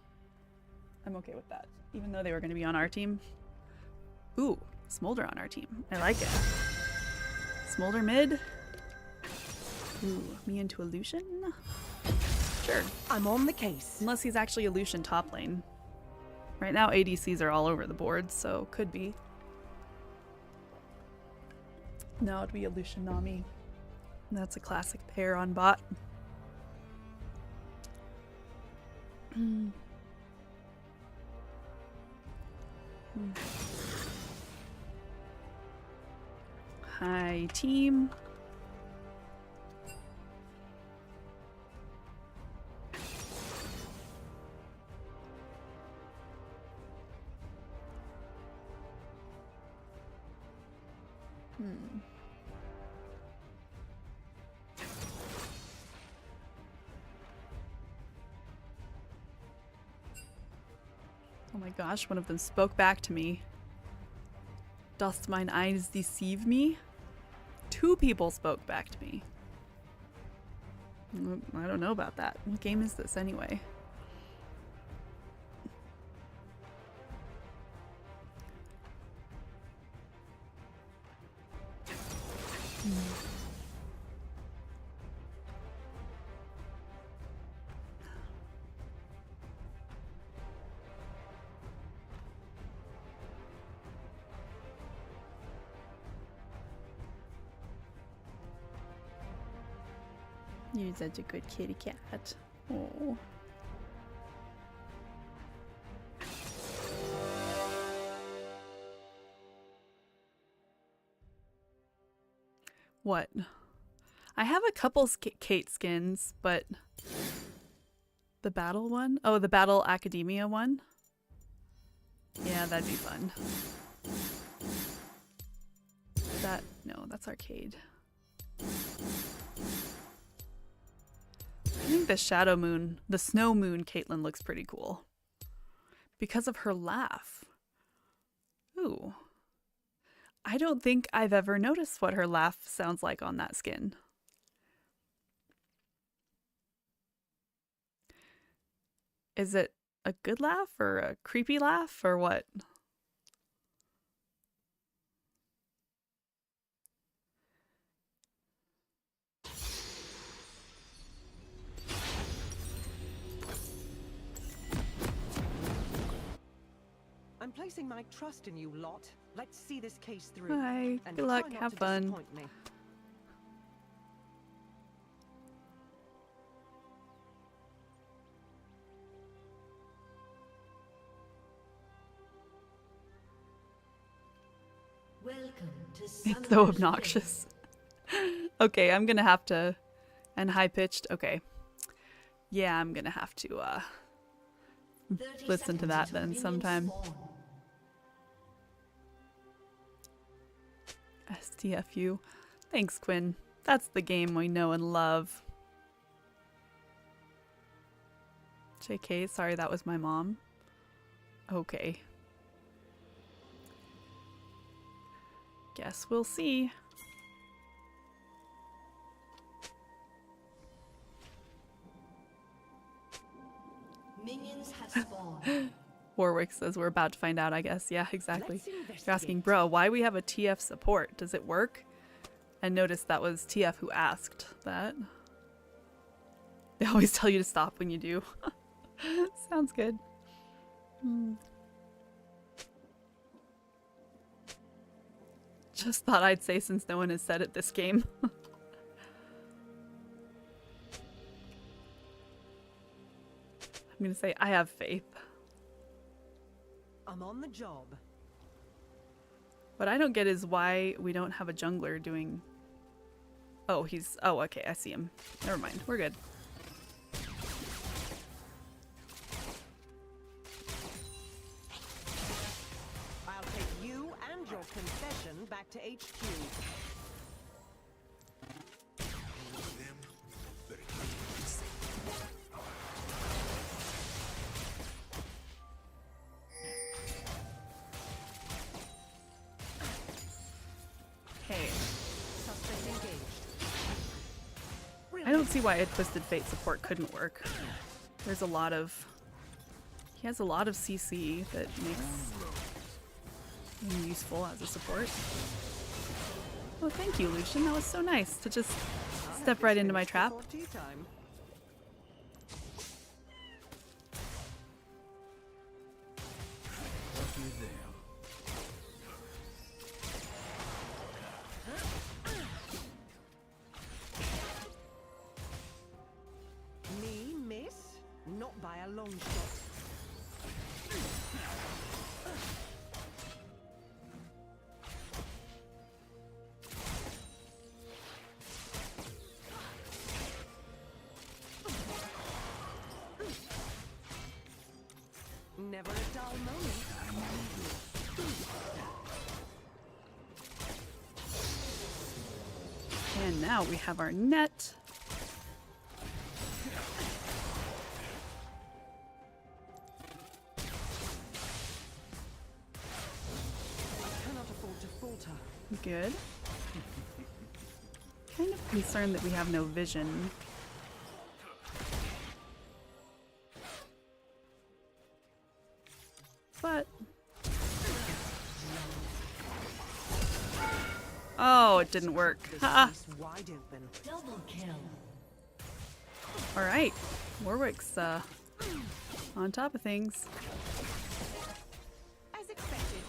Speaker 1: I'm okay with that, even though they were going to be on our team. Ooh, Smolder on our team. I like it. Smolder mid. Ooh, me into a Lucian? Sure.
Speaker 8: I'm on the case.
Speaker 1: Unless he's actually a Lucian top lane. Right now ADCs are all over the board, so could be. No, it'd be a Lucian Nami. That's a classic pair on bot. Hi, team. Oh my gosh, one of them spoke back to me. Doth mine eyes deceive me? 2 people spoke back to me. I don't know about that. What game is this anyway? You're such a good kitty cat. Oh. What? I have a couple Kate skins, but the battle one? Oh, the Battle Academia one? Yeah, that'd be fun. No, that's arcade. I think the Shadow Moon, the Snow Moon Caitlyn looks pretty cool. Because of her laugh. Ooh. I don't think I've ever noticed what her laugh sounds like on that skin. Is it a good laugh or a creepy laugh or what?
Speaker 8: I'm placing my trust in you lot. Let's see this case through.
Speaker 1: Hi,
Speaker 8: And
Speaker 1: good luck,
Speaker 8: try not
Speaker 1: have
Speaker 8: to
Speaker 1: fun.
Speaker 8: disappoint me.
Speaker 9: Welcome to
Speaker 1: It's
Speaker 9: Summoner's
Speaker 1: so
Speaker 9: Rift.
Speaker 1: obnoxious. Okay, I'm gonna have to... And high-pitched, okay. Yeah, I'm gonna have to,
Speaker 9: 30
Speaker 1: listen to
Speaker 9: seconds
Speaker 1: that
Speaker 9: until
Speaker 1: then
Speaker 9: minions
Speaker 1: sometime.
Speaker 9: spawn.
Speaker 1: STFU. Thanks, Quinn. That's the game we know and love. JK, sorry that was my mom. Okay. Guess we'll see.
Speaker 9: Minions have spawned.
Speaker 1: Warwick says we're about to find out, I guess. Yeah, exactly.
Speaker 8: Let's investigate.
Speaker 1: You're asking, bro, why we have a TF support? Does it work? And notice that was TF who asked that. They always tell you to stop when you do. Sounds good. Just thought I'd say since no one has said it this game. I'm gonna say I have faith.
Speaker 8: I'm on the job.
Speaker 1: What I don't get is why we don't have a jungler doing... Oh, he's... Oh, okay, I see him. Never mind, we're good.
Speaker 8: HQ.
Speaker 1: Okay.
Speaker 8: Suspect engaged.
Speaker 1: I don't see why a Twisted Fate support couldn't work. There's a lot of... He has a lot of CC that makes him useful as a support. Oh, thank you, Lucian. That was so nice to just step right into my trap.
Speaker 8: Before tea time. Me miss? Not by a long shot. Never a dull moment.
Speaker 1: And now we have our net.
Speaker 8: Cannot afford to falter.
Speaker 1: Good. Kind of concerned that we have no vision. But... Oh, it didn't work. Ha!
Speaker 8: Face wide open.
Speaker 9: Double kill.
Speaker 1: Alright. Warwick's on top of things.
Speaker 8: As expected.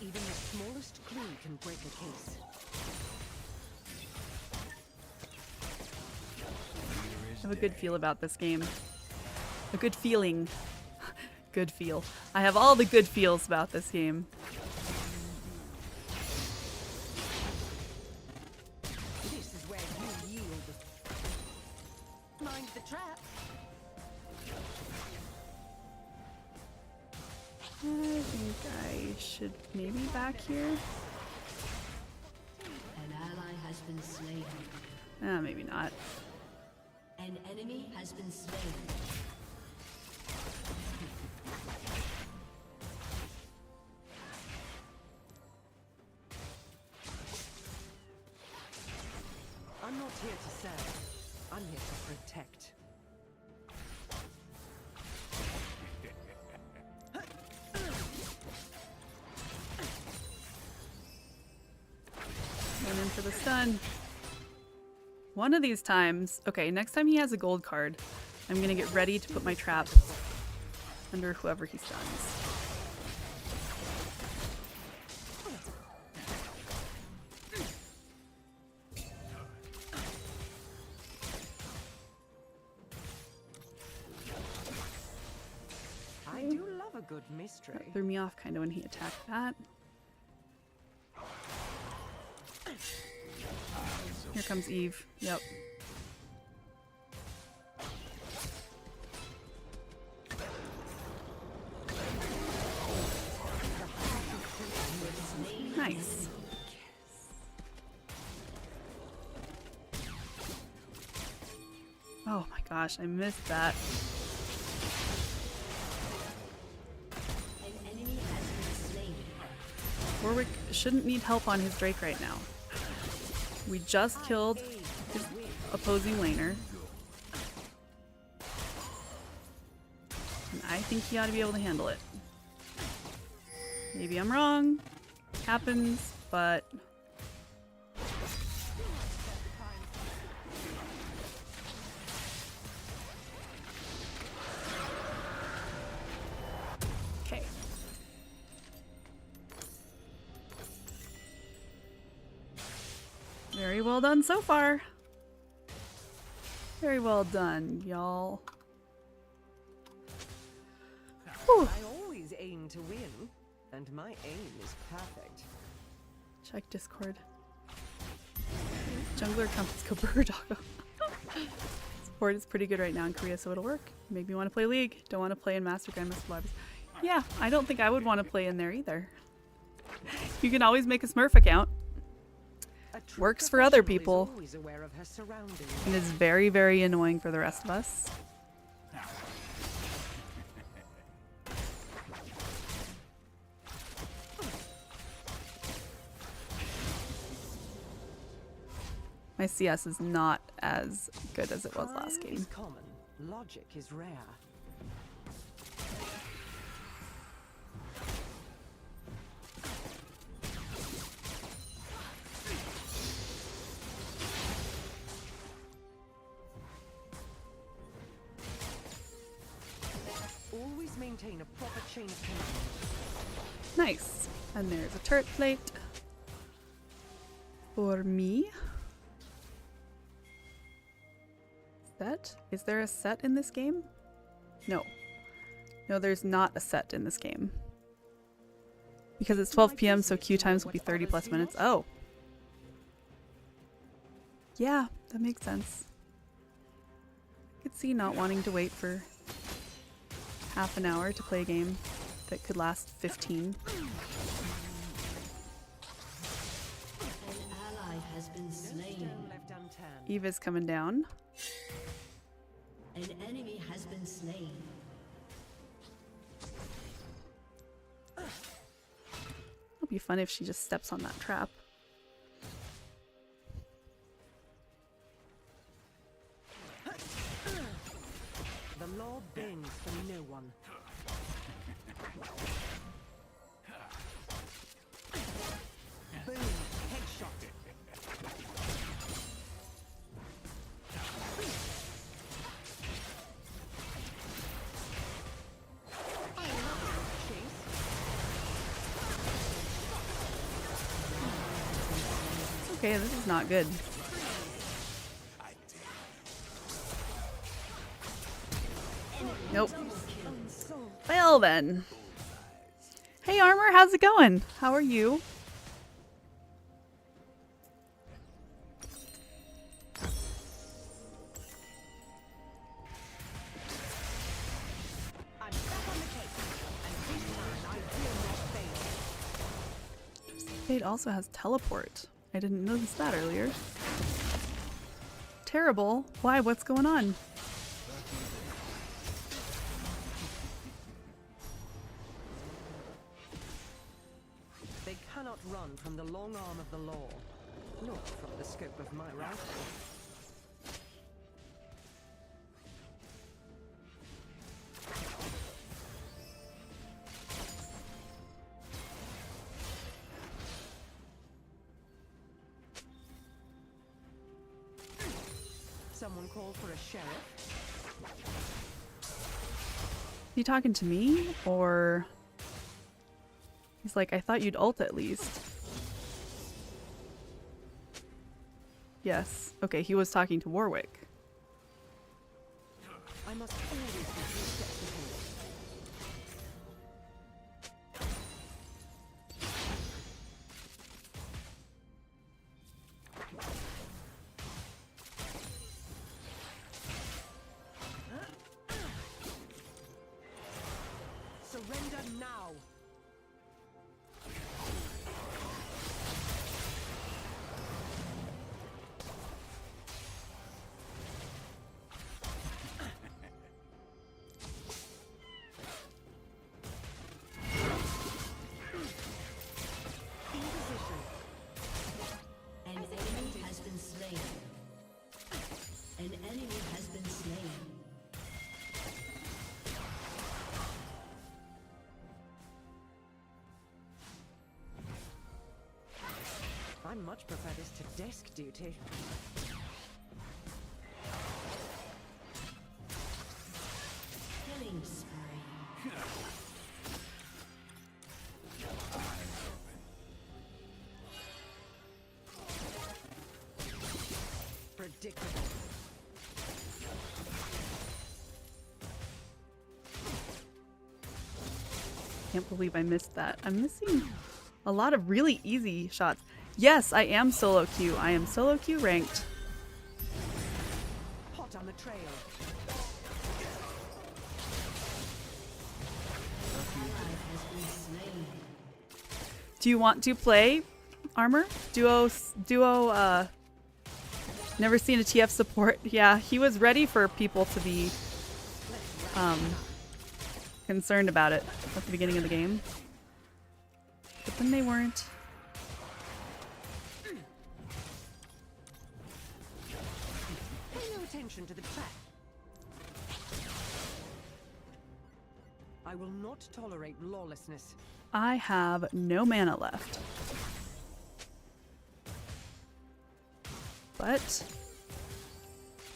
Speaker 8: Even the smallest clue can break a case.
Speaker 1: I have a good feel about this game. A good feeling. Good feel. I have all the good feels about this game.
Speaker 8: This is where you yield. Mind the trap.
Speaker 1: I think I should maybe back here.
Speaker 9: An ally has been slain.
Speaker 1: Maybe not.
Speaker 9: An enemy has been slain.
Speaker 8: I'm not here to serve. I'm here to protect.
Speaker 1: Went in for the stun. One of these times... Okay, next time he has a gold card, I'm gonna get ready to put my trap under whoever he stuns.
Speaker 8: I do love a good mystery.
Speaker 1: That threw me off kind of when he attacked that. Here comes Eve. Yep. Nice. Oh my gosh, I missed that.
Speaker 9: An enemy has been slain.
Speaker 1: Warwick shouldn't need help on his Drake right now. We just killed his opposing laner. And I think he ought to be able to handle it. Maybe I'm wrong. Happens, but... Okay. Very well done so far. Very well done, y'all. Whew.
Speaker 8: I always aim to win, and my aim is perfect.
Speaker 1: Check Discord. Jungler comes go Burger Doggo. teleport is pretty good right now in Korea, so it'll work. Make me want to play League. Don't want to play in Master Grandmaster lobbies. Yeah, I don't think I would want to play in there either. You can always make a Smurf account.
Speaker 8: A true
Speaker 1: Works for other
Speaker 8: professional is
Speaker 1: people.
Speaker 8: always aware of her surroundings.
Speaker 1: And is very, very annoying for the rest of us. My CS is not as good as it was last
Speaker 8: Time
Speaker 1: game.
Speaker 8: is common. Logic is rare. Always maintain a proper chain of command.
Speaker 1: Nice. And there's a turret plate for me. Set? Is there a set in this game? No. No, there's not a set in this game. Because it's 12 p.m., so queue times will be 30 plus minutes. Oh. Yeah, that makes sense. I could see not wanting to wait for half an hour to play a game that could last 15.
Speaker 9: An ally has been slain.
Speaker 8: Stone left unturned.
Speaker 1: Eva's coming down.
Speaker 9: An enemy has been slain.
Speaker 1: It'll be fun if she just steps on that trap.
Speaker 8: The law bends for no one. Boom! Headshot.
Speaker 1: Okay, this is not good. Nope. Well then. Hey Armor, how's it going? How are you?
Speaker 8: I'm back on the case, and this time I will not fail.
Speaker 1: Fate also has teleport. I didn't notice that earlier. Terrible. Why? What's going on?
Speaker 8: They cannot run from the long arm of the law, nor from the scope of my rifle. Someone call for a sheriff?
Speaker 1: You talking to me? Or... He's like, I thought you'd ult at least. Yes. Okay, he was talking to Warwick.
Speaker 8: I must always be 2 steps ahead. Surrender now! In position.
Speaker 9: An enemy has been slain. An enemy has been slain.
Speaker 8: I much prefer this to desk duty.
Speaker 9: Killing spree.
Speaker 8: Predictable.
Speaker 1: Can't believe I missed that. I'm missing a lot of really easy shots. Yes, I am solo queue. I am solo queue ranked.
Speaker 8: Hot hot on the trail.
Speaker 1: Do you want to play armor? Duo, never seen a TF support. Yeah, he was ready for people to be concerned about it at the beginning of the game. But then they weren't.
Speaker 8: Pay no attention to the trap. I will not tolerate lawlessness.
Speaker 1: I have no mana left. But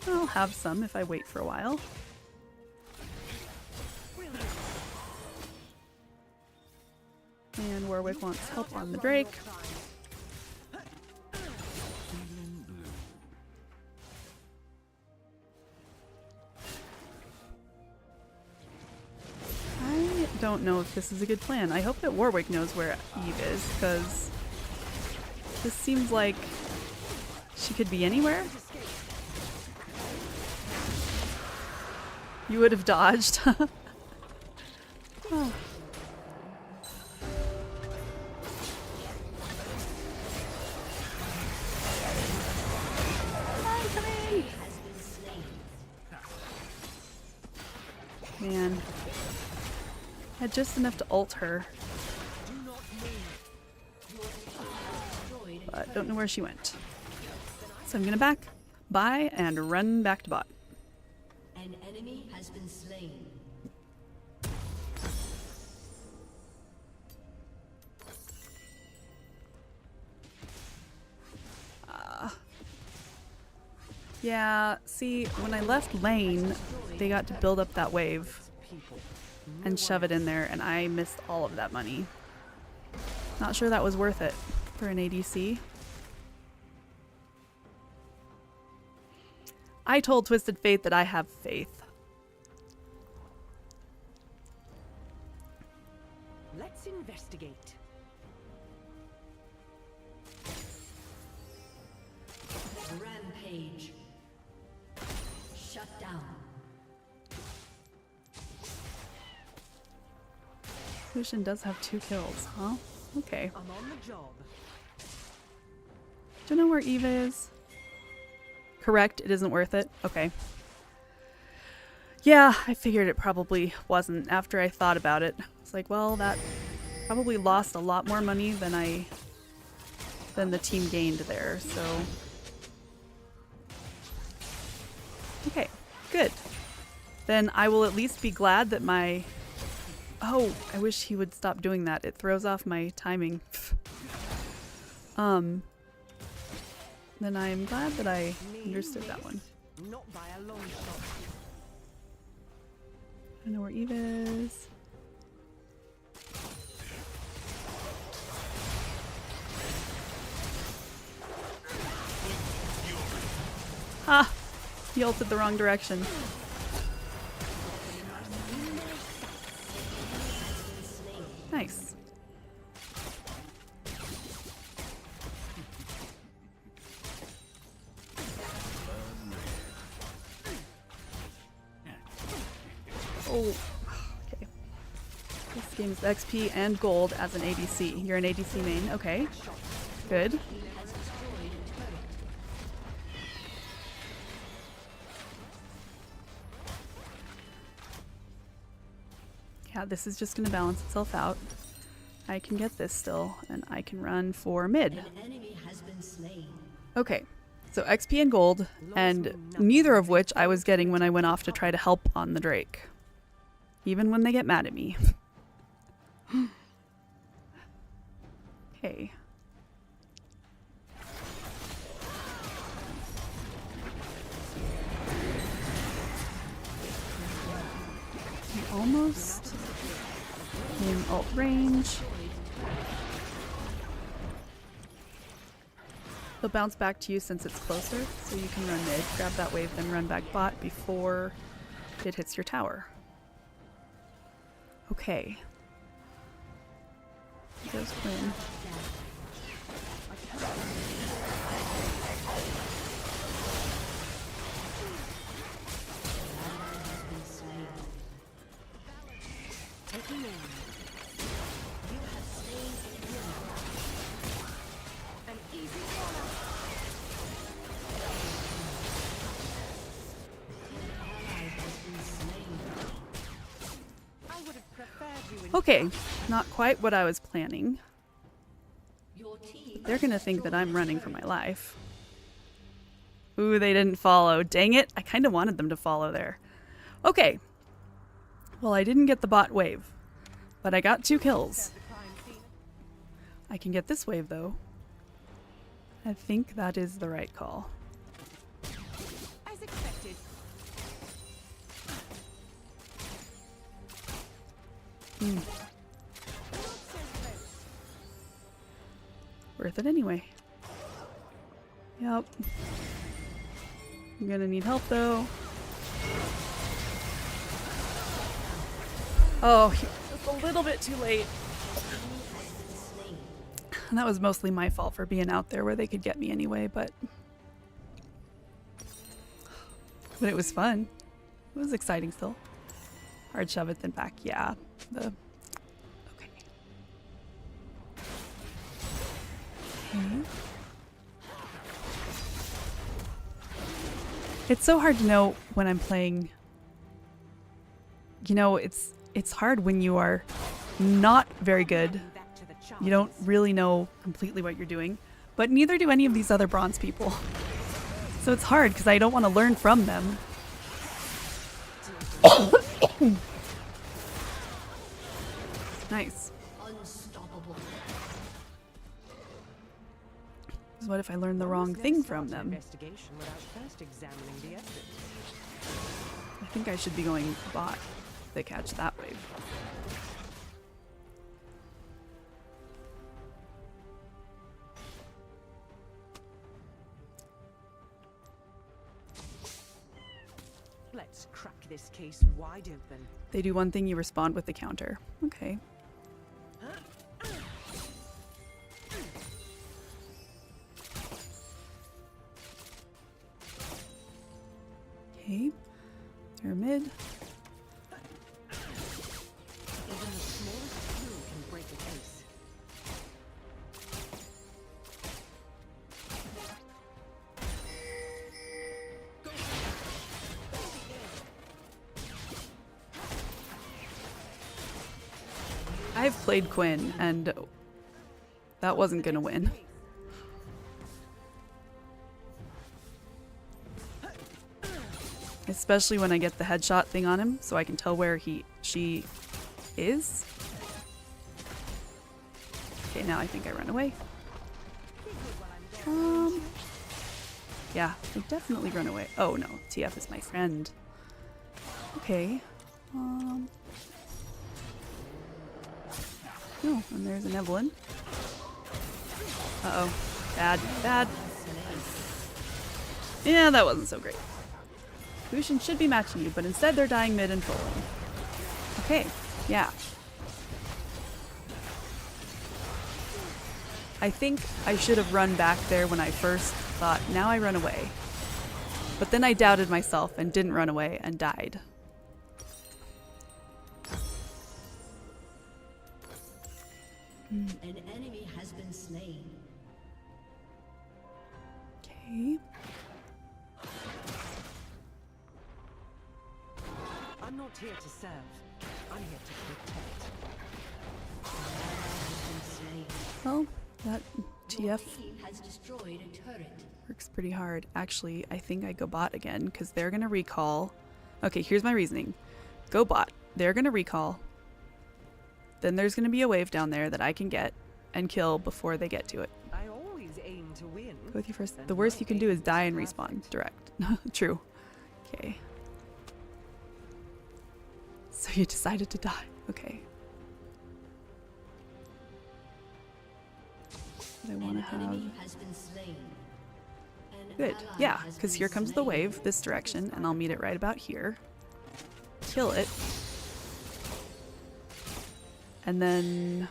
Speaker 1: I'll have some if I wait for a while. And Warwick wants help on the Drake. I don't know if this is a good plan. I hope that Warwick knows where Eve is, because this seems like she could be anywhere. You would have dodged. Oh. Man. Had just enough to ult her. But don't know where she went. So I'm gonna back, buy, and run back to bot.
Speaker 9: An enemy has been slain.
Speaker 1: Yeah, see, when I left lane, they got to build up that wave and shove it in there, and I missed all of that money. Not sure that was worth it for an ADC. I told Twisted Fate that I have faith.
Speaker 8: Let's investigate.
Speaker 9: Rampage. Shut down.
Speaker 1: Lucian does have 2 kills, huh? Okay.
Speaker 8: I'm on the job.
Speaker 1: Don't know where Eva is. Correct, it isn't worth it. Okay. Yeah, I figured it probably wasn't after I thought about it. It's like, well, that probably lost a lot more money than the team gained there, so. Okay, good. Then I will at least be glad that my... Oh, I wish he would stop doing that. It throws off my timing. Then I am glad that I understood that one.
Speaker 8: Not by a long shot.
Speaker 1: I know where Eve is. Ha! He ulted the wrong direction. Nice. Oh, okay. This game's XP and gold as an ADC. You're an ADC main, okay. Good. Yeah, this is just going to balance itself out. I can get this still, and I can run for mid.
Speaker 9: An enemy has been slain.
Speaker 1: Okay, so XP and gold, and neither of which I was getting when I went off to try to help on the Drake. Even when they get mad at me. Okay. I'm almost in ult range. They'll bounce back to you since it's closer, so you can run mid, grab that wave, then run back bot before it hits your tower. Okay. Here goes Quinn. Okay, not quite what I was planning.
Speaker 9: Your team
Speaker 1: They're gonna think that I'm running for my life. Ooh, they didn't follow. Dang it, I kind of wanted them to follow there. Okay. Well, I didn't get the bot wave, but I got 2 kills. I can get this wave, though. I think that is the right call.
Speaker 8: As expected.
Speaker 1: Worth it anyway. Yep. I'm gonna need help though. Oh, just a little bit too late. And that was mostly my fault for being out there where they could get me anyway, but it was fun. It was exciting still. Hard shove it then back. Yeah. Okay. It's so hard to know when I'm playing. You know, it's hard when you are not very good. You don't really know completely what you're doing, but neither do any of these other bronze people. So it's hard because I don't want to learn from them. Nice.
Speaker 9: unstoppable.
Speaker 1: What if I learn the wrong thing from them?
Speaker 8: Investigation without first examining the evidence.
Speaker 1: I think I should be going bot if they catch that wave.
Speaker 8: Let's crack this case wide open.
Speaker 1: They do one thing, you respond with the counter. Okay. Okay. They're mid.
Speaker 8: Even the smallest clue can break a case.
Speaker 1: I've played Quinn, and that wasn't gonna win. Especially when I get the headshot thing on him, so I can tell where she is. Okay, now I think I run away. Yeah, I definitely run away. Oh no, TF is my friend. Okay. Oh, and there's an Evelyn. Uh-oh. Bad, bad. Yeah, that wasn't so great. Lucian should be matching you, but instead they're dying mid and trolling. Okay, yeah. I think I should have run back there when I first thought, now I run away. But then I doubted myself and didn't run away and died.
Speaker 9: An enemy has been slain.
Speaker 1: Okay.
Speaker 8: I'm not here to serve. I'm here to protect.
Speaker 1: Well, that
Speaker 9: Your
Speaker 1: TF
Speaker 9: team has destroyed a turret.
Speaker 1: works pretty hard. Actually, I think I go bot again because they're going to recall. Okay, here's my reasoning. Go bot. They're going to recall. Then there's going to be a wave down there that I can get and kill before they get to it.
Speaker 8: I always aim to win.
Speaker 1: Go with you first. The worst you can do is die and respawn direct. True. Okay. So you decided to die. Okay. I want to
Speaker 9: An
Speaker 1: have...
Speaker 9: enemy has been slain. An
Speaker 1: Good.
Speaker 9: ally
Speaker 1: Yeah,
Speaker 9: has
Speaker 1: because
Speaker 9: been
Speaker 1: here comes the
Speaker 9: slain.
Speaker 1: wave this direction, and I'll meet it right about here. Kill it. And then...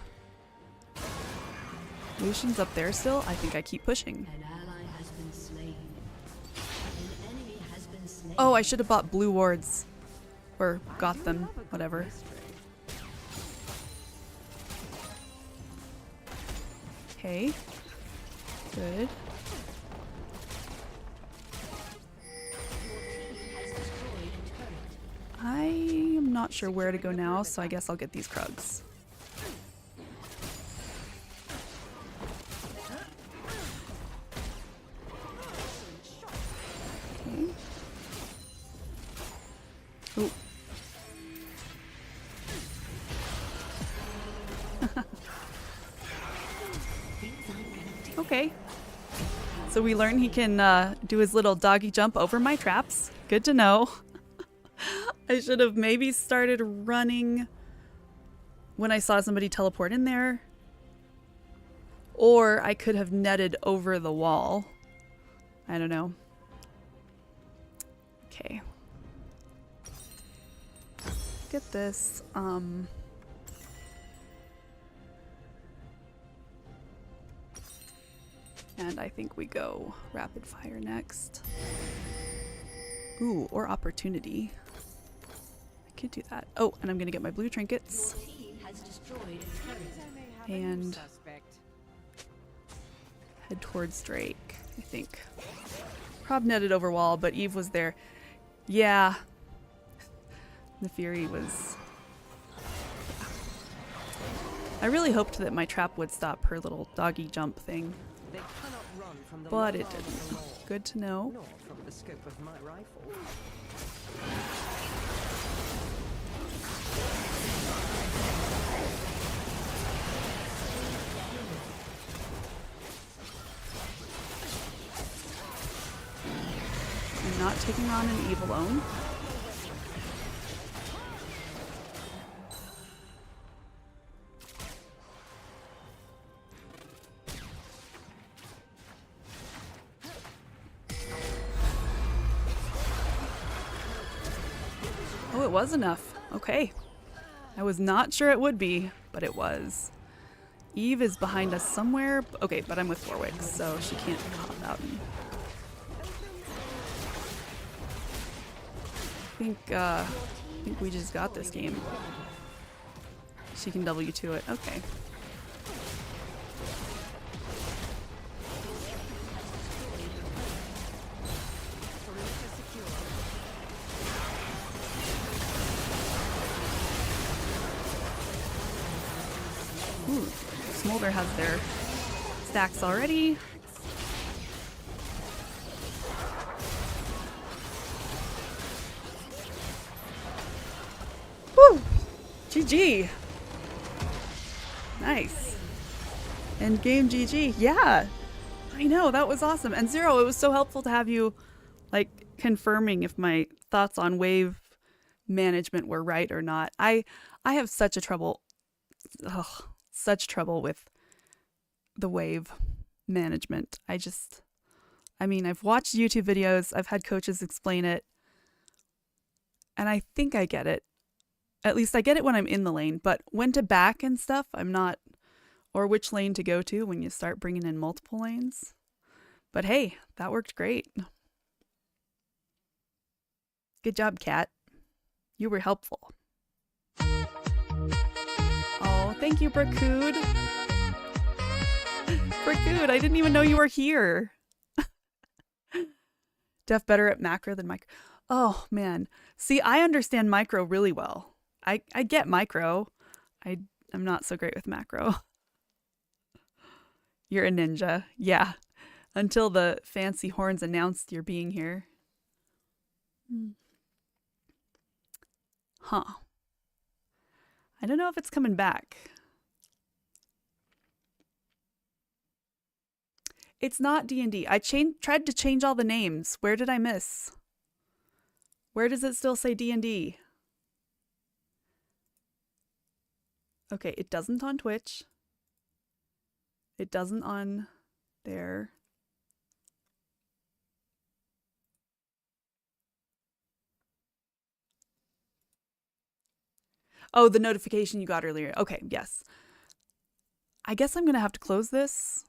Speaker 1: Lucian's up there still. I think I keep pushing.
Speaker 9: An ally has been slain. An enemy has been slain.
Speaker 1: Oh, I should have bought blue wards. Or got them. Whatever. Okay. Good.
Speaker 9: Has destroyed a turret.
Speaker 1: I am not sure where to go now, so I guess I'll get these Krugs. So we learn he can do his little doggy jump over my traps. Good to know. I should have maybe started running when I saw somebody teleport in there. Or I could have netted over the wall. I don't know. Okay. Get this. And I think we go rapid fire next. Ooh, or opportunity. I could do that. Oh, and I'm gonna get my blue trinkets.
Speaker 9: Your team has destroyed a turret.
Speaker 1: And
Speaker 8: Suspect.
Speaker 1: head towards Drake, I think. Prob netted over wall, but Eve was there. Yeah. The Fury was... I really hoped that my trap would stop her little doggy jump thing,
Speaker 8: They cannot run from the
Speaker 1: but
Speaker 8: long
Speaker 1: it
Speaker 8: arm of
Speaker 1: didn't.
Speaker 8: the law,
Speaker 1: Good to know.
Speaker 8: nor from the scope of my rifle.
Speaker 1: I'm not taking on an Eve alone. Oh, it was enough. Okay. I was not sure it would be, but it was. Eve is behind us somewhere. Okay, but I'm with Warwick, so she can't hop out. I think we just got this game. She can W2 it. Okay. Ooh, Smolder has their stacks already. Woo! GG. Nice. End game GG. Yeah. I know, that was awesome. And Zero, it was so helpful to have you like confirming if my thoughts on wave management were right or not. I have such trouble with the wave management. I mean, I've watched YouTube videos, I've had coaches explain it, and I think I get it. At least I get it when I'm in the lane, but when to back and stuff, I'm not, or which lane to go to when you start bringing in multiple lanes. But hey, that worked great. Good job, Kat. You were helpful. Oh, thank you, Bracood. Bracood, I didn't even know you were here. Def better at macro than micro. Oh, man. See, I understand micro really well. I get micro. I'm not so great with macro. You're a ninja. Yeah. Until the fancy horns announced you're being here. Huh. I don't know if it's coming back. It's not D&D. I tried to change all the names. Where did I miss? Where does it still say D&D? Okay, it doesn't on Twitch. It doesn't on there. Oh, the notification you got earlier. Okay, yes. I guess I'm going to have to close this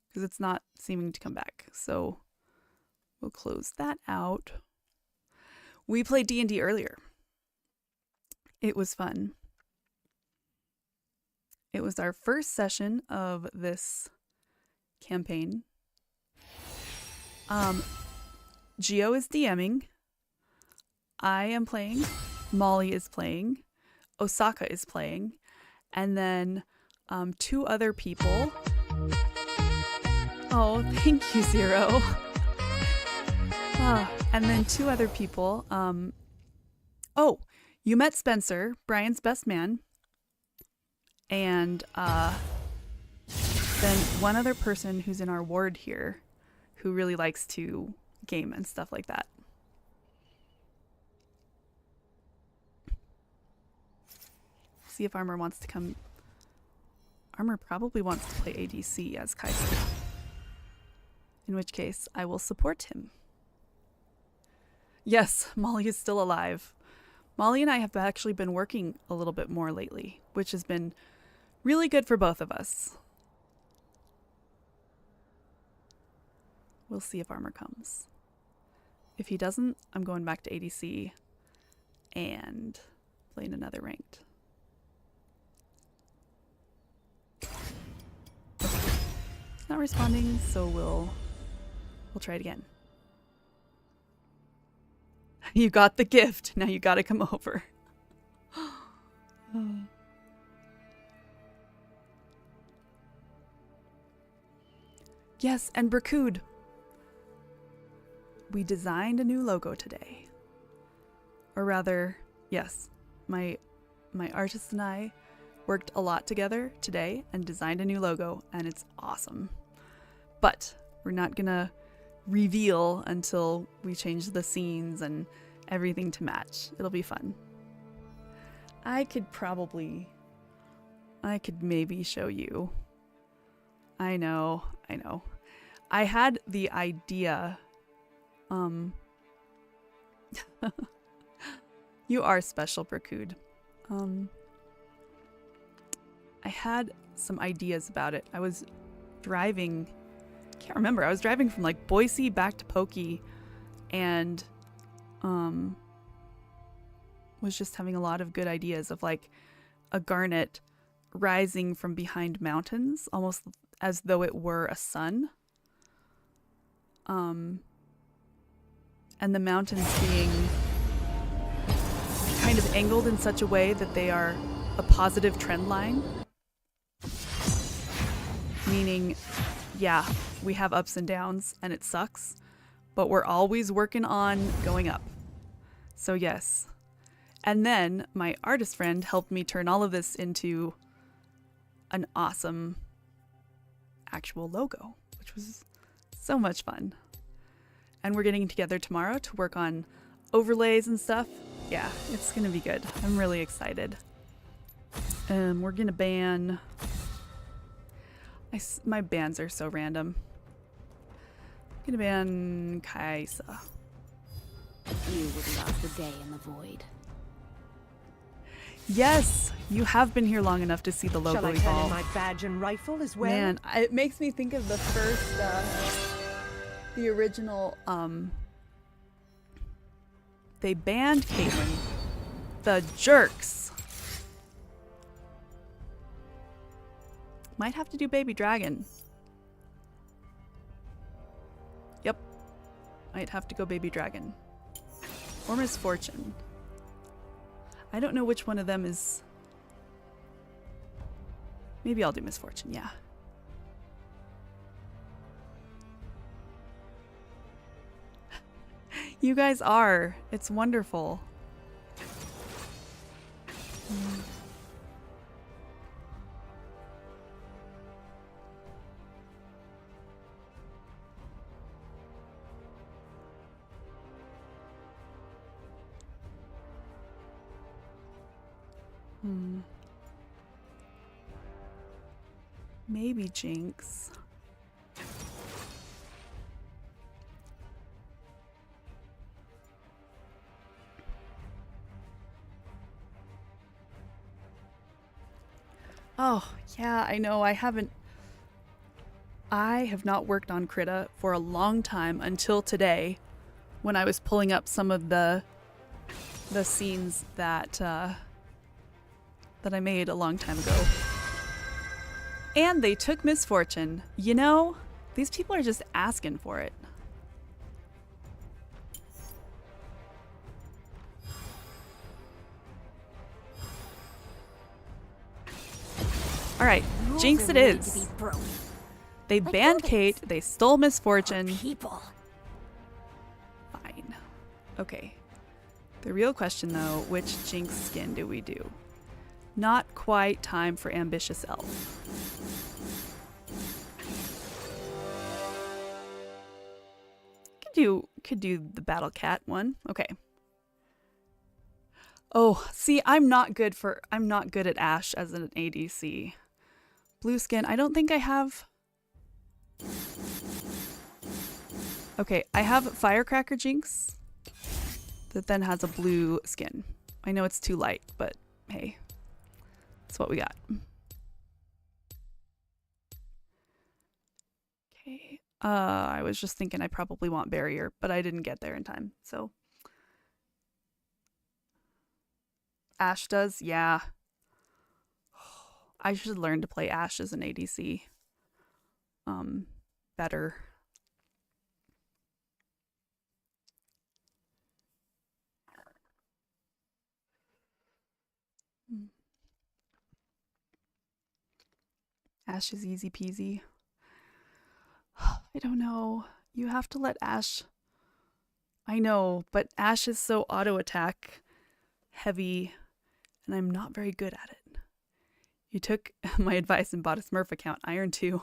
Speaker 1: because it's not seeming to come back. So we'll close that out. We played D&D earlier. It was fun. It was our first session of this campaign. Geo is DMing. I am playing. Molly is playing. Osaka is playing. And then two other people. Oh, thank you, Zero. And then two other people. Oh, you met Spencer, Brian's best man. And then one other person who's in our ward here who really likes to game and stuff like that. See if Armor wants to come. Armor probably wants to play ADC as Kai'Sa. In which case, I will support him. Yes, Molly is still alive. Molly and I have actually been working a little bit more lately, which has been really good for both of us. We'll see if Armor comes. If he doesn't, I'm going back to ADC and playing another ranked. He's not responding, so we'll try it again. You got the gift. Now you gotta come over. Yes, and Brakud. We designed a new logo today. Or rather, yes, my artist and I worked a lot together today and designed a new logo, and it's awesome. But we're not gonna reveal until we change the scenes and everything to match. It'll be fun. I could maybe show you. I know. I had the idea. You are special, Brakud. I had some ideas about it. I was driving, can't remember. I was driving from like Boise back to Pokey and was just having a lot of good ideas of like a garnet rising from behind mountains, almost as though it were a sun. And the mountains being kind of angled in such a way that they are a positive trend line. Meaning, yeah, we have ups and downs and it sucks, but we're always working on going up. So yes. And then my artist friend helped me turn all of this into an awesome actual logo, which was so much fun. And we're getting together tomorrow to work on overlays and stuff. Yeah, it's gonna be good. I'm really excited. We're gonna ban... my bans are so random. I'm gonna ban Kai'Sa.
Speaker 9: You would love the day in the void.
Speaker 1: Yes, you have been here long enough to see the logo
Speaker 8: Shall I turn in
Speaker 1: evolve.
Speaker 8: my badge and rifle as well?
Speaker 1: Man, it makes me think of the first, the original, they banned Caitlyn. The jerks. Might have to do Baby Dragon. Yep. Might have to go Baby Dragon. Or Misfortune. I don't know which one of them is... Maybe I'll do Misfortune, yeah. You guys are. It's wonderful. Maybe Jinx. Oh, yeah, I know. I have not worked on Krita for a long time until today when I was pulling up some of the scenes that I made a long time ago. And they took Misfortune. You know, these people are just asking for it. All right, Jinx it is. They banned Kate. They stole Misfortune.
Speaker 9: People.
Speaker 1: Fine. Okay. The real question, though, which Jinx skin do we do? Not quite time for Ambitious Elf. do the Battle Cat one. Okay. Oh, see, I'm not good at Ashe as an ADC. Blue skin, I don't think I have. Okay, I have Firecracker Jinx that then has a blue skin. I know it's too light, but hey, that's what we got. Okay, I was just thinking I probably want Barrier, but I didn't get there in time, so. Ashe does, yeah. I should learn to play Ashe as an ADC. Better. Ashe is easy peasy. I don't know. You have to let Ashe. I know, but Ashe is so auto attack heavy, and I'm not very good at it. You took my advice and bought a Smurf account, Iron 2.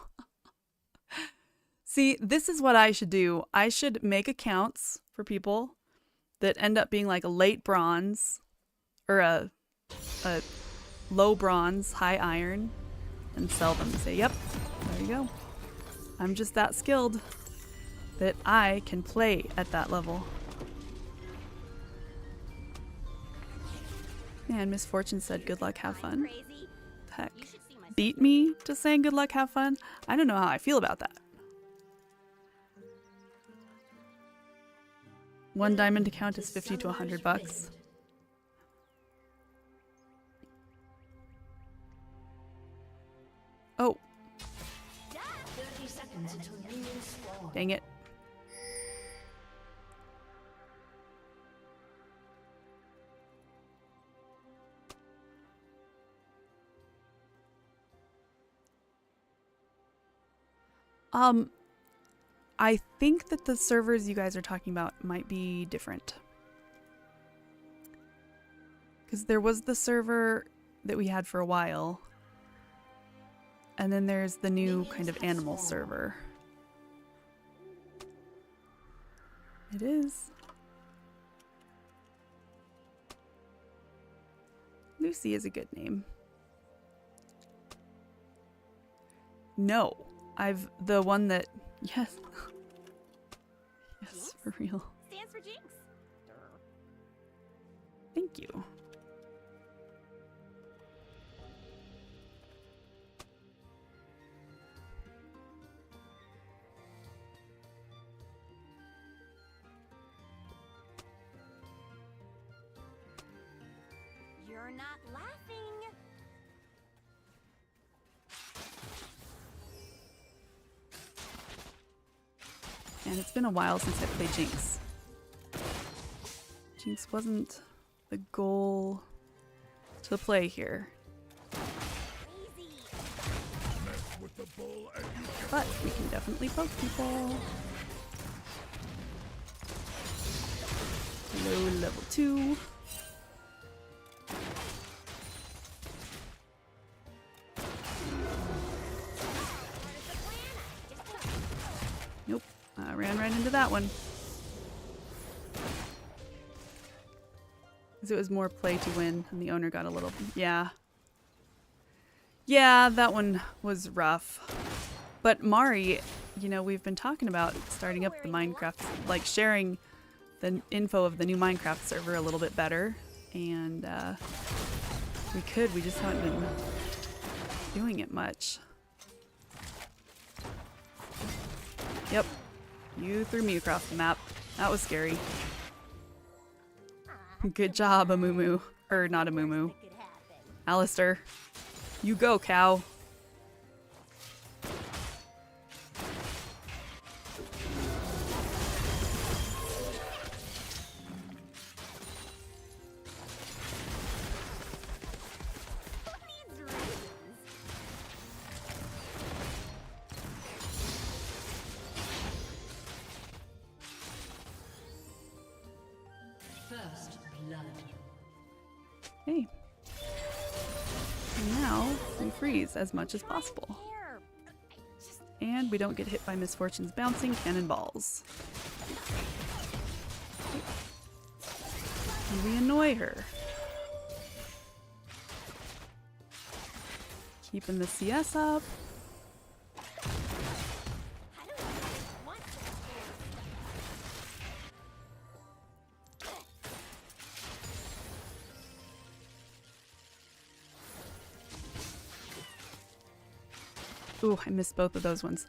Speaker 1: See, this is what I should do. I should make accounts for people that end up being like a late bronze or a low bronze, high iron, and sell them and say, yep, there you go. I'm just that skilled that I can play at that level. Man, Miss Fortune said good luck, have fun. Heck, beat me to saying good luck, have fun? I don't know how I feel about that. One diamond account is 50 to 100 bucks. Oh.
Speaker 9: 30 seconds until minions spawn.
Speaker 1: Dang it. I think that the servers you guys are talking about might be different. Because there was the server that we had for a while. And then there's the new kind of animal server. It is. Lucy is a good name. No. I've the one that yes. Yes, for real.
Speaker 10: Stands for Jinx.
Speaker 1: Thank you.
Speaker 10: You're not laughing.
Speaker 1: And it's been a while since I played Jinx. Jinx wasn't the goal to play here. But we can definitely poke people. Hello, level 2. Nope, I ran right into that one. Because it was more play to win, and the owner got a little... Yeah. Yeah, that one was rough. But Mari, you know, we've been talking about starting up the Minecraft, like sharing the info of the new Minecraft server a little bit better. And we just haven't been doing it much. Yep, you threw me across the map. That was scary. Good job, Amumu. Or not Amumu. Alistair. You go, cow.
Speaker 9: First blood.
Speaker 1: Hey. And now we freeze as much as possible. And we don't get hit by Misfortune's bouncing cannonballs. And we annoy her. Keeping the CS up.
Speaker 10: I don't even want to.
Speaker 1: Ooh, I missed both of those ones.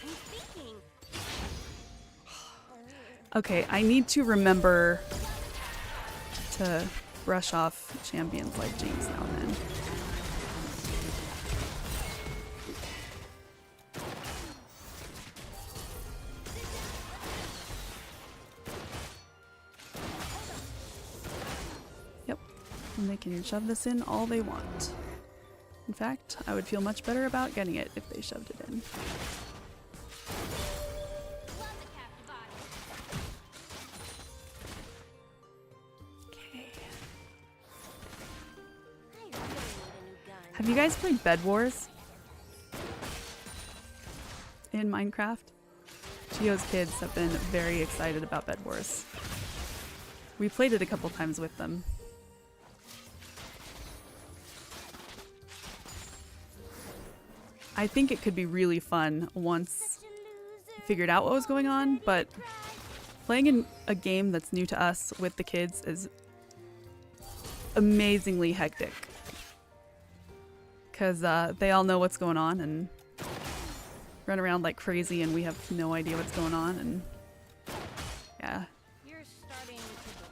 Speaker 10: I'm thinking.
Speaker 1: Okay, I need to remember to brush off champions like Jinx now and then. Yep, and they can shove this in all they want. In fact, I would feel much better about getting it if they shoved it in.
Speaker 10: Love the captive audience.
Speaker 1: Okay.
Speaker 10: I really need a new gun.
Speaker 1: Have you guys played Bed Wars in Minecraft? Gio's kids have been very excited about Bed Wars. We played it a couple times with them. I think it could be really fun once
Speaker 10: Such a loser.
Speaker 1: I figured out what was going on, but playing in a game that's new to us with the kids is amazingly hectic. Because they all know what's going on and run around like crazy and we have no idea what's going on, and yeah.
Speaker 10: You're starting to book.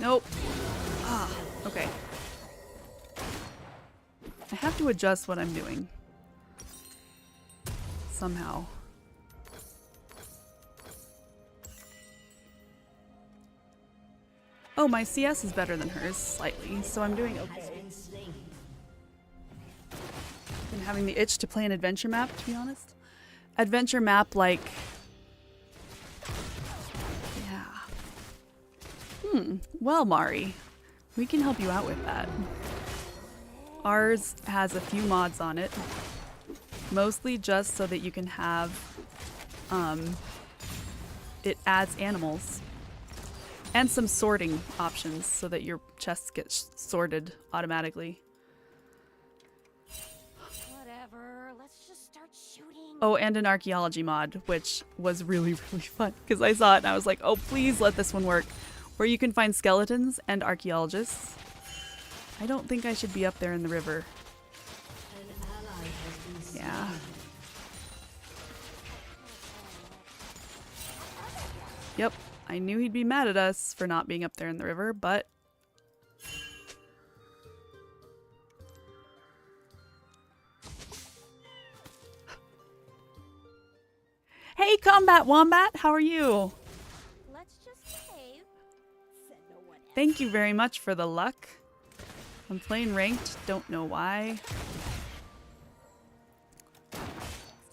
Speaker 1: Nope. Ah, okay. I have to adjust what I'm doing. Somehow. Oh, my CS is better than hers, slightly, so I'm doing
Speaker 9: Has
Speaker 1: okay.
Speaker 9: been slain.
Speaker 1: Been having the itch to play an adventure map, to be honest. Adventure map like... Yeah. Well, Mari, we can help you out with that. Ours has a few mods on it. Mostly just so that you can have... it adds animals. And some sorting options so that your chests get sorted automatically.
Speaker 10: Whatever. Let's just start shooting.
Speaker 1: Oh, and an archaeology mod, which was really, really fun because I saw it and I was like, oh, please let this one work. Where you can find skeletons and archaeologists. I don't think I should be up there in the river.
Speaker 9: An ally has been slain.
Speaker 1: Yeah. Yep, I knew he'd be mad at us for not being up there in the river, but... Hey, Combat Wombat, how are you?
Speaker 10: Let's just save. Said no one else.
Speaker 1: Thank you very much for the luck. I'm playing ranked, don't know why.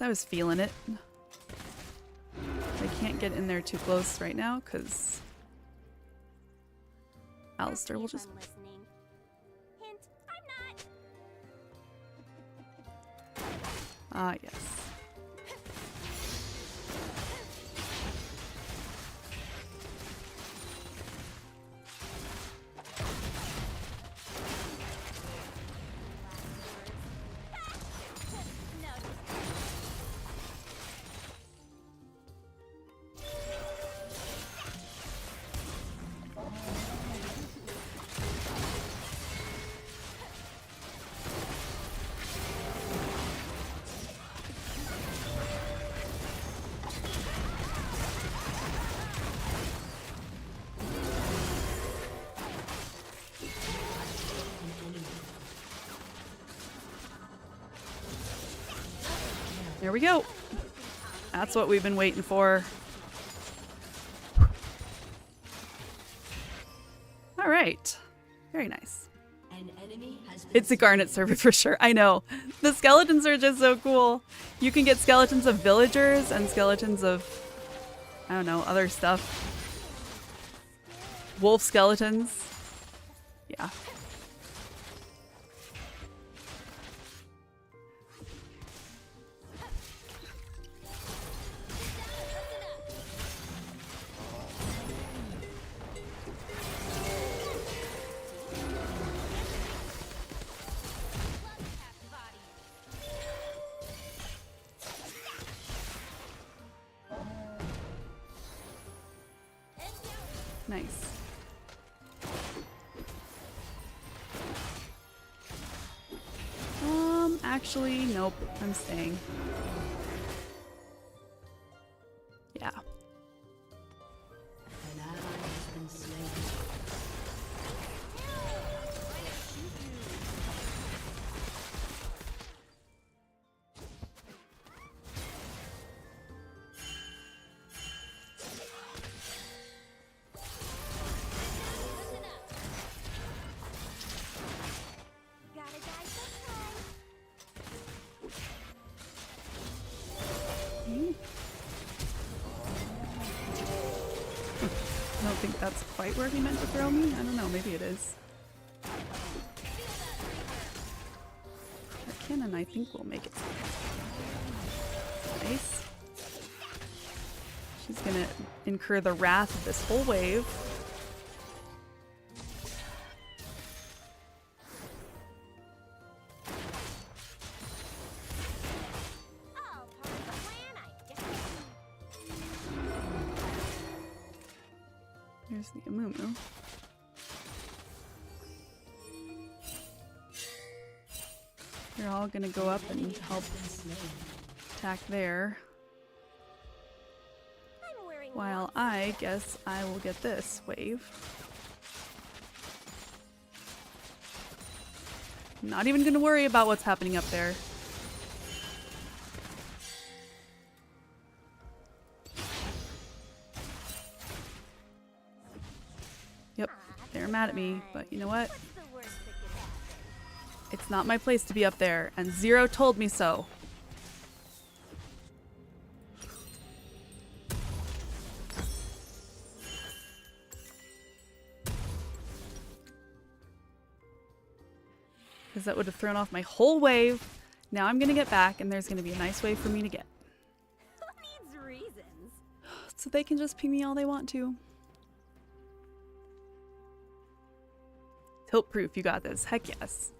Speaker 1: I was feeling it. I can't get in there too close right now because Alistair will
Speaker 10: If
Speaker 1: just...
Speaker 10: I'm listening. Hint, I'm not.
Speaker 1: Ah, yes.
Speaker 10: No,
Speaker 1: There we go. That's what we've been waiting for. All right. Very nice.
Speaker 9: An enemy has been
Speaker 1: It's a Garnet server for sure. I know. The skeletons are just so cool. You can get skeletons of villagers and skeletons of, I don't know, other stuff. Wolf skeletons. Yeah. Nice. Actually, nope. I'm staying. Yeah.
Speaker 9: An ally has been slain.
Speaker 10: Gotta die sometime.
Speaker 1: I don't think that's quite where he meant to throw me. I don't know. Maybe it is. That cannon, I think, will make it. Nice. She's gonna incur the wrath of this whole wave.
Speaker 10: Oh, part of the plan, I guess.
Speaker 1: Here's the Amumu. They're all gonna go up and help attack there.
Speaker 10: I'm wearing
Speaker 1: While I guess I will get this wave. I'm not even gonna worry about what's happening up there. Yep, they're mad at me, but you know what?
Speaker 10: What's the worst that could happen?
Speaker 1: It's not my place to be up there, and Zero told me so. Because that would have thrown off my whole wave. Now I'm going to get back, and there's going to be a nice wave for me to get.
Speaker 10: Who needs reasons?
Speaker 1: So they can just ping me all they want to. Tilt proof, you got this. Heck yes.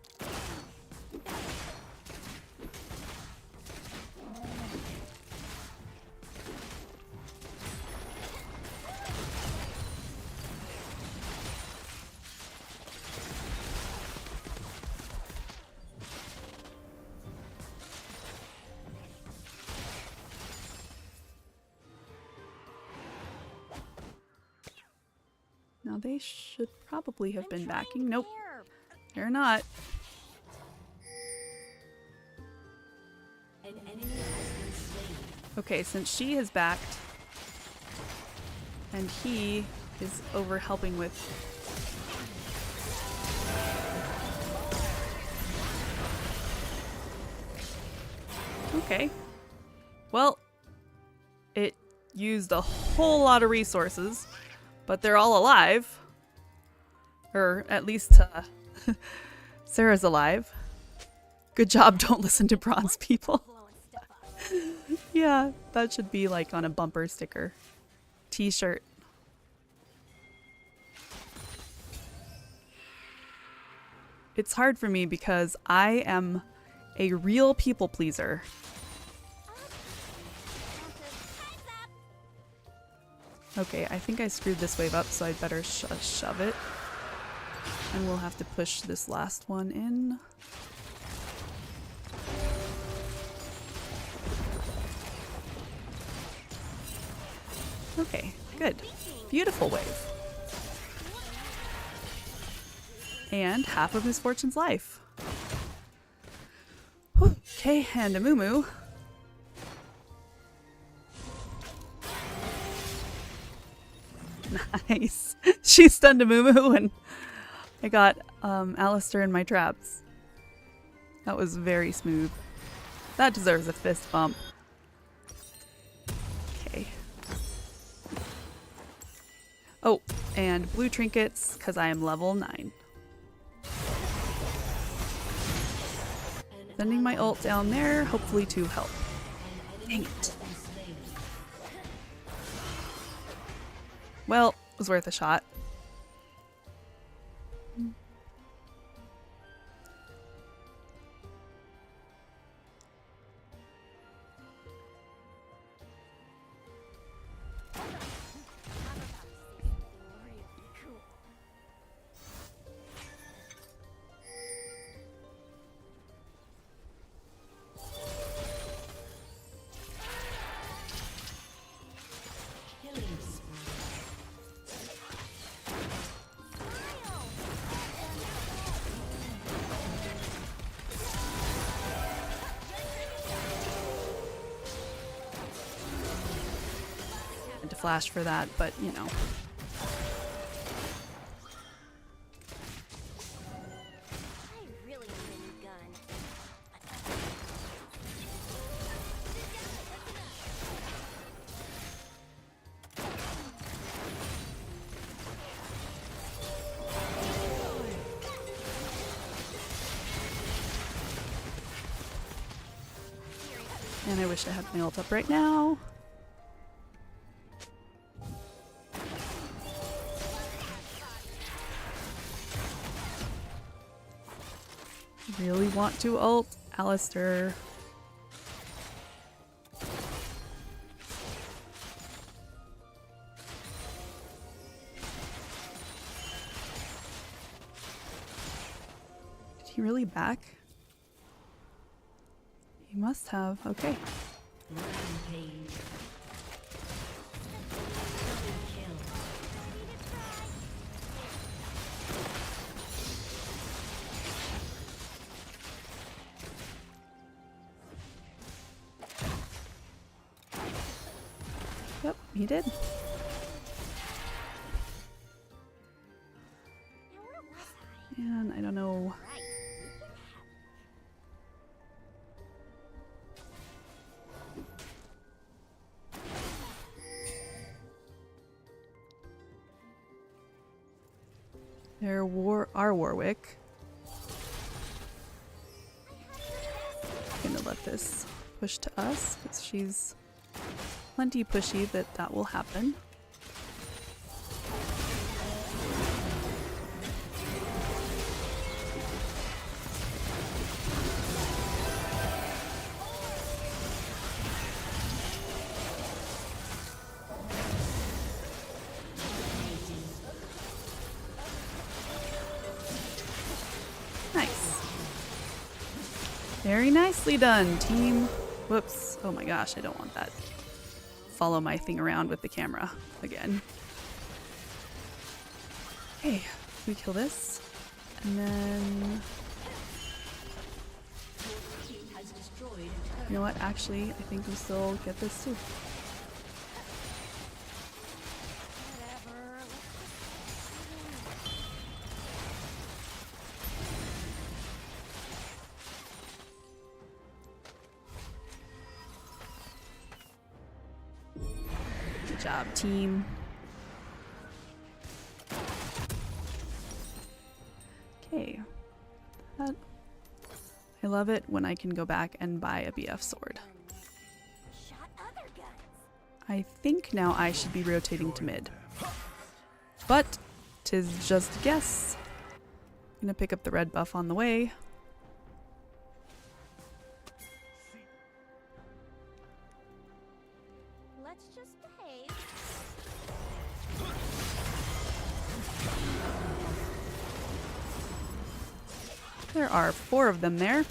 Speaker 1: Now they should probably have been backing. Nope,
Speaker 10: There.
Speaker 1: they're not.
Speaker 9: An enemy has been slain.
Speaker 1: Okay, since she has backed, and he is over helping with. Okay. Well, it used a whole lot of resources, but they're all alive. Or at least Sarah's alive. Good job, don't listen to bronze people.
Speaker 10: Blowing stuff up.
Speaker 1: Yeah, that should be like on a bumper sticker. T-shirt. It's hard for me because I am a real people pleaser. Okay, I think I screwed this wave up, so I'd better shove it. And we'll have to push this last one in. Okay, good. Beautiful wave. And half of Miss Fortune's life. Okay, and Amumu Nice. She stunned a Moo and I got Alistair in my traps. That was very smooth. That deserves a fist bump. Okay. Oh, and blue trinkets because I am level 9. Sending my ult down there, hopefully to help. Dang it. Well, it was worth a shot. To flash for that, but you know.
Speaker 10: I really need a new gun.
Speaker 1: And I wish I had my ult up right now. Really want to ult Alistair. Did he really back? He must have. Okay.
Speaker 9: Rampage. Kill.
Speaker 1: Yep, he did.
Speaker 10: Now where was I?
Speaker 1: And I don't know.
Speaker 10: Right.
Speaker 1: Our Warwick. I'm gonna let this push to us because she's plenty pushy that will happen. Nice. Very nicely done, team. Whoops. Oh my gosh, I don't want that. Follow my thing around with the camera again. Okay, we kill this. And then...
Speaker 9: Team has destroyed a turret.
Speaker 1: You know what? Actually, I think we still get this too.
Speaker 10: Whatever.
Speaker 1: Good job, team. Okay. I love it when I can go back and buy a BF sword.
Speaker 10: Shot other guns.
Speaker 1: I think now I should be rotating to mid. But 'tis just a guess. Gonna pick up the red buff on the way.
Speaker 10: Let's just behave.
Speaker 1: There are 4 of them there.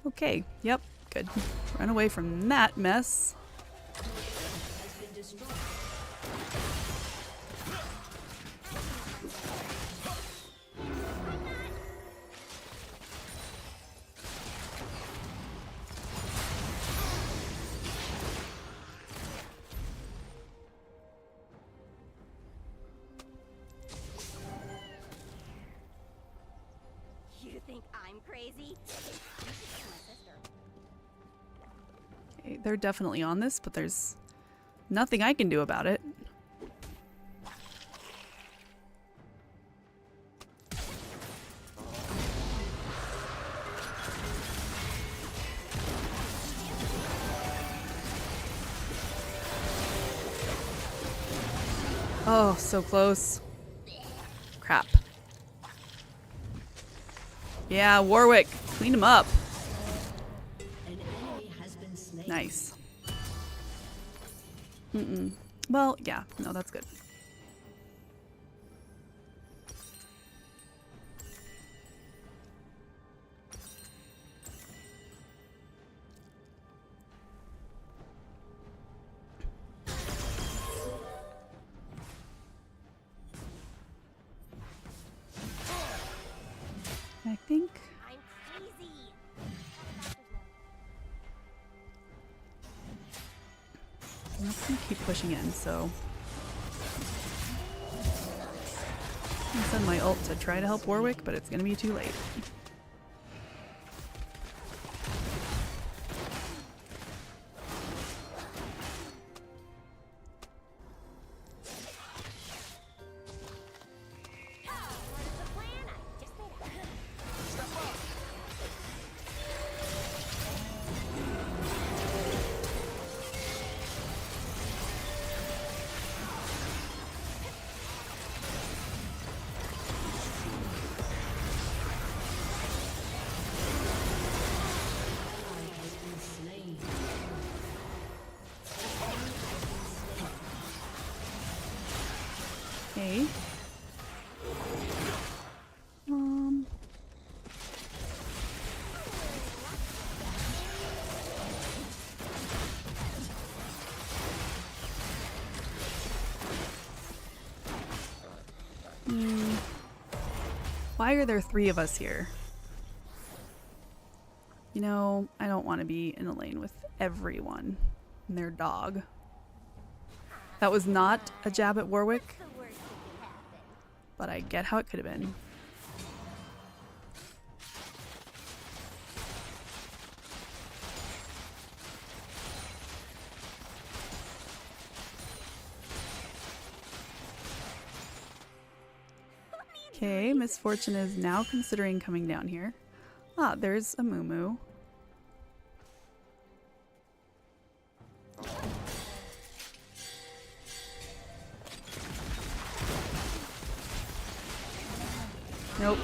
Speaker 1: Okay, yep, good. Run away from that mess.
Speaker 9: Has been destroyed.
Speaker 10: think I'm crazy? You should see my sister.
Speaker 1: Okay, they're definitely on this, but there's nothing I can do about it. Oh, so close. Crap. Yeah, Warwick, clean him up.
Speaker 9: An enemy has been slain.
Speaker 1: Nice. Well, yeah, no, that's good. I think
Speaker 10: I'm crazy.
Speaker 1: I'm just gonna keep pushing in, so I'm gonna send my ult to try to help Warwick, but it's gonna be too late.
Speaker 10: What is the plan? I just made it.
Speaker 9: Has been slain.
Speaker 1: Okay. Um. Why are there 3 of us here? You know, I don't want to be in a lane with everyone and their dog. That was not a jab at Warwick,
Speaker 10: The worst that could happen.
Speaker 1: but I get how it could have been. Okay, Misfortune is now considering coming down here. Ah, there's a Moo. Nope.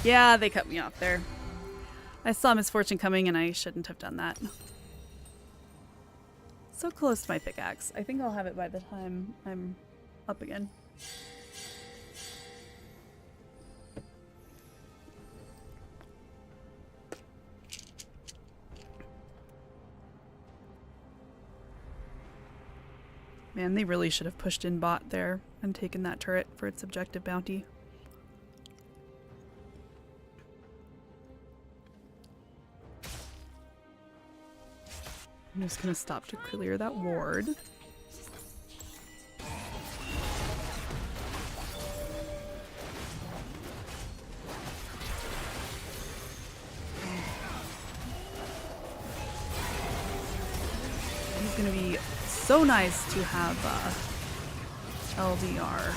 Speaker 1: Yeah, they cut me off there. I saw Misfortune coming and I shouldn't have done that. So close to my pickaxe. I think I'll have it by the time I'm up again. Man, they really should have pushed in bot there and taken that turret for its objective bounty. I'm just gonna stop to clear that ward. He's gonna be so nice to have LDR.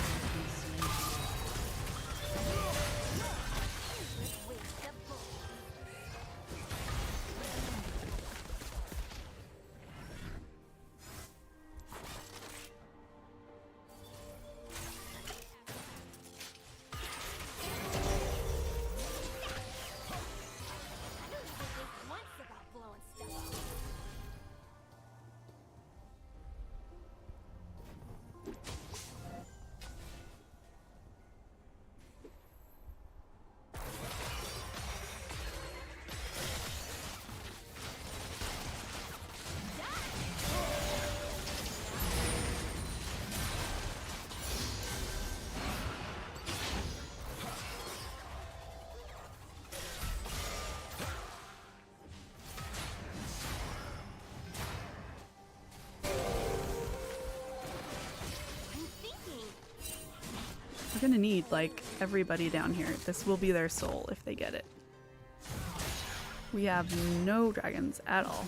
Speaker 10: Once about blowing stuff up.
Speaker 1: gonna need, like, everybody down here. This will be their soul if they get it. We have no dragons at all.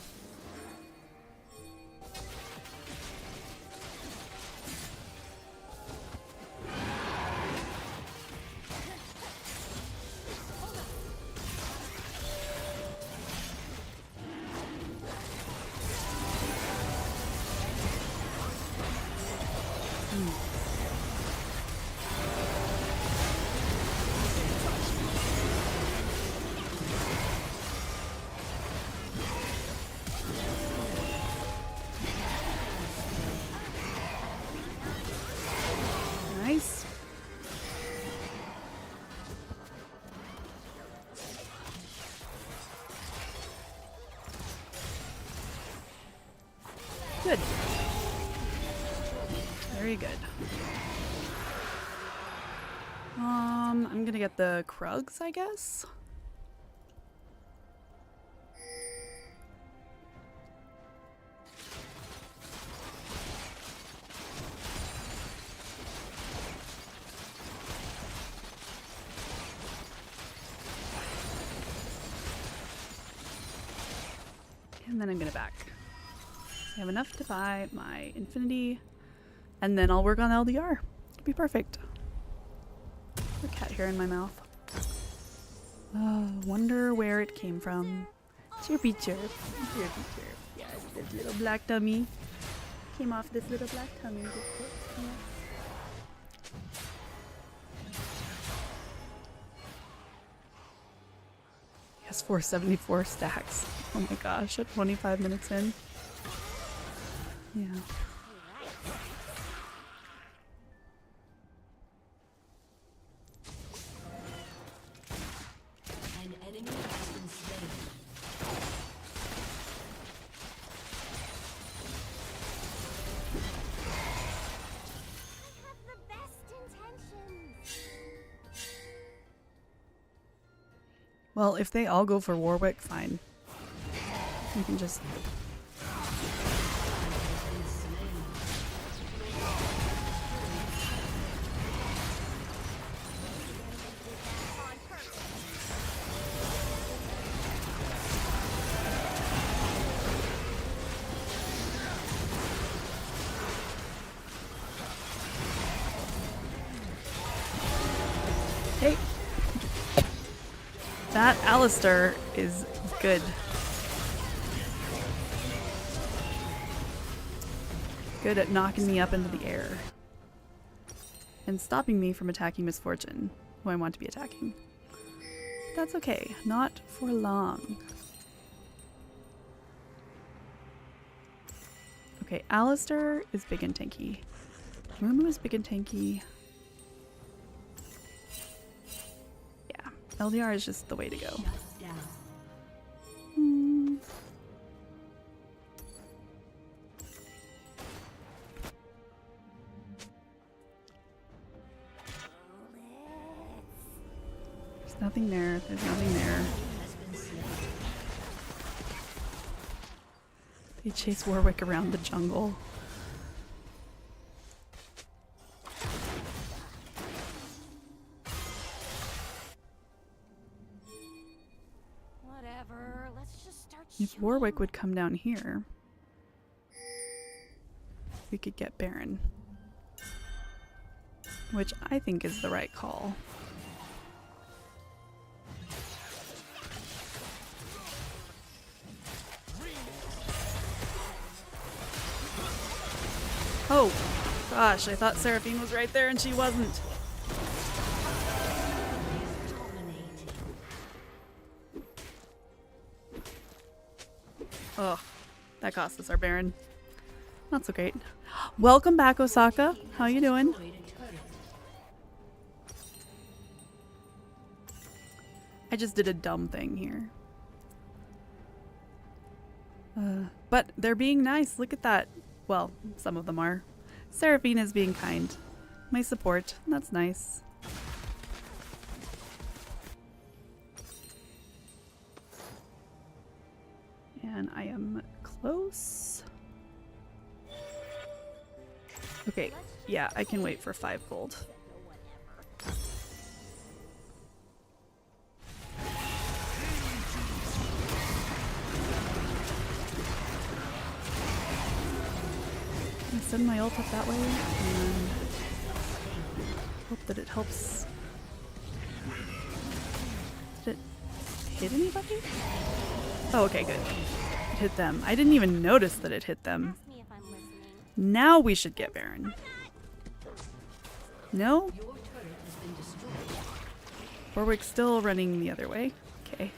Speaker 1: Nice. Good. Very good. I'm gonna get the Krugs, I guess. And then I'm gonna back. I have enough to buy my Infinity, and then I'll work on LDR. It'll be perfect. A cat hair in my mouth. Wonder where it came from. Chirpy chirp. Chirpy chirp. Yes, this little black tummy. Came off this little black tummy. Yes. Yes, 474 stacks. Oh my gosh, at 25 minutes in. Yeah.
Speaker 9: An enemy has been slain.
Speaker 10: I have the best intentions.
Speaker 1: Well, if they all go for Warwick, fine. You can just... Hey! That Alistair is good. Good at knocking me up into the air. And stopping me from attacking Misfortune, who I want to be attacking. That's okay. Not for long. Okay, Alistair is big and tanky. Mumu is big and tanky. Yeah, LDR is just the way to go.
Speaker 9: Shut down.
Speaker 1: Hmm. There's nothing there. There's nothing there.
Speaker 9: Has been slain.
Speaker 1: They chase Warwick around the jungle.
Speaker 10: Whatever. Let's just start
Speaker 1: If Warwick would come down here, we could get Baron. Which I think is the right call. Oh, gosh, I thought Seraphine was right there and she wasn't.
Speaker 9: Dominating.
Speaker 1: Ugh, that cost us our Baron. Not so great. Welcome back, Osaka. How you doing?
Speaker 9: Destroyed a turret.
Speaker 1: I just did a dumb thing here. But they're being nice. Look at that. Well, some of them are. Seraphine is being kind. My support. That's nice. And I am close. Okay, yeah, I can wait for 5 gold. send my ult up that way and hope that it helps. Did it hit anybody? Oh, okay, good. It hit them. I didn't even notice that it hit them.
Speaker 10: Ask me if I'm listening.
Speaker 1: Now we should get Baron. No?
Speaker 9: Your turret has been destroyed.
Speaker 1: Warwick's still running the other way. Okay.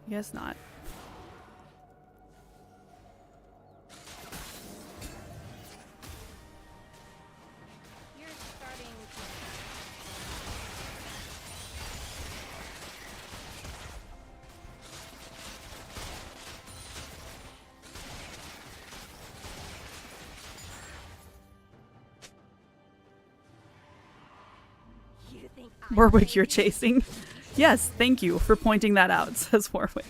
Speaker 1: Guess not.
Speaker 10: You're starting to You think I'm
Speaker 1: Warwick, you're
Speaker 10: crazy?
Speaker 1: chasing. Yes, thank you for pointing that out, says Warwick.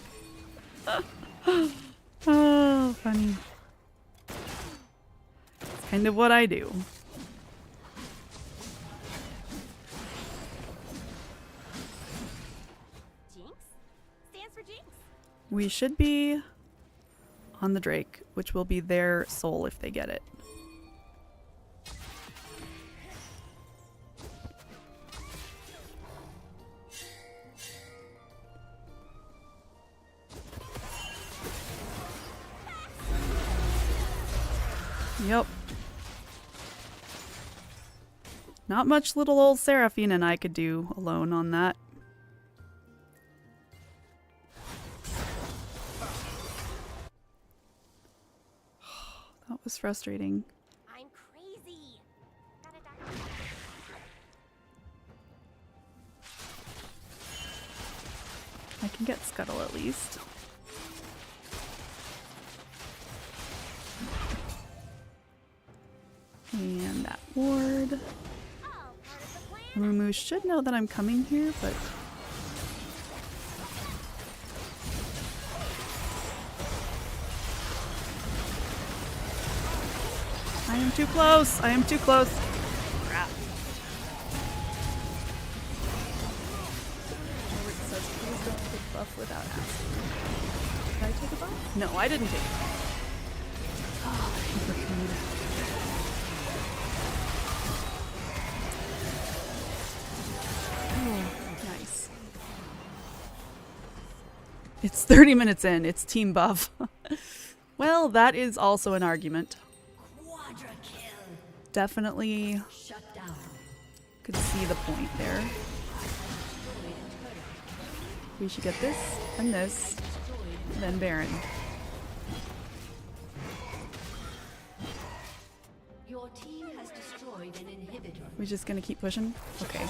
Speaker 1: Oh, funny. It's kind of what I do.
Speaker 10: Jinx? Stands for Jinx.
Speaker 1: We should be on the Drake, which will be their soul if they get it. Yep. Not much little old Seraphine and I could do alone on that. That was frustrating.
Speaker 10: I'm crazy. Gotta die.
Speaker 1: I can get Scuttle at least. And that ward.
Speaker 10: Oh, part of the plan.
Speaker 1: Mumu should know that I'm coming here, but I am too close. I am too close. Crap. Warwick says, please don't take buff without asking. Did I take a buff? No, I didn't take a buff. Oh, superfood. Oh, nice. It's 30 minutes in. It's team buff. Well, that is also an argument.
Speaker 9: Quadra kill.
Speaker 1: Definitely
Speaker 9: Shut down.
Speaker 1: could see the point there. We should get this and this, and then Baron.
Speaker 9: Your team has destroyed an inhibitor.
Speaker 1: We're just gonna keep pushing? Okay.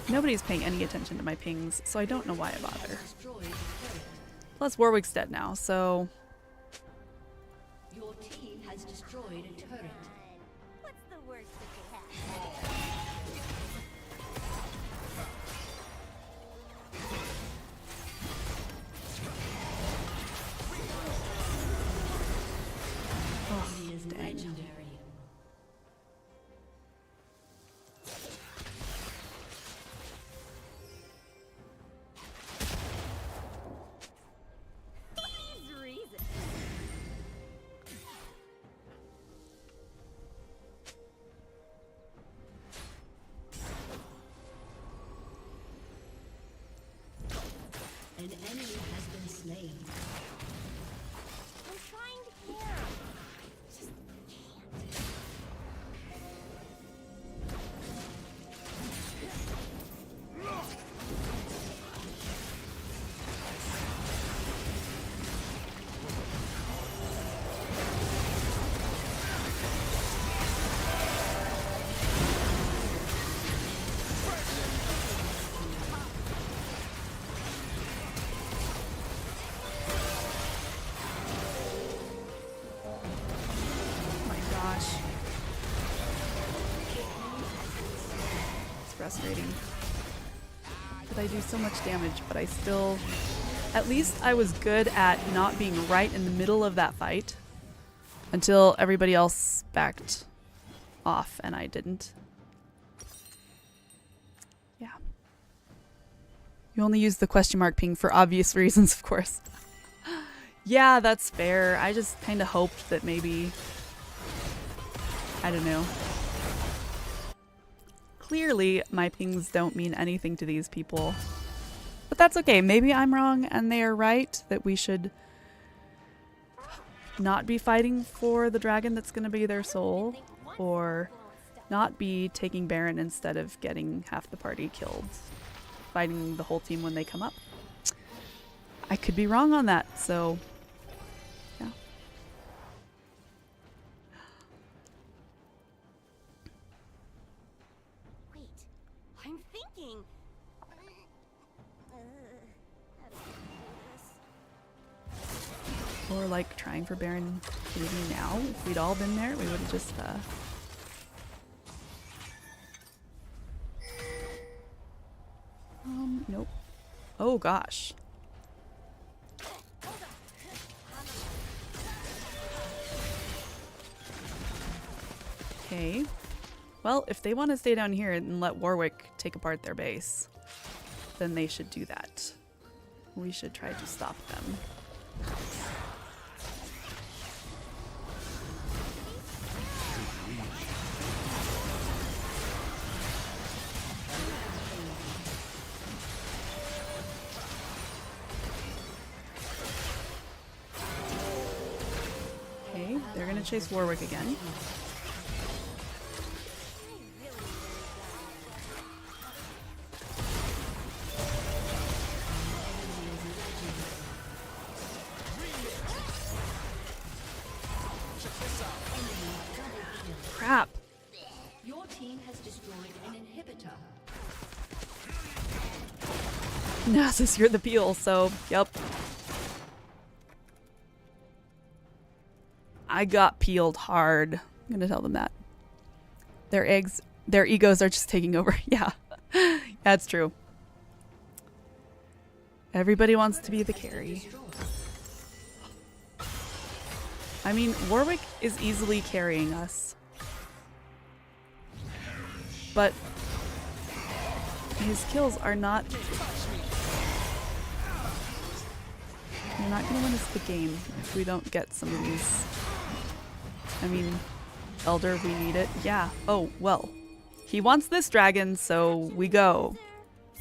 Speaker 1: Nobody's paying any attention to my pings, so I don't know why I bother.
Speaker 9: Destroyed a turret.
Speaker 1: Plus, Warwick's dead now, so
Speaker 9: Your team has destroyed a turret.
Speaker 10: What's the worst that could happen?
Speaker 9: He is legendary.
Speaker 10: Please reason.
Speaker 9: An enemy has been slain.
Speaker 10: I'm trying to care. Just can't.
Speaker 1: oh my gosh. It's frustrating. But I do so much damage, but I still... At least I was good at not being right in the middle of that fight until everybody else backed off and I didn't. Yeah. You only use the question mark ping for obvious reasons, of course. Yeah, that's fair. I just kind of hoped that maybe... I don't know. Clearly, my pings don't mean anything to these people. But that's okay. Maybe I'm wrong and they are right that we should not be fighting for the dragon that's going to be their soul, or not be taking Baron instead of getting half the party killed, fighting the whole team when they come up. I could be wrong on that, so yeah.
Speaker 10: Wait, I'm thinking. How do I do this?
Speaker 1: Or like trying for Baron maybe now. If we'd all been there, we would have just nope. Oh gosh. Okay. Well, if they want to stay down here and let Warwick take apart their base, then they should do that. We should try to stop them. Okay, they're gonna chase Warwick again. Crap.
Speaker 9: Your team has destroyed an inhibitor.
Speaker 1: Nasus, you're the peel, so yep. I got peeled hard. I'm gonna tell them that. Their egos are just taking over. Yeah. That's true. Everybody wants to be the carry. I mean, Warwick is easily carrying us. But his kills are not... You're not gonna win us the game if we don't get some of these. I mean, Elder, we need it. Yeah. Oh, well. He wants this dragon, so we go.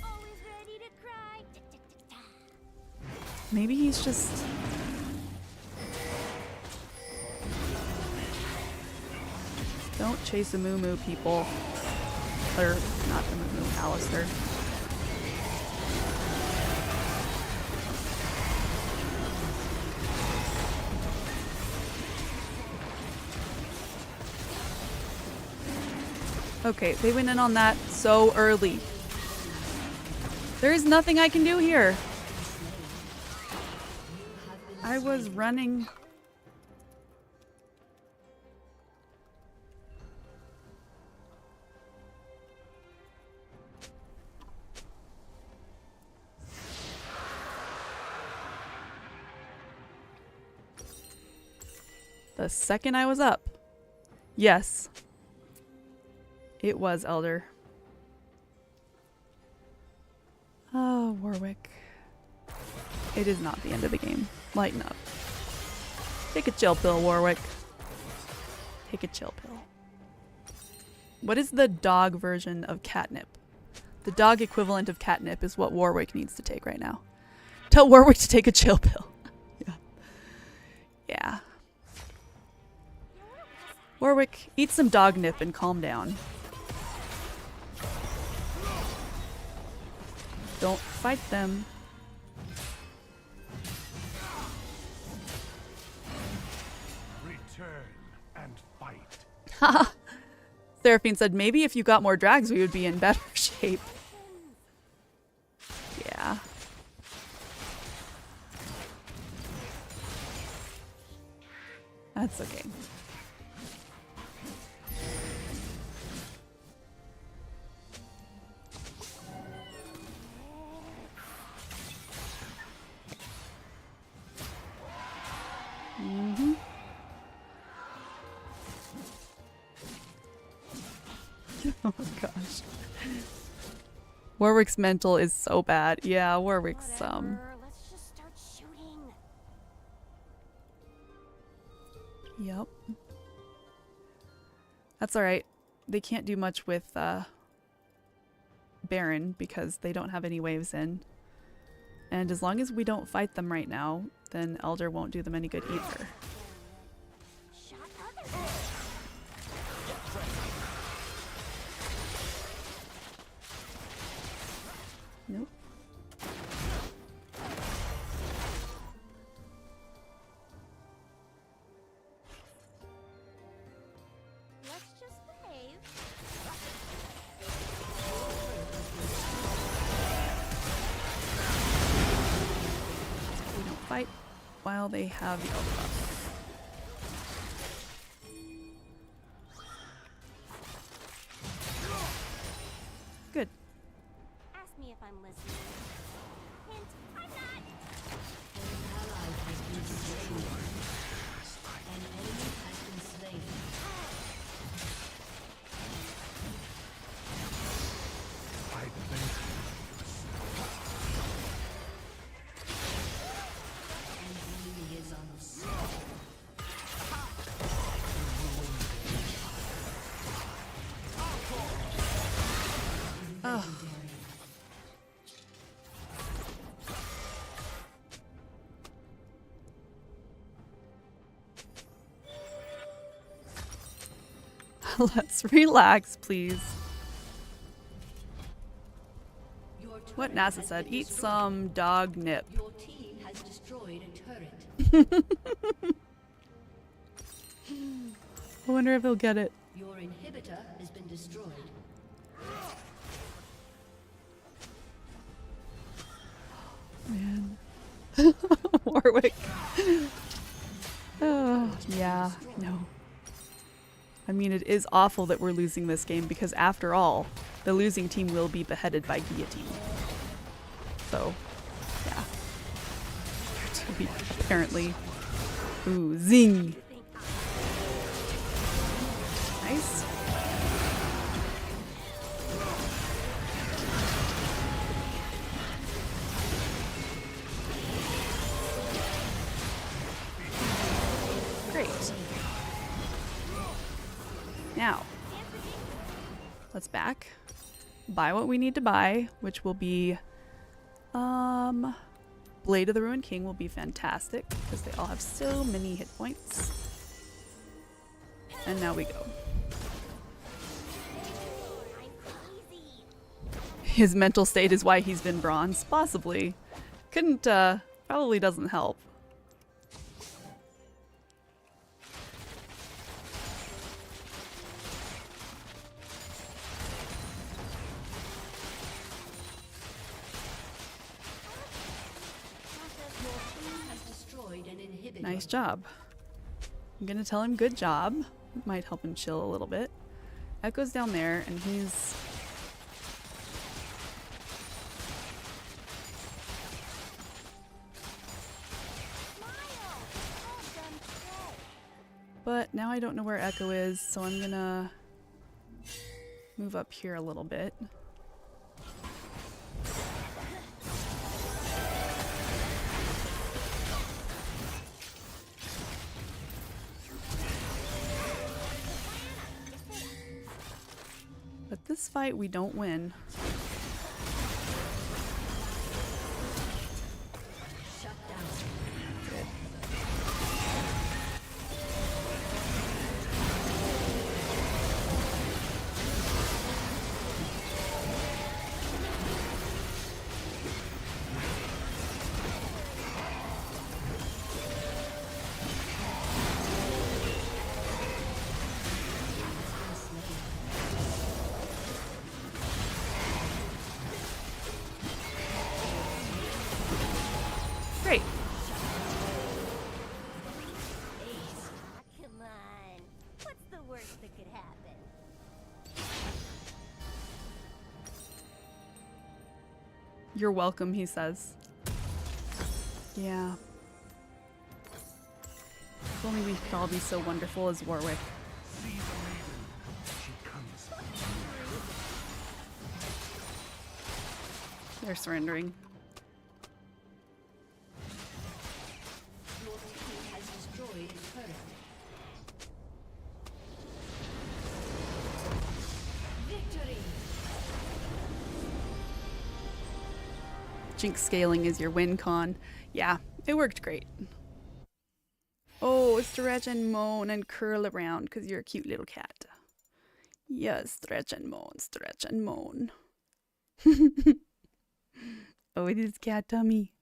Speaker 10: Always ready to cry.
Speaker 1: Maybe he's just... Don't chase a moo-moo, people. Or, not the moo-moo, Alistair. Okay, they went in on that so early. There is nothing I can do here. I was running. The second I was up. Yes. It was Elder. Oh, Warwick. It is not the end of the game. Lighten up. Take a chill pill, Warwick. Take a chill pill. What is the dog version of catnip? The dog equivalent of catnip is what Warwick needs to take right now. Tell Warwick to take a chill pill. Yeah. Yeah. Warwick, eat some dog nip and calm down. Don't fight them.
Speaker 11: Return and fight.
Speaker 1: Haha. Seraphine said maybe if you got more drags we would be in better shape. Yeah. That's okay. Mm-hmm. Oh my gosh. Warwick's mental is so bad. Yeah, Warwick's
Speaker 10: Whatever, let's just start shooting.
Speaker 1: Yep. That's alright. They can't do much with Baron because they don't have any waves in. And as long as we don't fight them right now, then Elder won't do them any good either.
Speaker 10: Shot other.
Speaker 1: Nope.
Speaker 10: Let's just behave.
Speaker 1: We don't fight while they have the Elder buff. Good.
Speaker 10: Ask me if I'm listening. Hint, I'm not.
Speaker 9: An ally has been slain. An enemy has been slain.
Speaker 11: I think
Speaker 9: An enemy is on us. Legendary.
Speaker 1: Let's relax, please.
Speaker 9: Your
Speaker 1: What
Speaker 9: turret
Speaker 1: NASA
Speaker 9: has
Speaker 1: said,
Speaker 9: been
Speaker 1: eat
Speaker 9: destroyed.
Speaker 1: some dog nip.
Speaker 9: Your team has destroyed a turret.
Speaker 1: I wonder if he'll get it.
Speaker 9: Your inhibitor has been destroyed.
Speaker 1: Man. Warwick. Oh, yeah, no. I mean, it is awful that we're losing this game because after all, the losing team will be beheaded by guillotine. So, yeah. To be apparently. Ooh, zing! Nice. Great. Now, let's back. Buy what we need to buy, which will be, Blade of the Ruined King will be fantastic because they all have so many hit points. And now we go. His mental state is why he's been bronze, possibly. Couldn't, probably doesn't help. Nice job. I'm gonna tell him good job. It might help him chill a little bit. Echo's down there, and he's... But now I don't know where Echo is, so I'm gonna move up here a little bit. But this fight we don't win.
Speaker 9: Shut down.
Speaker 1: Good. Great.
Speaker 10: Come on. What's the worst that could happen?
Speaker 1: You're welcome, he says. Yeah. If only we could all be so wonderful as Warwick.
Speaker 11: see the maiden. She comes.
Speaker 1: They're surrendering.
Speaker 9: Your team has destroyed a turret. Victory!
Speaker 1: Jinx scaling is your win con. Yeah, it worked great. Oh, stretch and moan and curl around because you're a cute little cat. Yes, stretch and moan, stretch and moan. Oh, it is cat tummy.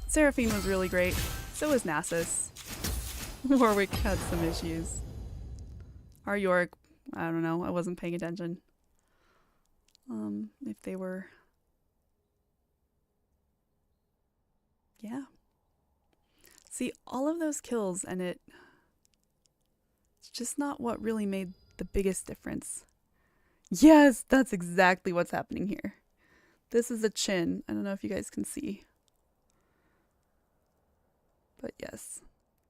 Speaker 1: Seraphine was really great. So was Nasus. Warwick had some issues. Our Yorick, I don't know. I wasn't paying attention. If they were... Yeah. See, all of those kills and it's just not what really made the biggest difference. Yes, that's exactly what's happening here. This is a chin. I don't know if you guys can see. But yes.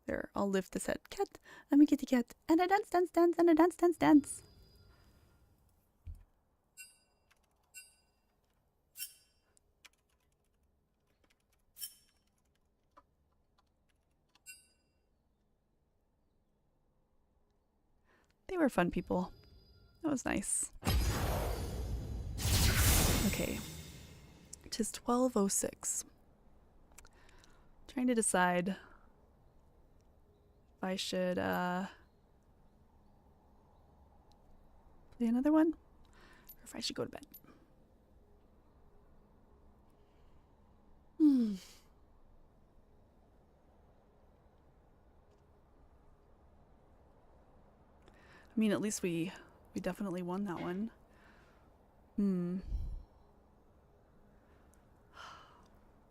Speaker 1: There, I'll lift this head. Cat, I'm a kitty cat. And I dance, dance, dance, and I dance, dance, dance. They were fun people. That was nice. Okay. It is 12:06. Trying to decide if I should play another one or if I should go to bed. I mean, at least we definitely won that one.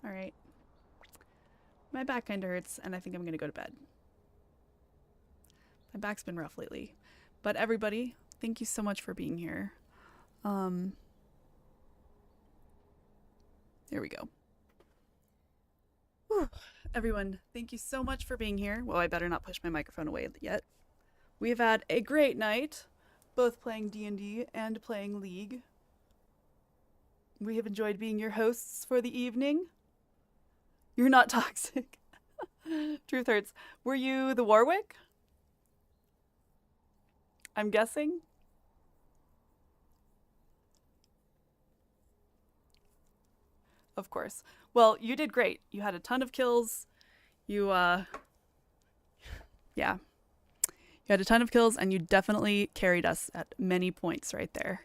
Speaker 1: All right. My back kind of hurts, and I think I'm going to go to bed. My back's been rough lately. But everybody, thank you so much for being here. There we go. Whew. Everyone, thank you so much for being here. Well, I better not push my microphone away yet. We've had a great night, both playing D&D and playing League. We have enjoyed being your hosts for the evening. You're not toxic. Truth hurts. Were you the Warwick? I'm guessing. Of course. Well, you did great. You had a ton of kills. You, yeah. You had a ton of kills, and you definitely carried us at many points right there.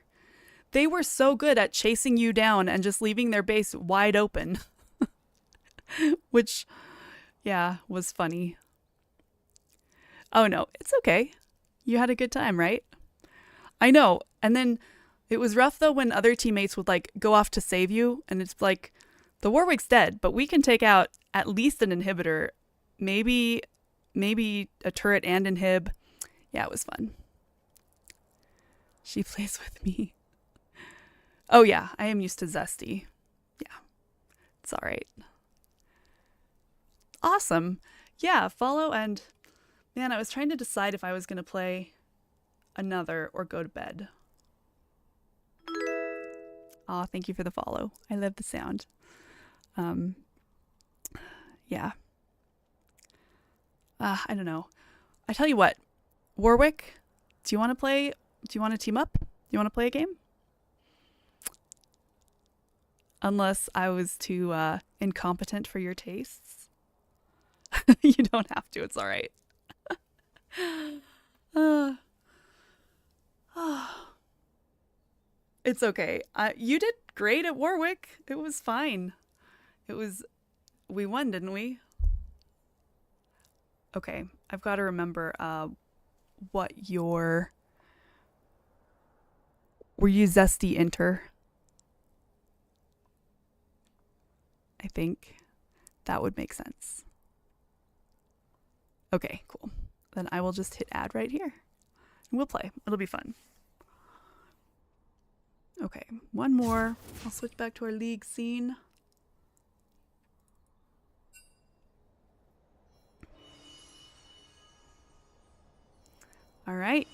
Speaker 1: They were so good at chasing you down and just leaving their base wide open. Which, yeah, was funny. Oh no, it's okay. You had a good time, right? I know. And then it was rough though when other teammates would like go off to save you, and it's like, the Warwick's dead, but we can take out at least an inhibitor, maybe a turret and inhib. Yeah, it was fun. She plays with me. Oh yeah, I am used to Zesty. Yeah, it's all right. Awesome. Yeah, follow and... Man, I was trying to decide if I was going to play another or go to bed. Aw, thank you for the follow. I love the sound. Yeah. I don't know. I tell you what, Warwick, do you want to play? Do you want to team up? Do you want to play a game? Unless I was too incompetent for your tastes. You don't have to, it's all right. It's okay. You did great at Warwick. It was fine. We won, didn't we? Okay, I've got to remember what were you Zesty Inter? I think that would make sense. Okay, cool. Then I will just hit add right here. And we'll play. It'll be fun. Okay, one more. I'll switch back to our League scene. All right.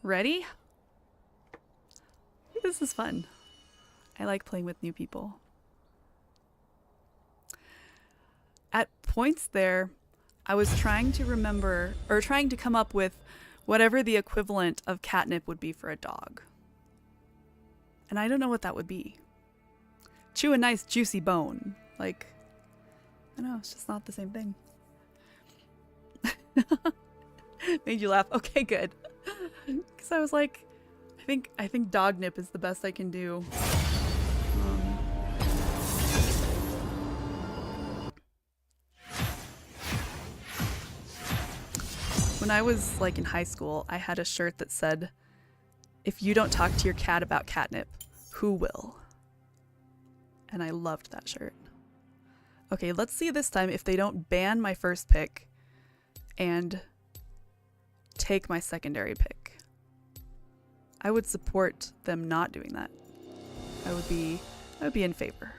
Speaker 1: Ready? This is fun. I like playing with new people. At points there, I was trying to remember, or trying to come up with whatever the equivalent of catnip would be for a dog. And I don't know what that would be. Chew a nice juicy bone. Like, I don't know, it's just not the same thing. Made you laugh. Okay, good. Because I was like, I think dog nip is the best I can do. When I was like in high school, I had a shirt that said, "If you don't talk to your cat about catnip, who will?" And I loved that shirt. Okay, let's see this time if they don't ban my first pick and take my secondary pick. I would support them not doing that. I would be in favor.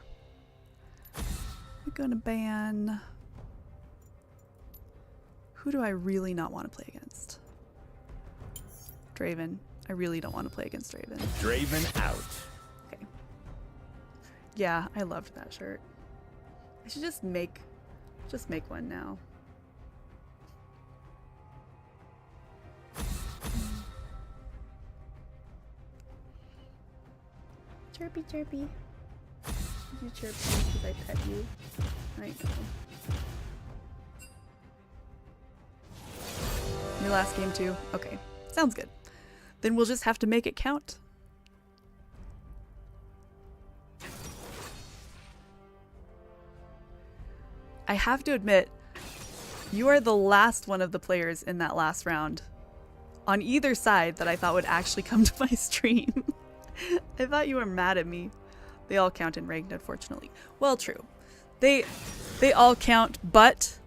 Speaker 1: We're gonna ban. Who do I really not want to play against? Draven. I really don't want to play against Draven.
Speaker 11: Draven out.
Speaker 1: Okay. Yeah, I loved that shirt. I should just make one now. Chirpy, chirpy. You chirp me because I pet you. I know. Your last game too? Okay. Sounds good. Then we'll just have to make it count. I have to admit, you are the last one of the players in that last round on either side that I thought would actually come to my stream. I thought you were mad at me. They all count in ranked, unfortunately. Well, true. They all count, but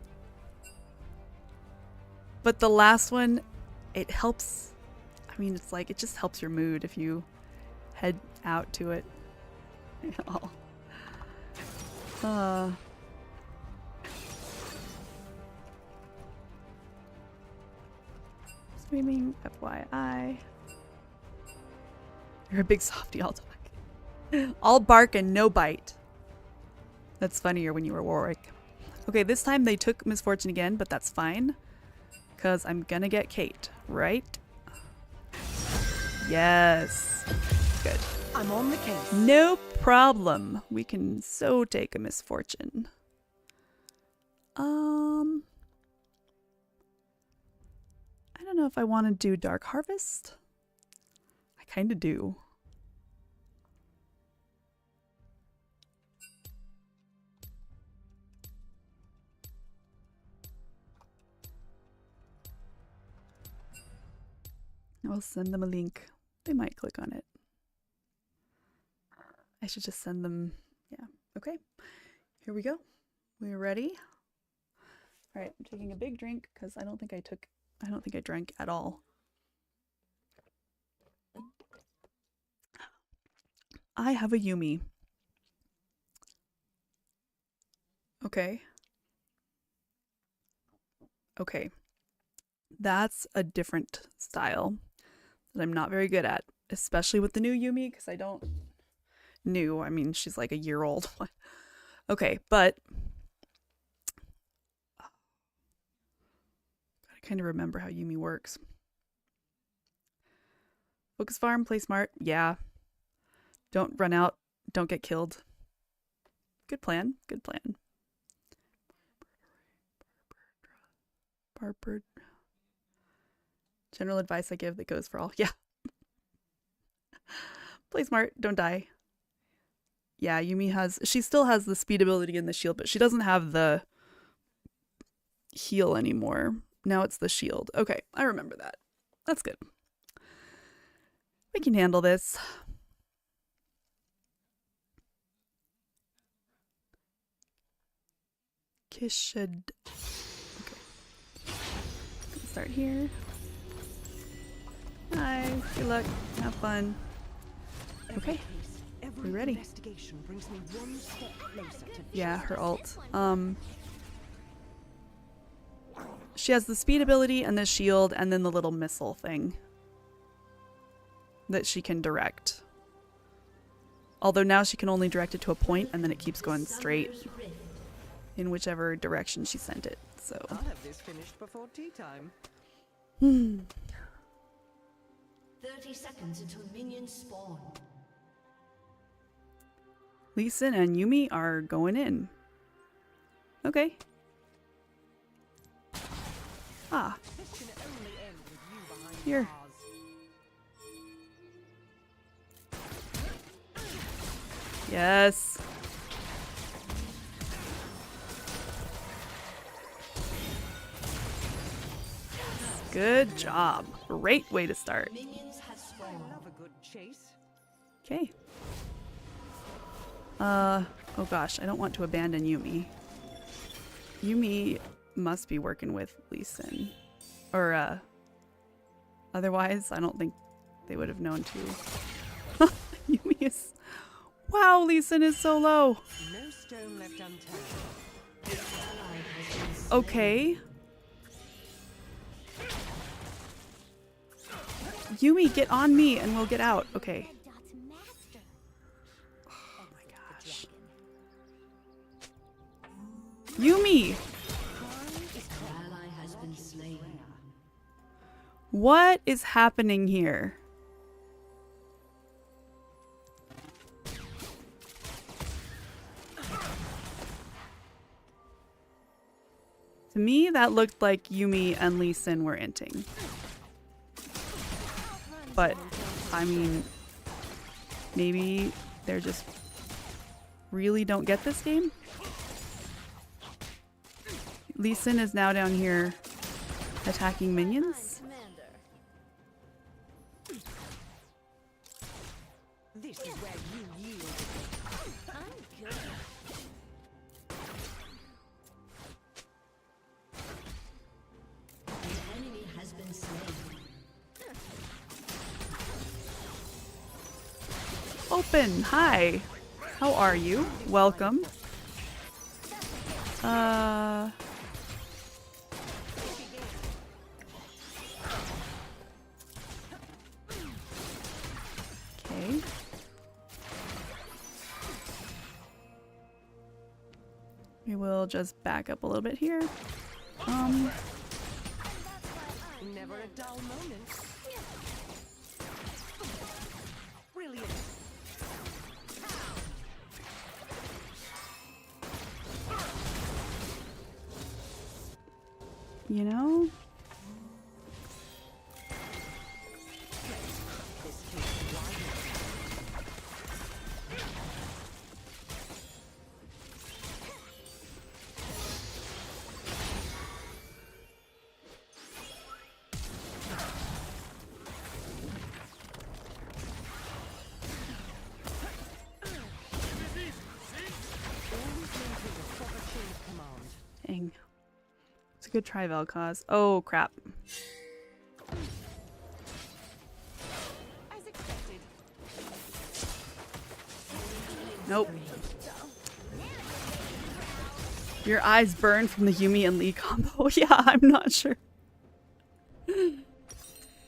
Speaker 1: the last one, it helps. I mean, it's like, it just helps your mood if you head out to it. Streaming, FYI. You're a big softie, I'll talk. All bark and no bite. That's funnier when you were Warwick. Okay, this time they took Misfortune again, but that's fine. Because I'm gonna get Kate, right? Yes. Good.
Speaker 8: I'm on the case.
Speaker 1: No problem. We can so take a Misfortune. I don't know if I want to do Dark Harvest. I kind of do. I'll send them a link. They might click on it. I should just send them. Yeah. Okay. Here we go. We're ready. All right. I'm taking a big drink because I don't think I drank at all. I have a Yuumi. Okay. Okay. That's a different style that I'm not very good at, especially with the new Yuumi, because I don't... New, I mean, she's like a year old. Okay, but... Gotta kind of remember how Yuumi works. Focus farm, play smart. Yeah. Don't run out. Don't get killed. Good plan. Good plan. Barbird. General advice I give that goes for all. Yeah. Play smart. Don't die. Yeah, Yuumi she still has the speed ability and the shield, but she doesn't have the heal anymore. Now it's the shield. Okay, I remember that. That's good. We can handle this. Kishad. Okay. Start here. Hi, good luck. Have fun. Okay. We ready?
Speaker 8: Investigation brings me one step closer to
Speaker 1: Yeah, her ult. She has the speed ability and the shield and then the little missile thing that she can direct. Although now she can only direct it to a point and then it keeps going straight
Speaker 9: Summoner's Rift.
Speaker 1: in whichever direction she sent it. So,
Speaker 8: I'll have this finished before tea time.
Speaker 9: 30 seconds until minions spawn.
Speaker 1: Lee Sin and Yumi are going in. Okay. Ah,
Speaker 8: This can only end with you behind
Speaker 1: here.
Speaker 8: bars.
Speaker 1: Yes. Good job. Great way to start.
Speaker 9: Minions have
Speaker 8: I
Speaker 9: spawned.
Speaker 8: love a good chase.
Speaker 1: Okay. Oh gosh, I don't want to abandon Yumi. Yumi must be working with Lee Sin. Or, otherwise, I don't think they would have known to. Yumi is... Wow, Lee Sin is so low.
Speaker 8: No stone left unturned.
Speaker 9: Ally has been slain.
Speaker 1: Okay. Yumi, get on me and we'll get out. Okay.
Speaker 10: Red Dot's master.
Speaker 1: Oh my gosh. Yumi!
Speaker 9: An ally has been slain.
Speaker 1: What is happening here? To me, that looked like Yumi and Lee Sin were inting. But, I mean, maybe they're just really don't get this game? Lee Sin is now down here attacking minions.
Speaker 10: Commander.
Speaker 8: This is where you yield.
Speaker 10: I'm good.
Speaker 9: An enemy has been slain.
Speaker 1: Open, hi. How are you? Welcome. Okay. We will just back up a little bit here.
Speaker 8: Never a dull moment. Brilliant.
Speaker 1: You know,
Speaker 8: This keeps riding. Always maintain a proper chain of command.
Speaker 1: dang. It's a good try, Vel'Koz. Oh, crap.
Speaker 8: As expected.
Speaker 1: Nope. Your eyes burn from the Yumi and Lee combo. Yeah, I'm not sure.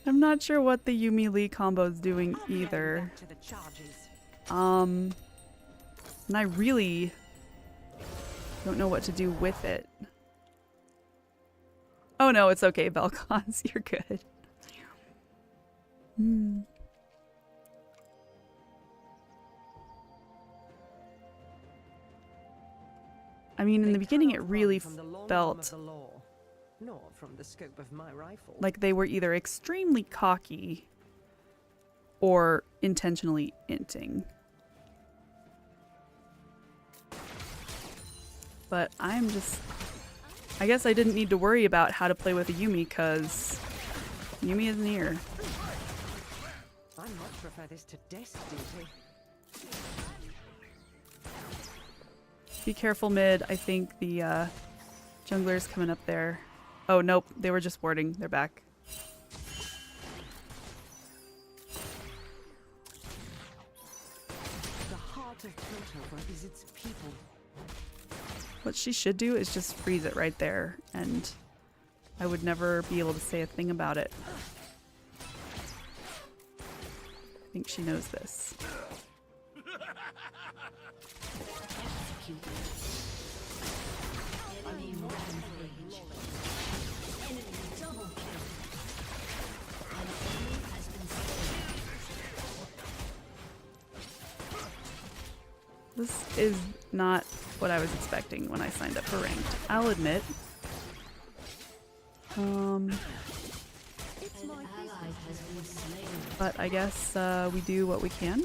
Speaker 1: I'm not sure what the Yumi Lee combo is doing either.
Speaker 8: Back to the charges.
Speaker 1: And I really don't know what to do with it. Oh no, it's okay, Vel'Koz. You're good. I mean, in the beginning, it really felt
Speaker 8: The law, nor from the scope of my rifle.
Speaker 1: like they were either extremely cocky or intentionally inting. But I guess I didn't need to worry about how to play with a Yumi because Yumi isn't here.
Speaker 8: I much prefer this to desk duty.
Speaker 1: Be careful mid. I think the jungler's coming up there. Oh, nope. They were just warding. They're back.
Speaker 8: The heart of Piltover is its people.
Speaker 1: What she should do is just freeze it right there, and I would never be able to say a thing about it. I think she knows this.
Speaker 9: executed. Enemy rampage. Enemy double kill. An enemy has been slain.
Speaker 1: This is not what I was expecting when I signed up for ranked. I'll admit.
Speaker 9: An ally has been slain.
Speaker 1: But I guess we do what we can.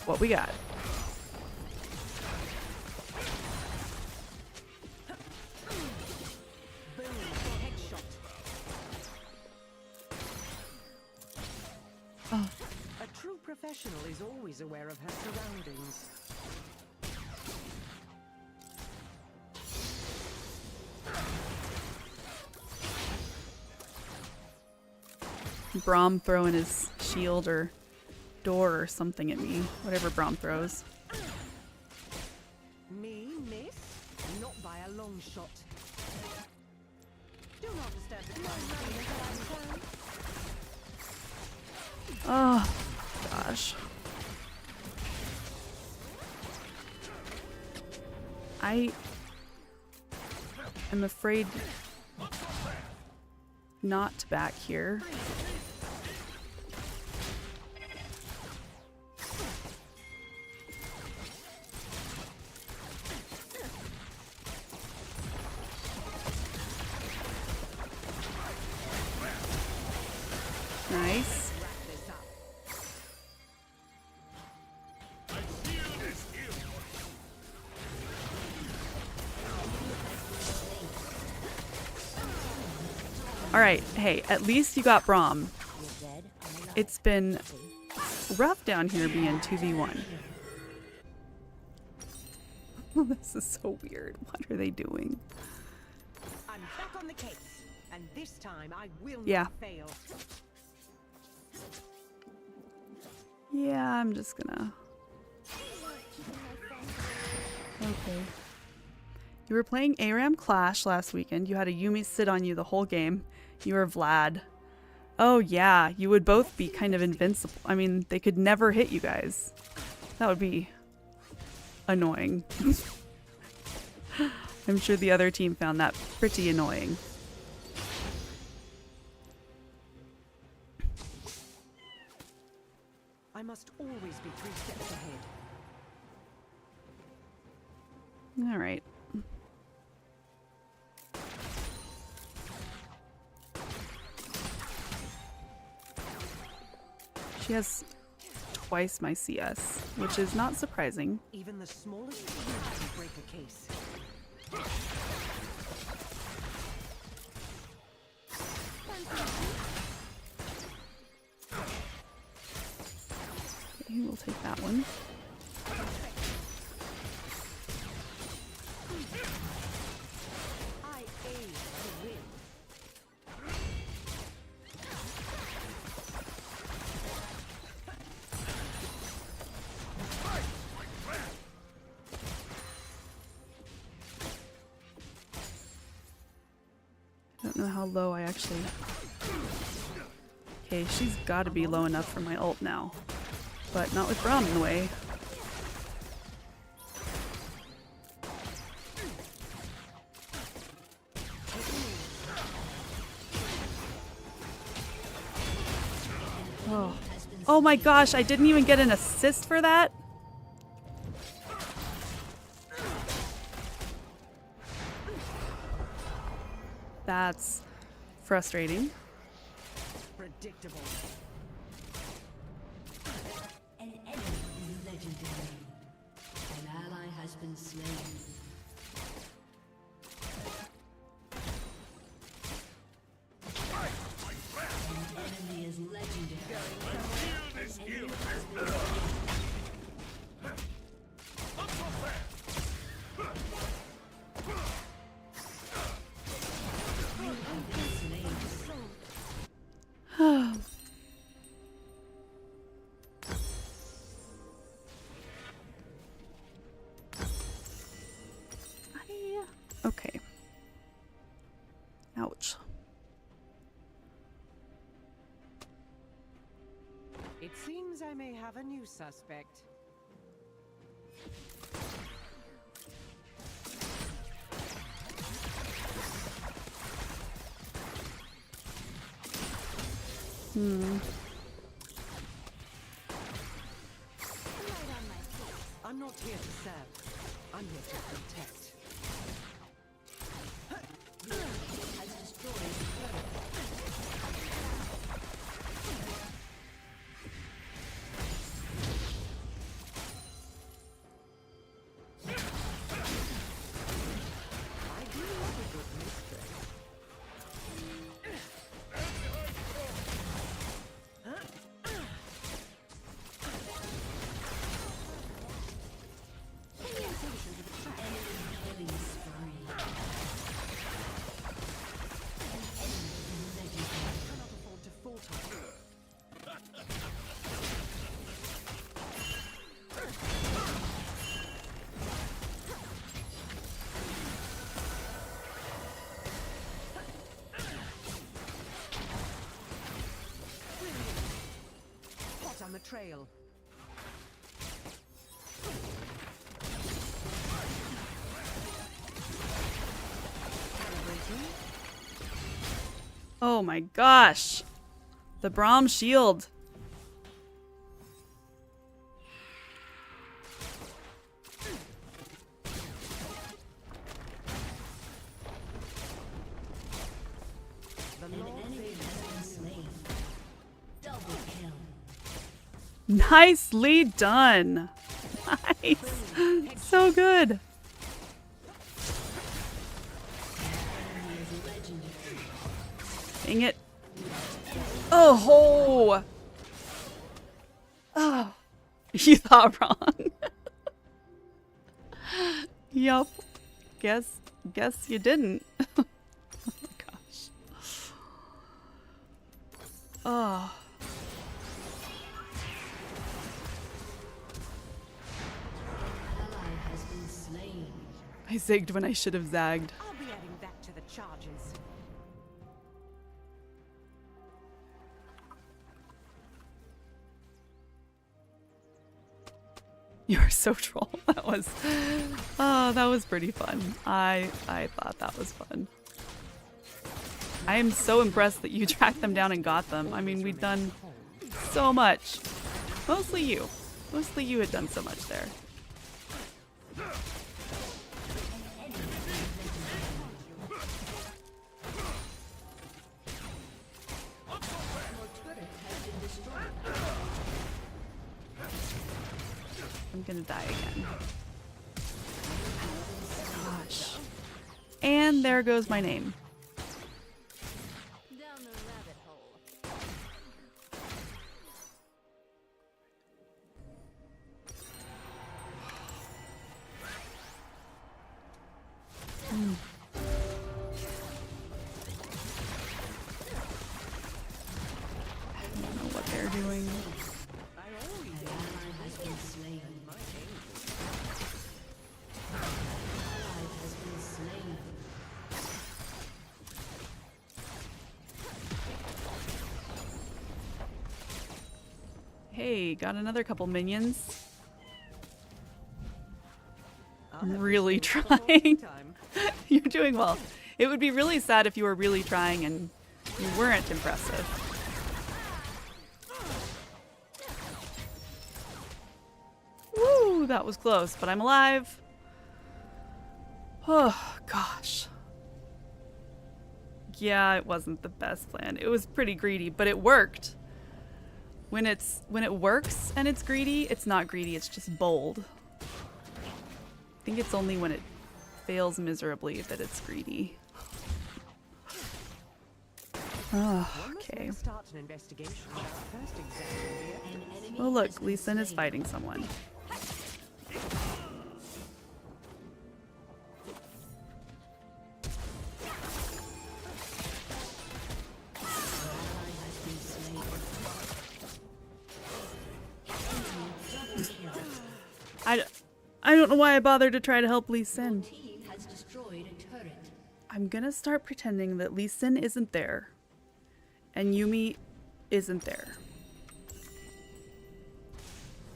Speaker 1: What we got.
Speaker 8: Boom. Headshot.
Speaker 1: Oh,
Speaker 8: A true professional is always aware of her surroundings.
Speaker 1: Braum throwing his shield or door or something at me. Whatever Braum throws.
Speaker 8: Me miss? Not by a long shot. Do not disturb the time.
Speaker 1: Oh, gosh. I am afraid not to back here. Nice. Alright, hey, at least you got Braum. It's been rough down here being 2v1. This is so weird. What are they doing?
Speaker 8: I'm back on the case, and this time I will
Speaker 1: Yeah.
Speaker 8: not fail.
Speaker 1: Yeah, I'm just gonna... Okay. You were playing ARAM Clash last weekend. You had a Yumi sit on you the whole game. You were Vlad. Oh yeah, you would both be kind of invincible. I mean, they could never hit you guys. That would be annoying. I'm sure the other team found that pretty annoying.
Speaker 8: I must always be 3 steps ahead.
Speaker 1: All right. She has twice my CS, which is not surprising.
Speaker 8: Even the smallest thing can break a case.
Speaker 1: Okay, we'll take that one.
Speaker 8: I aim to win.
Speaker 1: I don't know how low I actually... Okay, she's got to be low enough for my ult now. But not with Braum in the way. Oh. Oh my gosh, I didn't even get an assist for that? That's frustrating.
Speaker 8: Predictable.
Speaker 9: An enemy is legendary. An ally has been slain. An enemy is legendary. An enemy has been slain. You have been slain.
Speaker 1: Okay. Ouch.
Speaker 8: It seems I may have a new suspect.
Speaker 1: Hmm.
Speaker 8: I'm not here to serve. I'm here to protect.
Speaker 9: Has destroyed the turret.
Speaker 8: I do love a good mystery.
Speaker 9: Killing spree.
Speaker 8: Cannot afford to falter. Hot on the trail. Calibrating.
Speaker 1: Oh my gosh. The Braum shield.
Speaker 8: The
Speaker 9: An
Speaker 8: Lord
Speaker 9: enemy
Speaker 8: save
Speaker 9: has been slain. Double kill.
Speaker 1: Nicely done. Nice. So good.
Speaker 9: Enemy is legendary.
Speaker 1: Dang it. Oh. Oh. You thought wrong. Yup. Guess you didn't. Oh my gosh. Oh.
Speaker 9: Ally has been slain.
Speaker 1: I zigged when I should have zagged.
Speaker 8: I'll be adding that to the charges.
Speaker 1: You are so troll. That was, oh, that was pretty fun. I thought that was fun. I am so impressed that you tracked them down and got them. I mean, we've done so much. Mostly you. Mostly you had done so much there.
Speaker 9: Your turret has been destroyed.
Speaker 1: I'm gonna die again. Gosh. And there goes my name.
Speaker 10: Down the rabbit hole.
Speaker 1: I don't know what they're doing.
Speaker 8: I always
Speaker 9: An ally has been slain.
Speaker 8: my aim.
Speaker 9: Ally has been slain.
Speaker 1: Hey, got another couple minions.
Speaker 8: I'll
Speaker 1: I'm
Speaker 8: have
Speaker 1: really
Speaker 8: this thing for a long
Speaker 1: trying.
Speaker 8: time.
Speaker 1: You're doing well. It would be really sad if you were really trying and you weren't impressive. Woo, that was close, but I'm alive. Oh, gosh. Yeah, it wasn't the best plan. It was pretty greedy, but it worked. When it works and it's greedy, it's not greedy, it's just bold. I think it's only when it fails miserably that it's greedy. Oh,
Speaker 8: One must
Speaker 1: okay.
Speaker 8: never start an investigation without first examining the evidence.
Speaker 9: An enemy
Speaker 1: Well, look,
Speaker 9: has been
Speaker 1: Lee Sin is
Speaker 9: slain.
Speaker 1: fighting someone.
Speaker 9: Ally has been slain. Enemy double kill.
Speaker 1: I don't know why I bothered to try to help Lee Sin.
Speaker 9: Team has destroyed a turret.
Speaker 1: I'm gonna start pretending that Lee Sin isn't there, and Yuumi isn't there.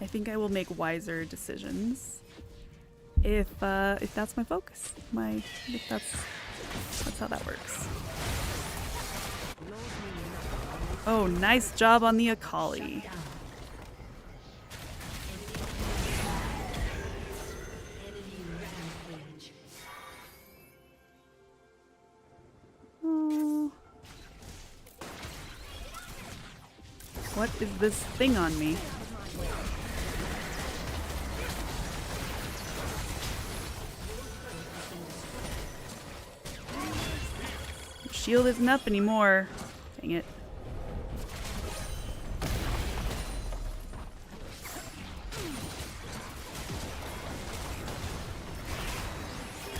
Speaker 1: I think I will make wiser decisions if that's my focus. If that's how that works. Oh, nice job on the Akali.
Speaker 9: Down. Enemy rampage.
Speaker 1: Oh. What is this thing on me? Shield isn't up anymore. Dang it.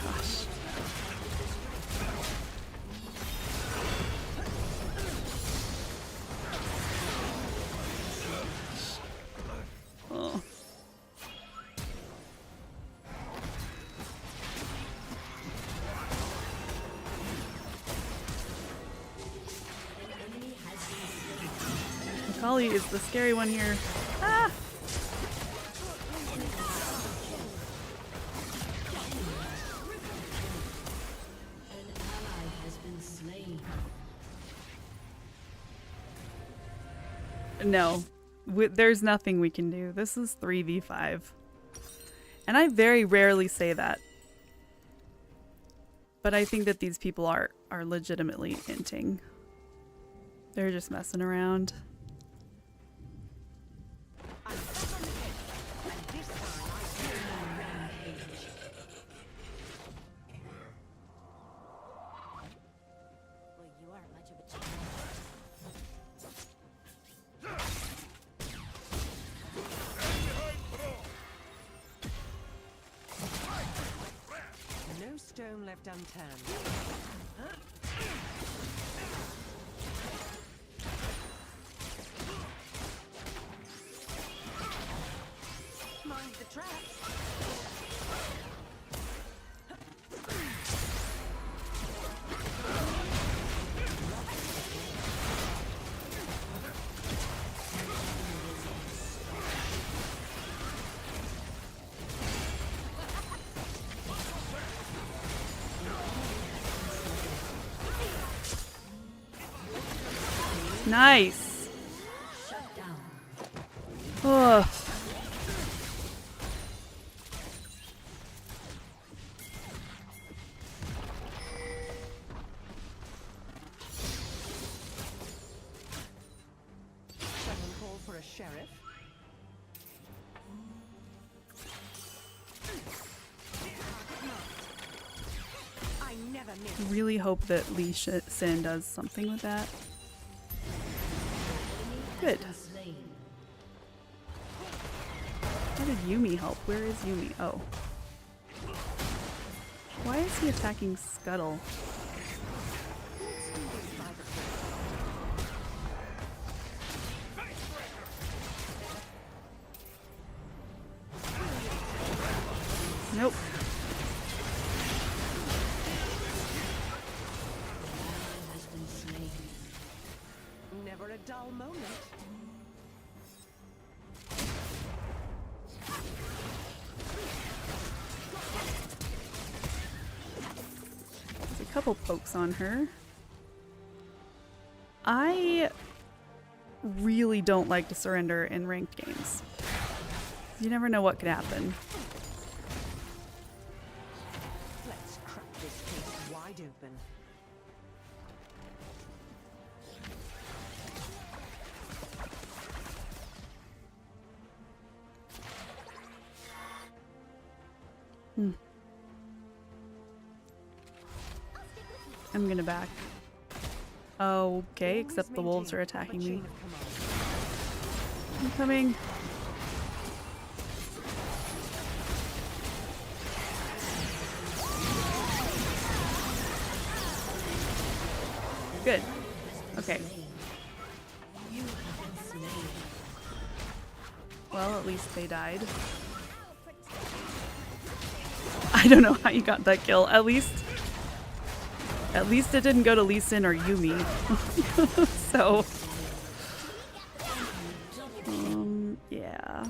Speaker 1: Gosh. Oh. Akali is the scary one here. Ah!
Speaker 9: An ally has been slain.
Speaker 1: No, there's nothing we can do. This is 3v5. And I very rarely say that. But I think that these people are legitimately hinting. They're just messing around.
Speaker 8: I'm back on the hit. And this time
Speaker 10: Well, you aren't much of a champ.
Speaker 8: no stone left unturned. Mind the traps.
Speaker 1: Nice.
Speaker 9: Shut down.
Speaker 1: Ugh.
Speaker 8: Someone call for a sheriff. I never miss.
Speaker 1: Really hope that Lee Sin does something with that. Good.
Speaker 9: Been slain.
Speaker 1: How did Yumi help? Where is Yumi? Oh. Why is he attacking Scuttle? Nope.
Speaker 9: Has been slain.
Speaker 8: Never a dull moment.
Speaker 1: There's a couple pokes on her. I really don't like to surrender in ranked games. You never know what could happen.
Speaker 8: Let's crack this case wide open.
Speaker 1: I'm gonna back. Okay, except the wolves are attacking me. I'm coming. Good. Okay.
Speaker 9: You have been slain.
Speaker 1: Well, at least they died. I don't know how you got that kill. At least it didn't go to Lee Sin or Yumi. So, yeah.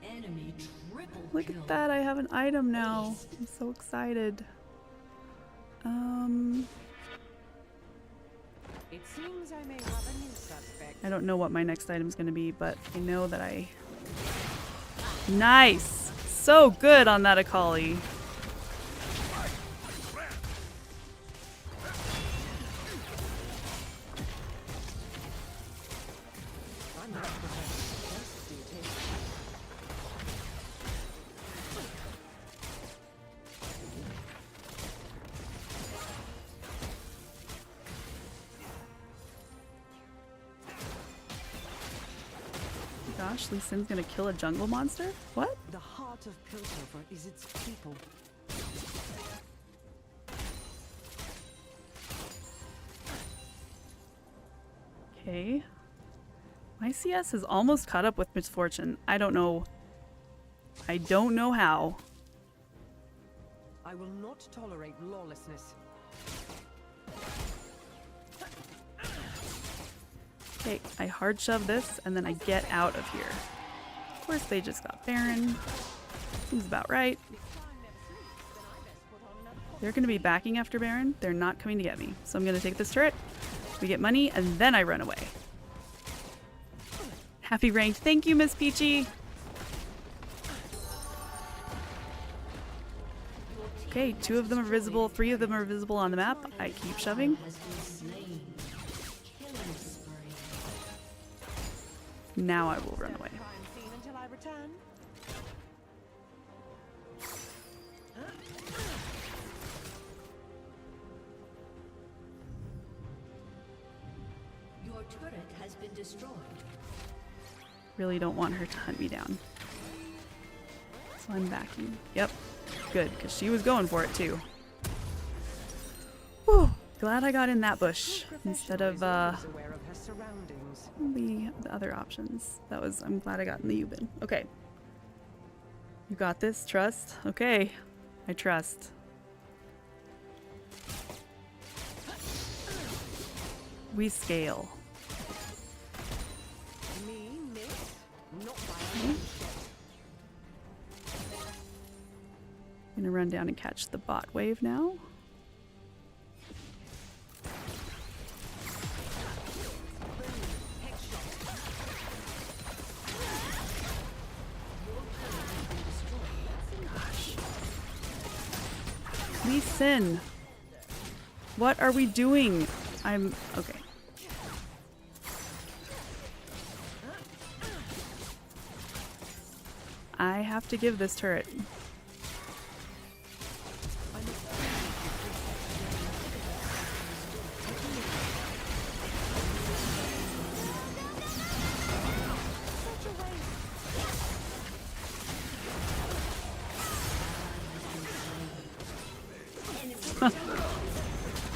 Speaker 9: Enemy triple
Speaker 1: Look
Speaker 9: kill.
Speaker 1: at that! I have an item now. I'm so excited.
Speaker 8: It seems I may have a new suspect.
Speaker 1: I don't know what my next item is going to be, but I know that I... Nice! So good on that Akali.
Speaker 8: I'm not prepared for this duty.
Speaker 1: Gosh, Lee Sin's gonna kill a jungle monster? What?
Speaker 8: The heart of Piltover is its people.
Speaker 1: Okay. My CS is almost caught up with Misfortune. I don't know. I don't know how.
Speaker 8: I will not tolerate lawlessness.
Speaker 1: Okay, I hard shove this and then I get out of here. Of course, they just got Baron. Seems about right. They're going to be backing after Baron. They're not coming to get me. So I'm going to take this turret. We get money and then I run away. Happy ranked. Thank you, Miss Peachy. Okay, 2 of them are visible. 3 of them are visible on the map. I keep shoving.
Speaker 9: Has been slain. Killing spree.
Speaker 1: Now I will run away.
Speaker 8: Crime scene until I return.
Speaker 9: Your turret has been destroyed.
Speaker 1: Really don't want her to hunt me down. So I'm backing. Yep. Good, because she was going for it too. Whew. Glad I got in that bush instead of
Speaker 8: Always aware of her surroundings.
Speaker 1: the other options. I'm glad I got in the Ubin. Okay. You got this? Trust? Okay. I trust. We scale.
Speaker 8: Me, miss? Not by a long shot.
Speaker 1: Gonna run down and catch the bot wave now. Lee Sin. What are we doing? I'm okay. I have to give this turret.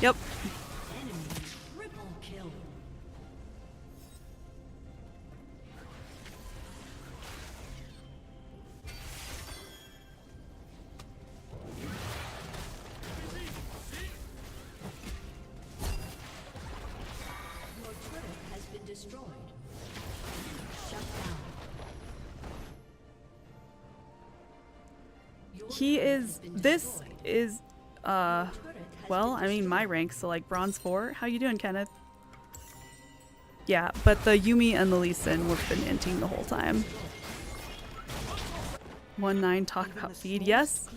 Speaker 1: Yep.
Speaker 9: Enemy triple kill. Your turret has been destroyed. Shut down. Your
Speaker 1: He
Speaker 9: turret has
Speaker 1: is
Speaker 9: been
Speaker 1: this
Speaker 9: destroyed.
Speaker 1: is
Speaker 9: Turret has
Speaker 1: well,
Speaker 9: been
Speaker 1: I mean my
Speaker 9: destroyed.
Speaker 1: rank, so like bronze 4. How you doing, Kenneth? Yeah, but the Yumi and the Lee Sin have been inting the whole time. 1-9 talk about feed. Yes,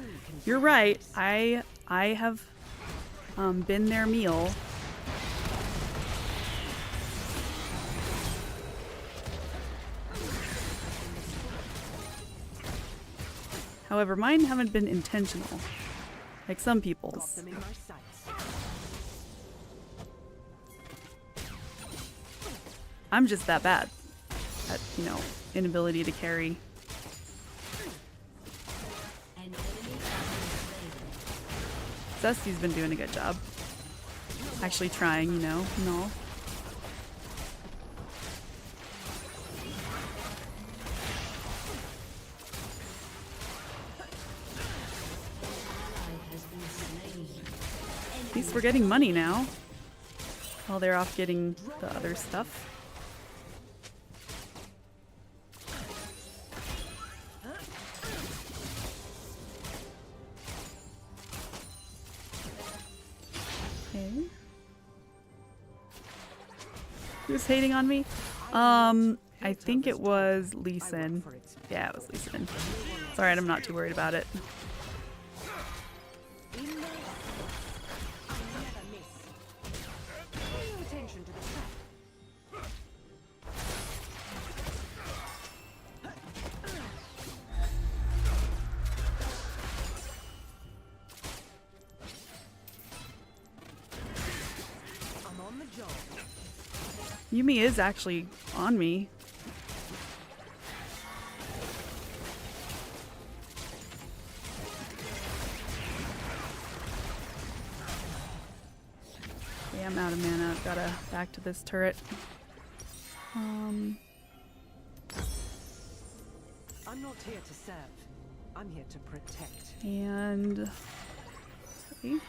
Speaker 1: you're right. I have been their meal. However, mine haven't been intentional, like some
Speaker 8: Got
Speaker 1: people's.
Speaker 8: them in my sights.
Speaker 1: I'm just that bad at, inability to carry.
Speaker 9: An enemy has been slain.
Speaker 1: Zesty's been doing a good job. Actually trying, no.
Speaker 9: Ally has been slain.
Speaker 1: At least we're getting money now. While they're off getting the other stuff. Okay. Who's hating on me? I think it was Lee Sin. Yeah, it was Lee Sin. It's alright, I'm not too worried about it. Yumi is actually on me. Okay, I'm out of mana. I've gotta back to this turret.
Speaker 8: I'm not here to serve. I'm here to protect.
Speaker 1: And okay.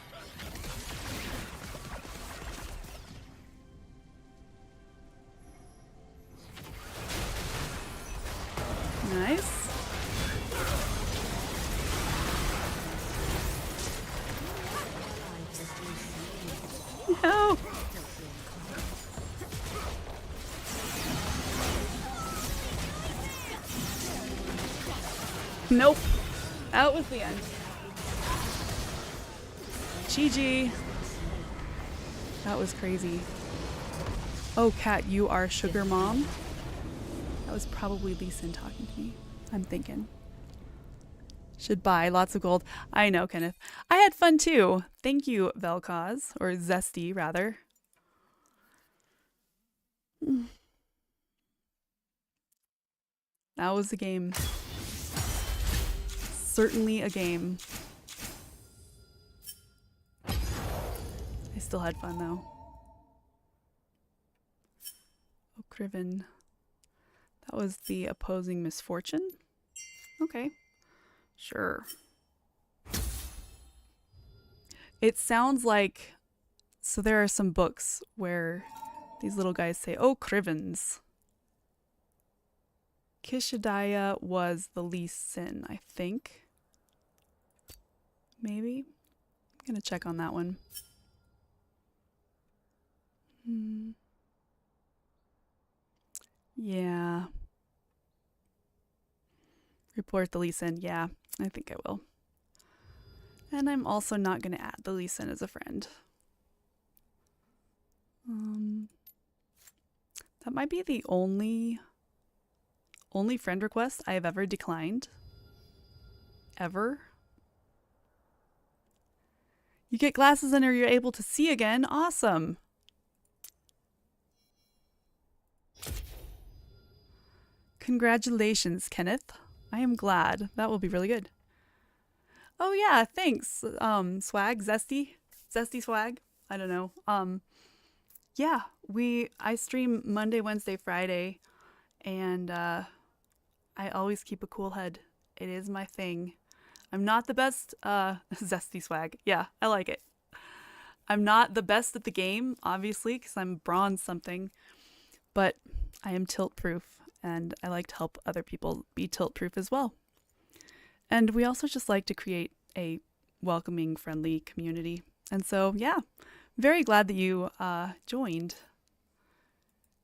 Speaker 1: Nice. No. Nope. Out was the end. GG. That was crazy. Oh, Kat, you are Sugar Mom? That was probably Lee Sin talking to me. I'm thinking. Should buy lots of gold. I know, Kenneth. I had fun too. Thank you, Vel'Koz. Or Zesty, rather. That was a game. Certainly a game. I still had fun though. Oh, Criven. That was the opposing misfortune? Okay. Sure. It sounds like... So there are some books where these little guys say, oh, Crivens. Kishadaya was the Lee Sin, I think. Maybe? I'm gonna check on that one. Yeah. Report the Lee Sin. Yeah, I think I will. And I'm also not going to add the Lee Sin as a friend. That might be the only friend request I have ever declined. Ever. You get glasses and you're able to see again. Awesome. Congratulations, Kenneth. I am glad. That will be really good. Oh yeah, thanks. Swag, Zesty Swag. I don't know. Yeah, I stream Monday, Wednesday, Friday, and I always keep a cool head. It is my thing. I'm not the best Zesty Swag. Yeah, I like it. I'm not the best at the game, obviously, because I'm bronze something, but I am tilt proof. And I like to help other people be tilt-proof as well. And we also just like to create a welcoming, friendly community. And so, yeah, very glad that you joined.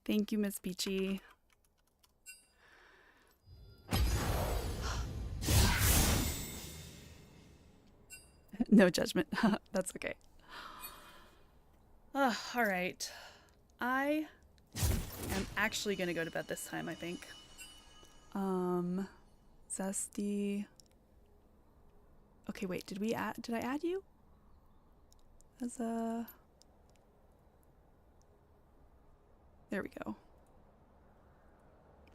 Speaker 1: Thank you, Miss Peachy. No judgment. That's okay. All right. I'm actually gonna go to bed this time, I think. Zesty. Okay, wait, did I add you? As a... There we go.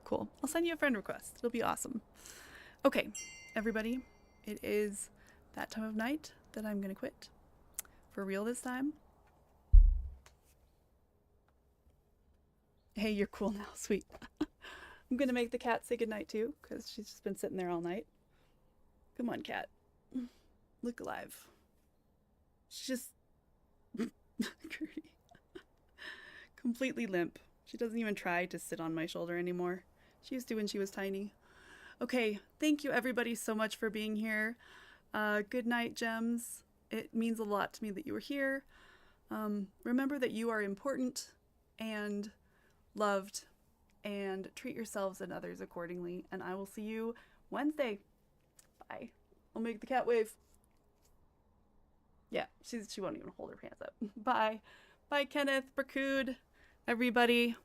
Speaker 1: Cool. I'll send you a friend request. It'll be awesome. Okay, everybody. It is that time of night that I'm gonna quit. For real this time. Hey, you're cool now. Sweet. I'm gonna make the cat say goodnight too, because she's just been sitting there all night. Come on, cat. Look alive. She's just... completely limp. She doesn't even try to sit on my shoulder anymore. She used to when she was tiny. Okay, thank you everybody so much for being here. Good night, Gems. It means a lot to me that you were here. Remember that you are important, and loved, and treat yourselves and others accordingly. And I will see you Wednesday. Bye. I'll make the cat wave. Yeah, she won't even hold her hands up. Bye. Bye, Kenneth, Bracood, everybody.